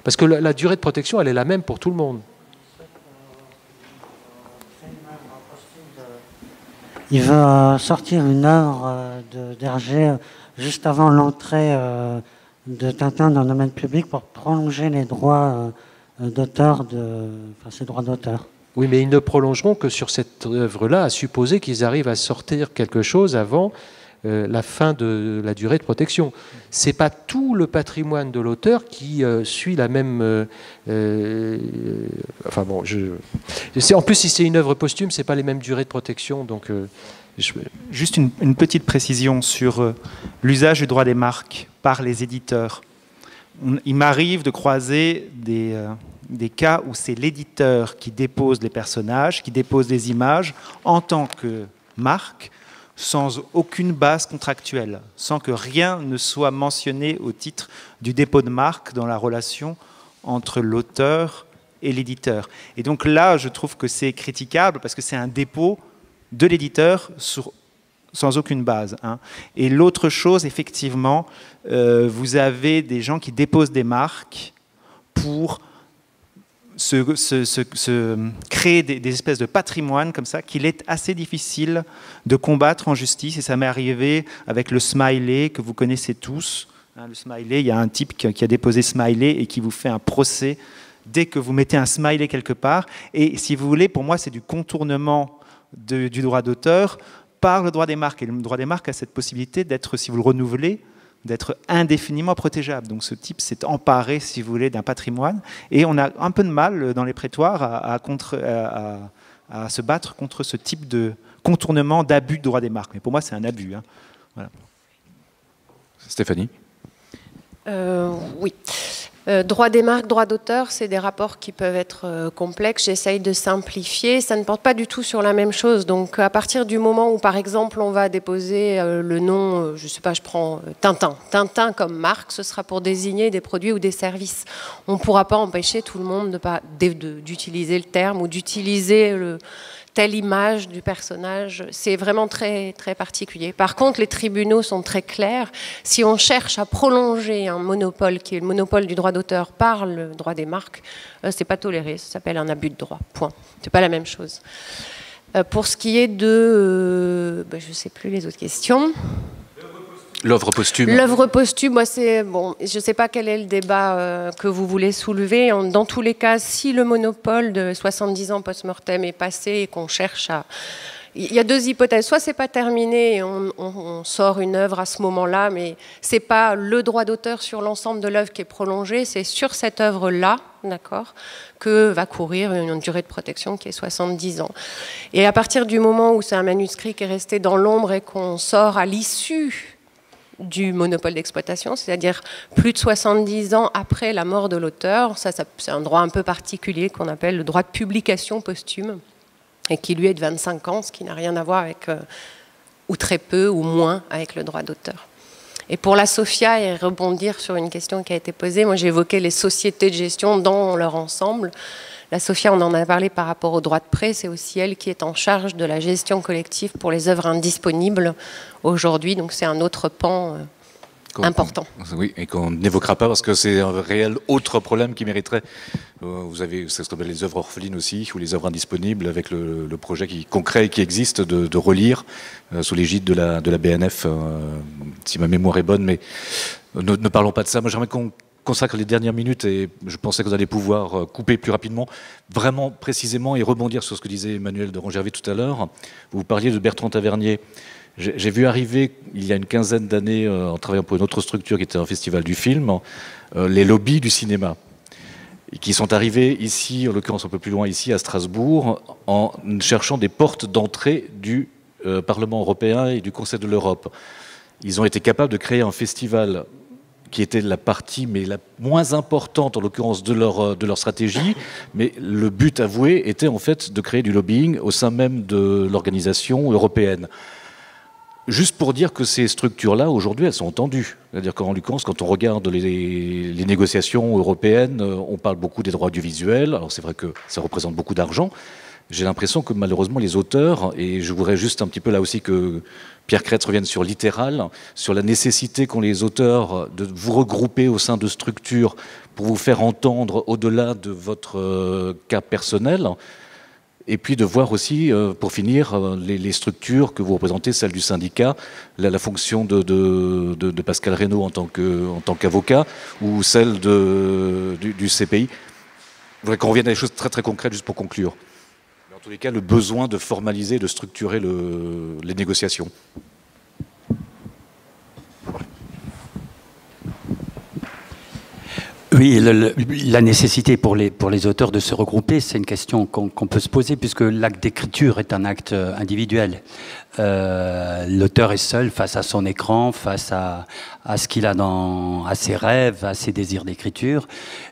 Parce que la durée de protection, elle est la même pour tout le monde. Il veut sortir une œuvre d'Hergé juste avant l'entrée de Tintin dans le domaine public pour prolonger les droits d'auteur, ces droits d'auteur. Oui, mais ils ne prolongeront que sur cette œuvre-là, à supposer qu'ils arrivent à sortir quelque chose avant la fin de la durée de protection. Ce n'est pas tout le patrimoine de l'auteur qui suit la même... enfin bon, en plus, si c'est une œuvre posthume, ce n'est pas les mêmes durées de protection. Donc, Juste une petite précision sur l'usage du droit des marques par les éditeurs. Il m'arrive de croiser des cas où c'est l'éditeur qui dépose les personnages, qui dépose les images en tant que marque, sans aucune base contractuelle, sans que rien ne soit mentionné au titre du dépôt de marque dans la relation entre l'auteur et l'éditeur. Et donc là, je trouve que c'est critiquable parce que c'est un dépôt de l'éditeur sans aucune base. Et l'autre chose, effectivement, vous avez des gens qui déposent des marques pour se créer des espèces de patrimoine comme ça qu'il est assez difficile de combattre en justice. Et ça m'est arrivé avec le smiley que vous connaissez tous. Le smiley, il y a un type qui a déposé smiley et qui vous fait un procès dès que vous mettez un smiley quelque part. Et si vous voulez, pour moi, c'est du contournement du droit d'auteur par le droit des marques. Et le droit des marques a cette possibilité d'être, si vous le renouvelez, d'être indéfiniment protégeable. Donc ce type s'est emparé, si vous voulez, d'un patrimoine. Et on a un peu de mal dans les prétoires à se battre contre ce type de contournement, d'abus de droit des marques. Mais pour moi, c'est un abus. Voilà. Stéphanie ? Oui. Droit des marques, droit d'auteur, c'est des rapports qui peuvent être complexes. J'essaye de simplifier. Ça ne porte pas du tout sur la même chose. Donc, à partir du moment où, par exemple, on va déposer le nom, je ne sais pas, je prends Tintin. Tintin comme marque, ce sera pour désigner des produits ou des services. On ne pourra pas empêcher tout le monde d'utiliser le terme ou d'utiliser telle image du personnage. C'est vraiment très, très particulier. Par contre, les tribunaux sont très clairs. Si on cherche à prolonger un monopole, qui est le monopole du droit d'auteur par le droit des marques, c'est pas toléré. Ça s'appelle un abus de droit. Point. C'est pas la même chose. Pour ce qui est de... je sais plus les autres questions. L'œuvre posthume. L'œuvre posthume, moi, c'est bon. Je ne sais pas quel est le débat que vous voulez soulever. Dans tous les cas, si le monopole de 70 ans post-mortem est passé et qu'on cherche à... Il y a deux hypothèses. Soit c'est pas terminé et on sort une œuvre à ce moment-là, mais c'est pas le droit d'auteur sur l'ensemble de l'œuvre qui est prolongé, c'est sur cette œuvre-là, d'accord, que va courir une durée de protection qui est 70 ans. Et à partir du moment où c'est un manuscrit qui est resté dans l'ombre et qu'on sort à l'issue du monopole d'exploitation, c'est-à-dire plus de 70 ans après la mort de l'auteur, ça c'est un droit un peu particulier qu'on appelle le droit de publication posthume, et qui lui est de 25 ans, ce qui n'a rien à voir avec, ou très peu, ou moins, avec le droit d'auteur. Et pour la SOFIA, et rebondir sur une question qui a été posée, moi j'ai évoqué les sociétés de gestion dans leur ensemble. La SOFIA, on en a parlé par rapport au droit de prêt, c'est aussi elle qui est en charge de la gestion collective pour les œuvres indisponibles aujourd'hui, donc c'est un autre pan important. Oui, et qu'on n'évoquera pas parce que c'est un réel autre problème qui mériterait. Vous avez ce qu'on appelle les œuvres orphelines aussi, ou les œuvres indisponibles, avec le projet concret qui existe de relire sous l'égide de la BNF, si ma mémoire est bonne, mais ne parlons pas de ça. Moi j'aimerais qu'on consacre les dernières minutes, et je pensais que vous allez pouvoir couper plus rapidement, vraiment précisément, et rebondir sur ce que disait Emmanuel de Rangerville tout à l'heure. Vous parliez de Bertrand Tavernier. J'ai vu arriver, il y a une quinzaine d'années, en travaillant pour une autre structure qui était un festival du film, les lobbies du cinéma, qui sont arrivés ici, en l'occurrence un peu plus loin ici, à Strasbourg, en cherchant des portes d'entrée du Parlement européen et du Conseil de l'Europe. Ils ont été capables de créer un festival qui était la partie mais la moins importante, en l'occurrence de leur stratégie, mais le but avoué était en fait de créer du lobbying au sein même de l'organisation européenne. Juste pour dire que ces structures-là, aujourd'hui, elles sont entendues. C'est-à-dire qu'en l'occurrence, quand on regarde les négociations européennes, on parle beaucoup des droits audiovisuels. Alors c'est vrai que ça représente beaucoup d'argent. J'ai l'impression que malheureusement les auteurs, et je voudrais juste un petit peu là aussi que Pierre Kretz revienne sur littéral, sur la nécessité qu'ont les auteurs de vous regrouper au sein de structures pour vous faire entendre au-delà de votre cas personnel. Et puis de voir aussi, pour finir, les structures que vous représentez, celle du syndicat, la fonction de Pascal Reynaud en tant qu'avocat, ou celle du CPI. Je voudrais qu'on revienne à des choses très très concrètes, juste pour conclure. Mais en tous les cas, le besoin de formaliser, de structurer les négociations. Oui, la nécessité pour les auteurs de se regrouper, c'est une question qu'on peut se poser, puisque l'acte d'écriture est un acte individuel. L'auteur est seul face à son écran, face à ce qu'il a à ses rêves, à ses désirs d'écriture.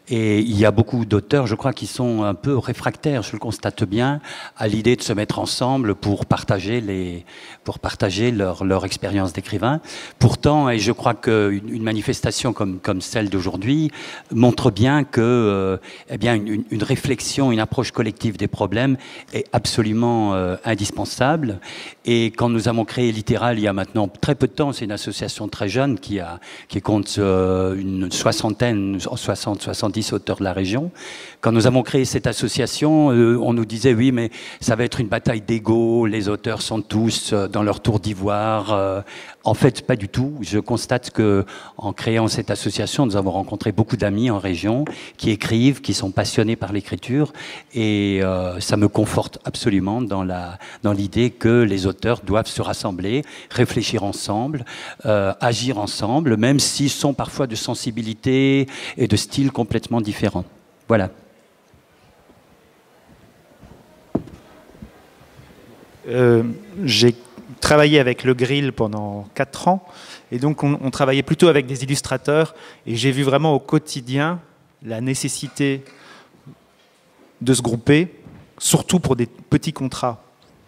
Et il y a beaucoup d'auteurs, je crois, qui sont un peu réfractaires, je le constate bien, à l'idée de se mettre ensemble pour partager leur expérience d'écrivain. Pourtant, et je crois qu'une manifestation comme celle d'aujourd'hui montre bien que une réflexion, une approche collective des problèmes est absolument indispensable. Et quand nous avons créé Littéral il y a maintenant très peu de temps, c'est une association très jeune qui compte une soixantaine, 70 auteurs de la région. Quand nous avons créé cette association, on nous disait oui, mais ça va être une bataille d'ego, les auteurs sont tous dans leur tour d'ivoire. En fait, pas du tout. Je constate que en créant cette association, nous avons rencontré beaucoup d'amis en région qui écrivent, qui sont passionnés par l'écriture, et ça me conforte absolument dans l'idée que les auteurs doivent se rassembler, réfléchir ensemble, agir ensemble, même s'ils sont parfois de sensibilité et de style complètement différents. Voilà. J'ai travaillé avec Le Grill pendant 4 ans, et donc on travaillait plutôt avec des illustrateurs, et j'ai vu vraiment au quotidien la nécessité de se grouper, surtout pour des petits contrats.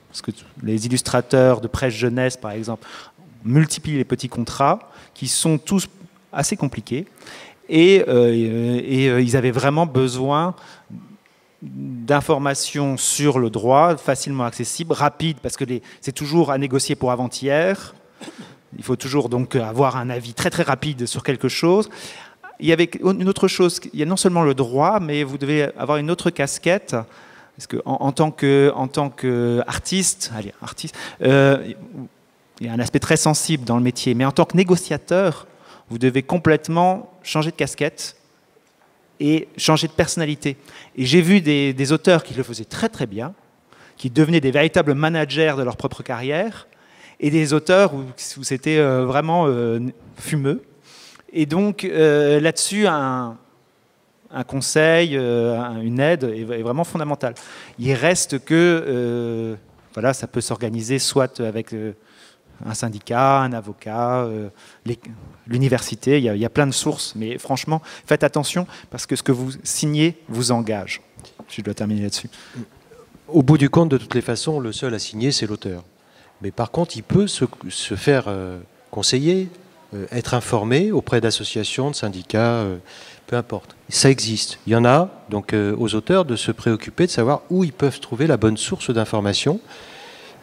Parce que les illustrateurs de presse jeunesse, par exemple, multiplient les petits contrats, qui sont tous assez compliqués, et ils avaient vraiment besoin d'informations sur le droit, facilement accessibles, rapides, parce que c'est toujours à négocier pour avant-hier. Il faut toujours donc avoir un avis très très rapide sur quelque chose. Il y avait une autre chose, il y a non seulement le droit, mais vous devez avoir une autre casquette, parce que en tant qu'artiste, il y a un aspect très sensible dans le métier. Mais en tant que négociateur, vous devez complètement changer de casquette et changer de personnalité. Et j'ai vu des auteurs qui le faisaient très très bien, qui devenaient des véritables managers de leur propre carrière, et des auteurs où c'était vraiment fumeux. Et donc là-dessus, un conseil, une aide est vraiment fondamentale. Il reste que voilà, ça peut s'organiser soit avec un syndicat, un avocat, l'université, il y a plein de sources, mais franchement, faites attention parce que ce que vous signez vous engage. Je dois terminer là-dessus. Au bout du compte, de toutes les façons, le seul à signer, c'est l'auteur. Mais par contre, il peut se faire conseiller, être informé auprès d'associations, de syndicats, peu importe. Ça existe. Il y en a, donc aux auteurs de se préoccuper de savoir où ils peuvent trouver la bonne source d'information.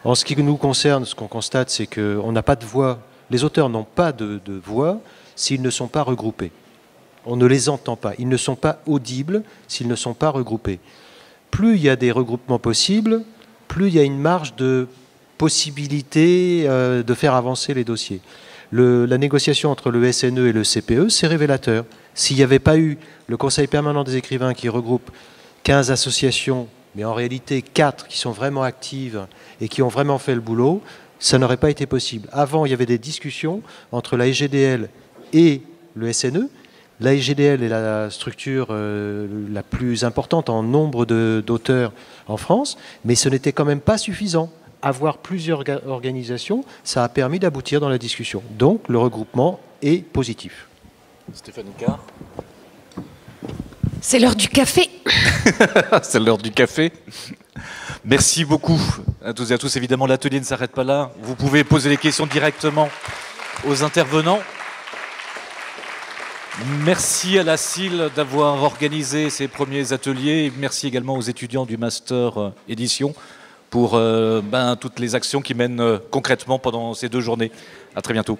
En ce qui nous concerne, ce qu'on constate, c'est qu'on n'a pas de voix. Les auteurs n'ont pas de voix s'ils ne sont pas regroupés. On ne les entend pas. Ils ne sont pas audibles s'ils ne sont pas regroupés. Plus il y a des regroupements possibles, plus il y a une marge de possibilité de faire avancer les dossiers. La négociation entre le SNE et le CPE, c'est révélateur. S'il n'y avait pas eu le Conseil permanent des écrivains qui regroupe 15 associations, mais en réalité 4 qui sont vraiment actives et qui ont vraiment fait le boulot, ça n'aurait pas été possible. Avant, il y avait des discussions entre la SGDL et le SNE. La SGDL est la structure la plus importante en nombre d'auteurs en France, mais ce n'était quand même pas suffisant. Avoir plusieurs organisations, ça a permis d'aboutir dans la discussion. Donc, le regroupement est positif. Stéphane Icard. C'est l'heure du café. C'est l'heure du café. Merci beaucoup à tous et à tous. Évidemment, l'atelier ne s'arrête pas là. Vous pouvez poser les questions directement aux intervenants. Merci à la CIL d'avoir organisé ces premiers ateliers. Merci également aux étudiants du Master Édition pour toutes les actions qui mènent concrètement pendant ces 2 journées. À très bientôt.